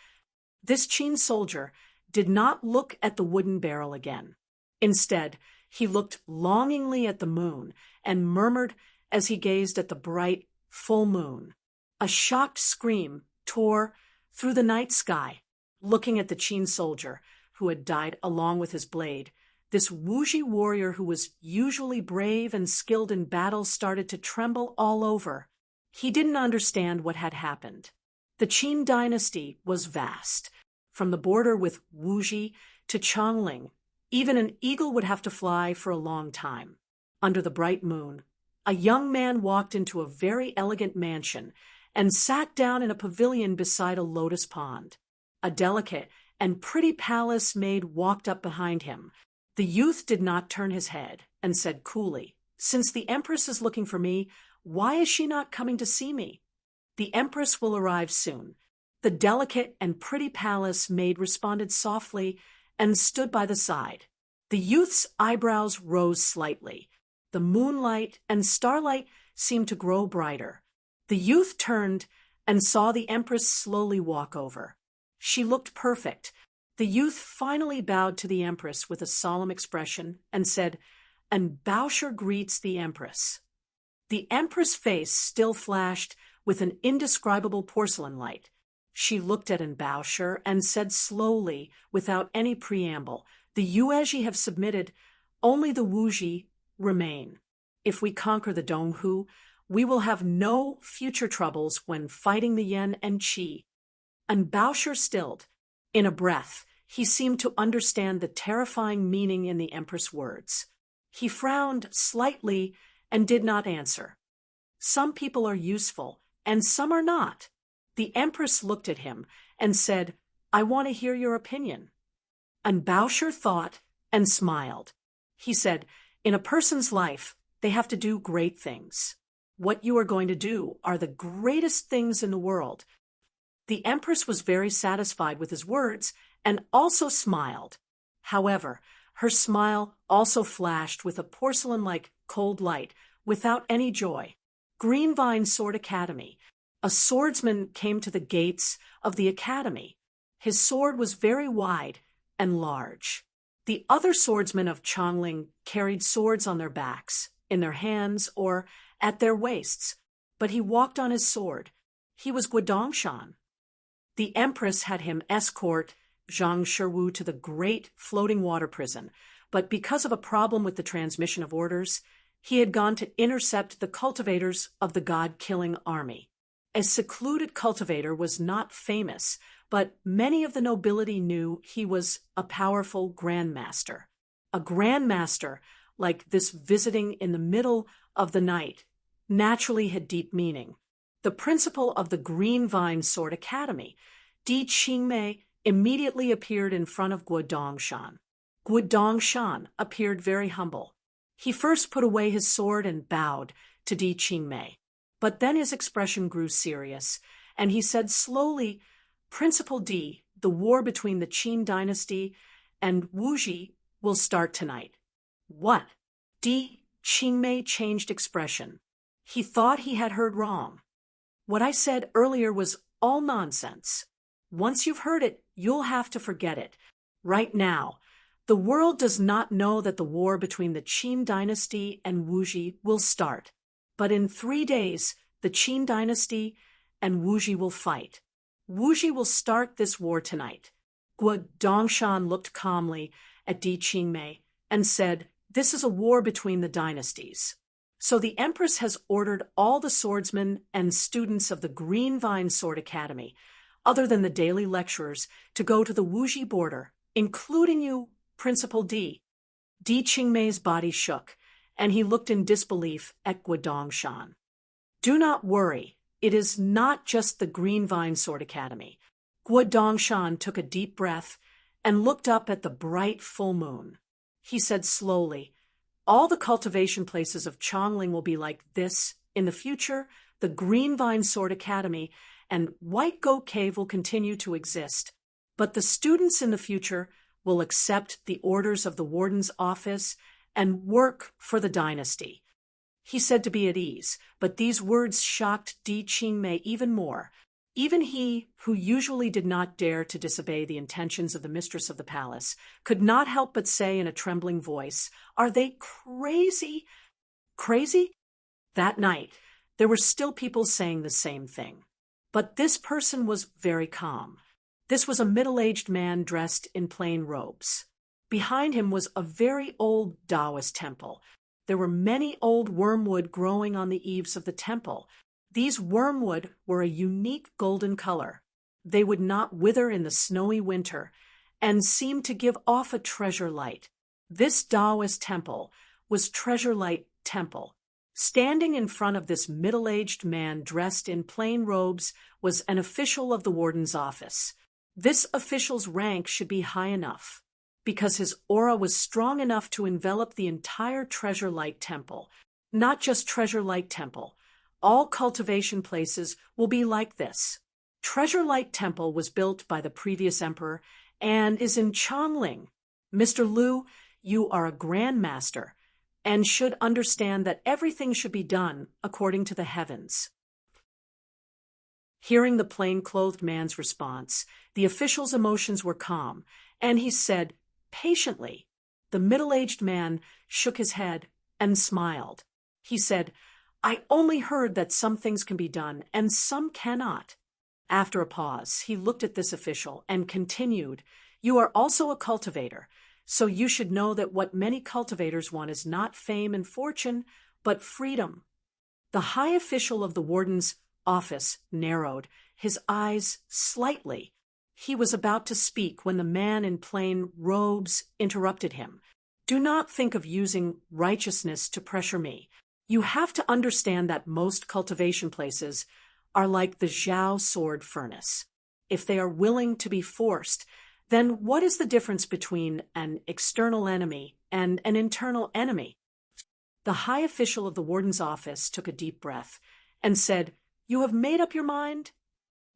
S1: This Qin soldier did not look at the wooden barrel again. Instead, he looked longingly at the moon and murmured as he gazed at the bright, full moon. A shocked scream tore through the night sky. Looking at the Qin soldier, who had died along with his blade, this Wuji warrior who was usually brave and skilled in battle started to tremble all over. He didn't understand what had happened. The Qin dynasty was vast. from the border with Wuji to Chongling. Even an eagle would have to fly for a long time. Under the bright moon, a young man walked into a very elegant mansion and sat down in a pavilion beside a lotus pond. A delicate and pretty palace maid walked up behind him. The youth did not turn his head and said coolly, "Since the Empress is looking for me, why is she not coming to see me?" "The Empress will arrive soon." The delicate and pretty palace maid responded softly and stood by the side. The youth's eyebrows rose slightly. The moonlight and starlight seemed to grow brighter. The youth turned and saw the Empress slowly walk over. She looked perfect. The youth finally bowed to the Empress with a solemn expression and said, "And Bauscher greets the Empress." The Empress' face still flashed with an indescribable porcelain light. She looked at Bauscher and said slowly, without any preamble, "The Yuezhi have submitted, only the Wuji remain. If we conquer the Donghu, we will have no future troubles when fighting the Yan and Qi." And Bauscher stilled. In a breath, he seemed to understand the terrifying meaning in the Empress' words. He frowned slightly and did not answer. Some people are useful, and some are not. The Empress looked at him and said, "I want to hear your opinion." And Bauscher thought and smiled. He said, "In a person's life, they have to do great things. What you are going to do are the greatest things in the world." The Empress was very satisfied with his words and also smiled. However, her smile also flashed with a porcelain-like cold light without any joy. Greenvine Sword Academy. A swordsman came to the gates of the academy. His sword was very wide and large. The other swordsmen of Chongling carried swords on their backs, in their hands, or at their waists, but he walked on his sword. He was Guodongshan. The Empress had him escort Zhang Shiwu to the great floating water prison, but because of a problem with the transmission of orders, he had gone to intercept the cultivators of the god-killing army. A secluded cultivator was not famous, but many of the nobility knew he was a powerful grandmaster. A grandmaster, like this visiting in the middle of the night, naturally had deep meaning. The principal of the Greenvine Sword Academy, Di Qingmei, immediately appeared in front of Guodongshan. Guodongshan appeared very humble. He first put away his sword and bowed to Di Qingmei. But then his expression grew serious, and he said slowly, "Principal Di, the war between the Qin dynasty and Wuji will start tonight." "What?" Di Qingmei changed expression. He thought he had heard wrong. "What I said earlier was all nonsense. Once you've heard it, you'll have to forget it. Right now, the world does not know that the war between the Qin dynasty and Wuji will start. But in 3 days, the Qin dynasty and Wuji will fight. Wuji will start this war tonight." Guodongshan looked calmly at Di Qingmei and said, "This is a war between the dynasties. So the Empress has ordered all the swordsmen and students of the Greenvine Sword Academy, other than the daily lecturers, to go to the Wuji border, including you, Principal Di." Di Qingmei's body shook, and he looked in disbelief at Guodongshan. "Do not worry. It is not just the Greenvine Sword Academy." Guodongshan took a deep breath and looked up at the bright full moon. He said slowly, "All the cultivation places of Chongling will be like this. In the future, the Greenvine Sword Academy and White Goat Cave will continue to exist. But the students in the future will accept the orders of the warden's office and work for the dynasty." He said to be at ease, but these words shocked Di Qingmei even more. Even he, who usually did not dare to disobey the intentions of the mistress of the palace, could not help but say in a trembling voice, "Are they crazy?" Crazy? That night, there were still people saying the same thing. But this person was very calm. This was a middle-aged man dressed in plain robes. Behind him was a very old Taoist temple. There were many old wormwood growing on the eaves of the temple. These wormwood were a unique golden color. they would not wither in the snowy winter, and seemed to give off a treasure light. This Taoist temple was Treasure Light Temple. Standing in front of this middle-aged man dressed in plain robes was an official of the warden's office. This official's rank should be high enough, because his aura was strong enough to envelop the entire Treasure Light Temple. Not just Treasure Light Temple. All cultivation places will be like this. Treasure Light Temple was built by the previous emperor and is in Chongling. Mr. Liu, you are a Grand Master and should understand that everything should be done according to the heavens. Hearing the plain-clothed man's response, the official's emotions were calm, and he said patiently. The middle-aged man shook his head and smiled. He said, I only heard that some things can be done and some cannot. After a pause, he looked at this official and continued, You are also a cultivator, so you should know that what many cultivators want is not fame and fortune, but freedom. The high official of the warden's office narrowed his eyes slightly. He was about to speak when the man in plain robes interrupted him. Do not think of using righteousness to pressure me. You have to understand that most cultivation places are like the Zhao sword furnace. If they are willing to be forced, then what is the difference between an external enemy and an internal enemy? The high official of the warden's office took a deep breath and said, You have made up your mind?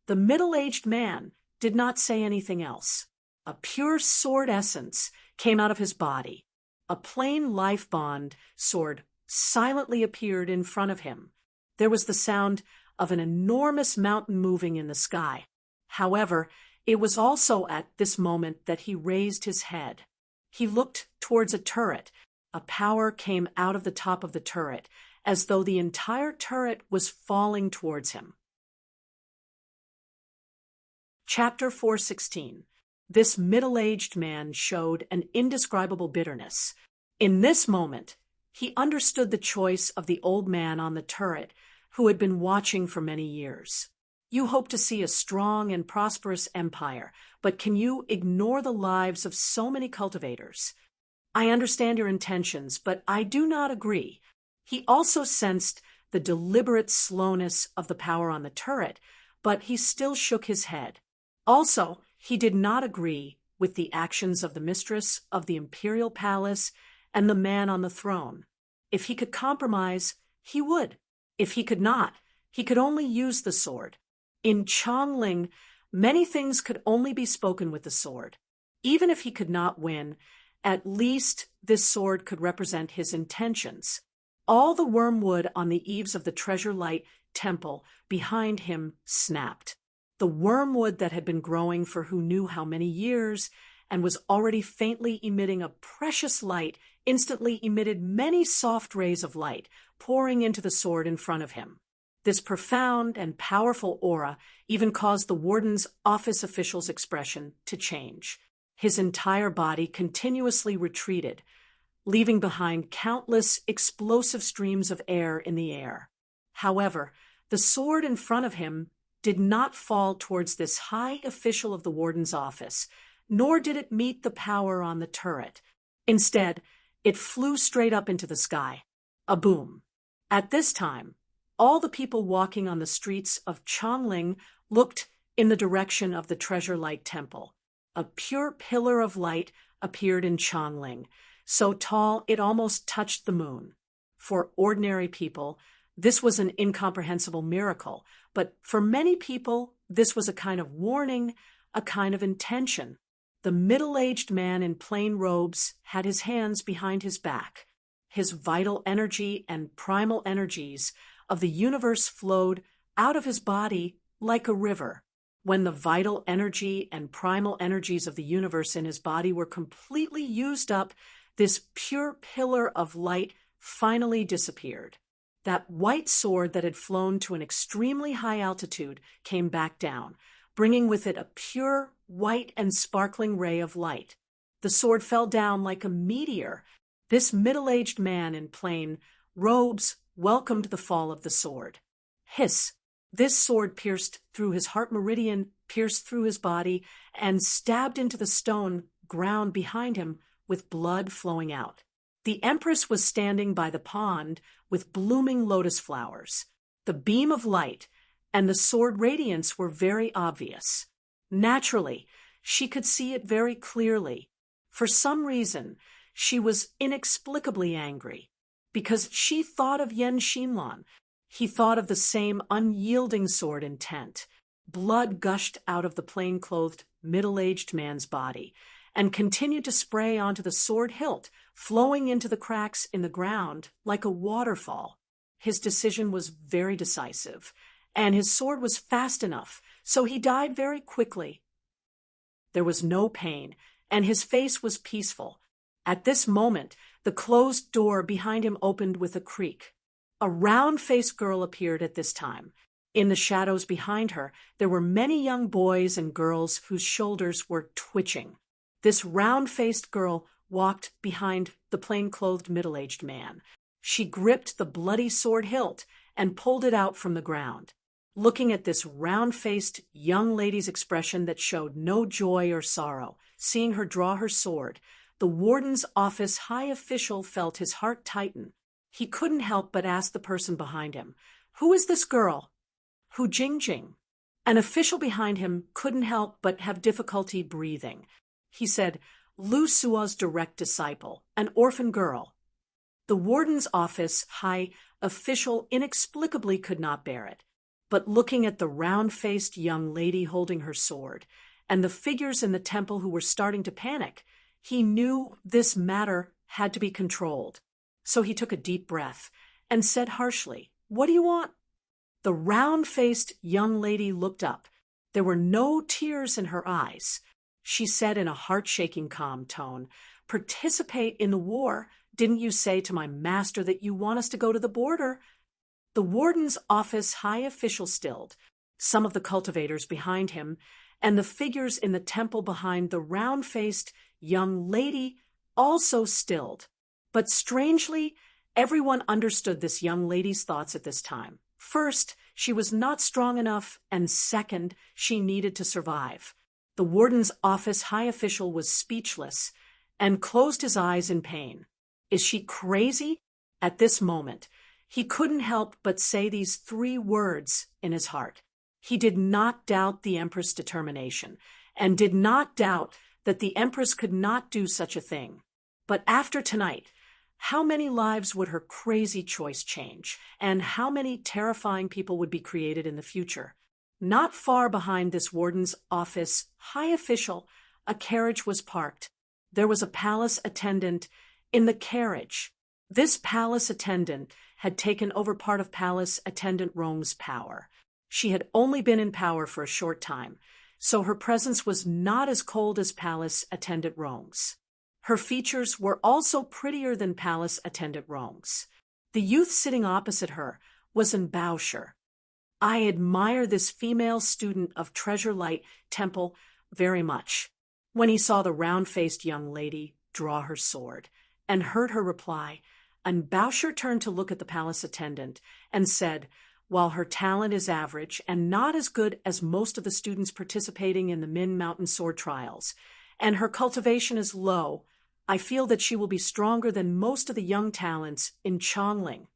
S1: The middle-aged man did not say anything else. A pure sword essence came out of his body. A plain life bond sword silently appeared in front of him. There was the sound of an enormous mountain moving in the sky. However, it was also at this moment that he raised his head. He looked towards a turret. A power came out of the top of the turret, as though the entire turret was falling towards him. Chapter 416. This middle-aged man showed an indescribable bitterness. In this moment, he understood the choice of the old man on the turret, who had been watching for many years. You hope to see a strong and prosperous empire, but can you ignore the lives of so many cultivators? I understand your intentions, but I do not agree. He also sensed the deliberate slowness of the power on the turret, but he still shook his head. Also, he did not agree with the actions of the mistress of the imperial palace and the man on the throne. If he could compromise, he would. If he could not, he could only use the sword. In Chongling, many things could only be spoken with the sword. Even if he could not win, at least this sword could represent his intentions. All the wormwood on the eaves of the Treasure Light Temple behind him snapped. The wormwood that had been growing for who knew how many years and was already faintly emitting a precious light instantly emitted many soft rays of light, pouring into the sword in front of him. This profound and powerful aura even caused the warden's office official's expression to change. His entire body continuously retreated, leaving behind countless explosive streams of air in the air. However, the sword in front of him did not fall towards this high official of the warden's office, nor did it meet the power on the turret. Instead, it flew straight up into the sky. A boom. At this time, all the people walking on the streets of Chongling looked in the direction of the Treasure Light Temple. A pure pillar of light appeared in Chongling, so tall it almost touched the moon. For ordinary people, this was an incomprehensible miracle, but for many people, this was a kind of warning, a kind of intention. The middle-aged man in plain robes had his hands behind his back. His vital energy and primal energies of the universe flowed out of his body like a river. When the vital energy and primal energies of the universe in his body were completely used up, this pure pillar of light finally disappeared. That white sword that had flown to an extremely high altitude came back down, bringing with it a pure, white, and sparkling ray of light. The sword fell down like a meteor. This middle-aged man in plain robes welcomed the fall of the sword. Hiss! This sword pierced through his heart meridian, pierced through his body, and stabbed into the stone ground behind him with blood flowing out. The empress was standing by the pond with blooming lotus flowers. The beam of light and the sword radiance were very obvious. Naturally, she could see it very clearly. For some reason, she was inexplicably angry, because she thought of Yen Xinlan. He thought of the same unyielding sword intent. Blood gushed out of the plain-clothed, middle-aged man's body, and continued to spray onto the sword hilt, flowing into the cracks in the ground like a waterfall. His decision was very decisive, and his sword was fast enough, so he died very quickly. There was no pain, and his face was peaceful. At this moment, the closed door behind him opened with a creak. A round-faced girl appeared at this time. In the shadows behind her, there were many young boys and girls whose shoulders were twitching. This round-faced girl walked behind the plain-clothed middle-aged man. She gripped the bloody sword hilt and pulled it out from the ground. Looking at this round-faced young lady's expression that showed no joy or sorrow, seeing her draw her sword, the warden's office high official felt his heart tighten. He couldn't help but ask the person behind him, "Who is this girl?" "Hu Jingjing." An official behind him couldn't help but have difficulty breathing. He said, "Lu Suo's direct disciple, an orphan girl." The warden's office high official inexplicably could not bear it. But looking at the round-faced young lady holding her sword, and the figures in the temple who were starting to panic, he knew this matter had to be controlled. So he took a deep breath and said harshly, "What do you want?" The round-faced young lady looked up. There were no tears in her eyes. She said in a heart-shaking calm tone, "Participate in the war. Didn't you say to my master that you want us to go to the border?" The warden's office high official stilled, some of the cultivators behind him, and the figures in the temple behind the round-faced young lady also stilled. But strangely, everyone understood this young lady's thoughts at this time. First, she was not strong enough, and second, she needed to survive. The warden's office high official was speechless and closed his eyes in pain. Is she crazy? At this moment, he couldn't help but say these 3 words in his heart. He did not doubt the Empress' determination, and did not doubt that the Empress could not do such a thing. But after tonight, how many lives would her crazy choice change, and how many terrifying people would be created in the future? Not far behind this warden's office high official, a carriage was parked. There was a palace attendant in the carriage. This palace attendant had taken over part of Palace Attendant Rong's power. She had only been in power for a short time, so her presence was not as cold as Palace Attendant Rong's. Her features were also prettier than Palace Attendant Rong's. The youth sitting opposite her was an Baosher. I admire this female student of Treasure Light Temple very much. When he saw the round-faced young lady draw her sword and heard her reply, and Baosher turned to look at the palace attendant and said, "While her talent is average and not as good as most of the students participating in the Min Mountain Sword Trials, and her cultivation is low, I feel that she will be stronger than most of the young talents in Chongling."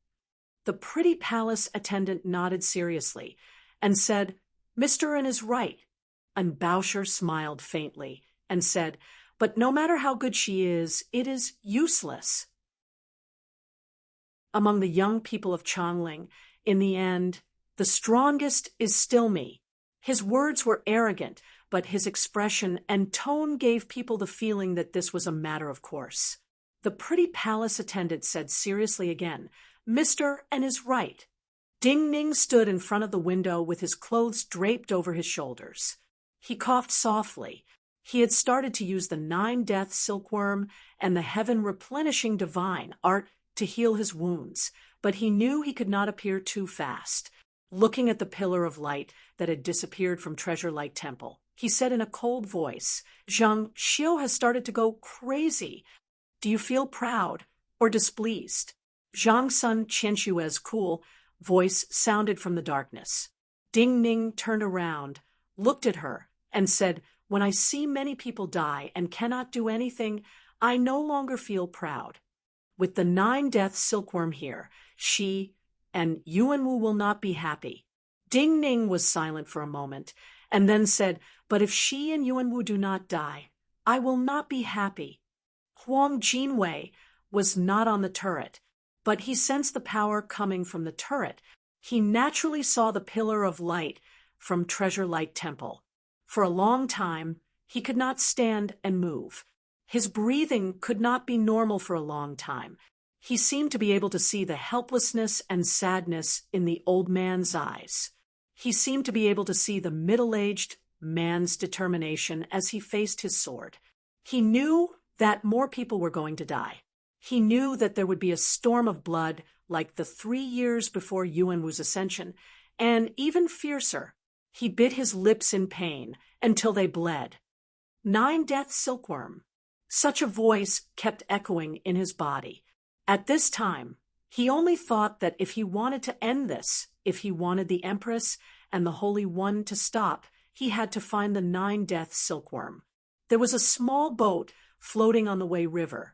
S1: The pretty palace attendant nodded seriously and said, "Mr. N is right." And Baosher smiled faintly and said, "But no matter how good she is, it is useless." Among the young people of Chongling, in the end, the strongest is still me. His words were arrogant, but his expression and tone gave people the feeling that this was a matter of course. The pretty palace attendant said seriously again, "Mr. N is right." Ding Ning stood in front of the window with his clothes draped over his shoulders. He coughed softly. He had started to use the 9-death silkworm and the heaven-replenishing divine art to heal his wounds, but he knew he could not appear too fast. Looking at the pillar of light that had disappeared from Treasure Light Temple, he said in a cold voice, "Zhang Xiu has started to go crazy. Do you feel proud or displeased?" Zhang Sun Qianshue's cool voice sounded from the darkness. Ding Ning turned around, looked at her, and said, "When I see many people die and cannot do anything, I no longer feel proud. With the 9-death silkworm here, she and Yuanwu will not be happy." Ding Ning was silent for a moment, and then said, "But if she and Yuanwu do not die, I will not be happy." Huang Jinwei was not on the turret, but he sensed the power coming from the turret. He naturally saw the pillar of light from Treasure Light Temple. For a long time, he could not stand and move. His breathing could not be normal for a long time. He seemed to be able to see the helplessness and sadness in the old man's eyes. He seemed to be able to see the middle-aged man's determination as he faced his sword. He knew that more people were going to die. He knew that there would be a storm of blood like the 3 years before Yuanwu's ascension, and even fiercer. He bit his lips in pain until they bled. 9-death silkworm. Such a voice kept echoing in his body. At this time, he only thought that if he wanted to end this, if he wanted the Empress and the Holy One to stop, he had to find the 9-death silkworm. There was a small boat floating on the Wei River.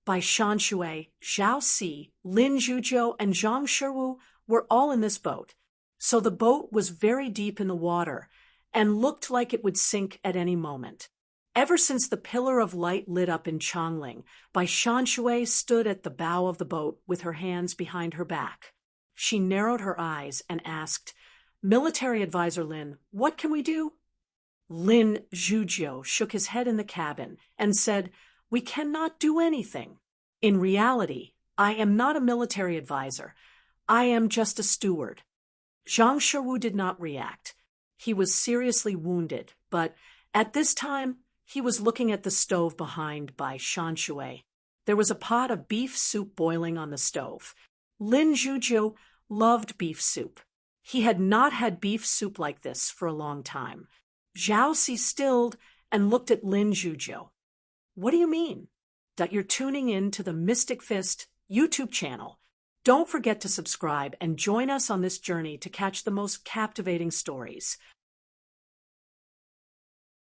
S1: Bai Shanshui, Zhao Si, Lin Zhujiu, and Zhang Shiwu were all in this boat. So the boat was very deep in the water and looked like it would sink at any moment. Ever since the pillar of light lit up in Chongling, Bai Shanshui stood at the bow of the boat with her hands behind her back. She narrowed her eyes and asked, "Military Advisor Lin, what can we do?" Lin Zhujiu shook his head in the cabin and said, "We cannot do anything. In reality, I am not a military advisor. I am just a steward." Zhang Shiwu did not react. He was seriously wounded, but at this time, he was looking at the stove behind Bai Shanshui. There was a pot of beef soup boiling on the stove. Lin Zhujiu loved beef soup. He had not had beef soup like this for a long time. Zhao Si stilled and looked at Lin Zhujiu. "What do you mean?" "That you're tuning in to the Mystic Fist YouTube channel. Don't forget to subscribe and join us on this journey to catch the most captivating stories.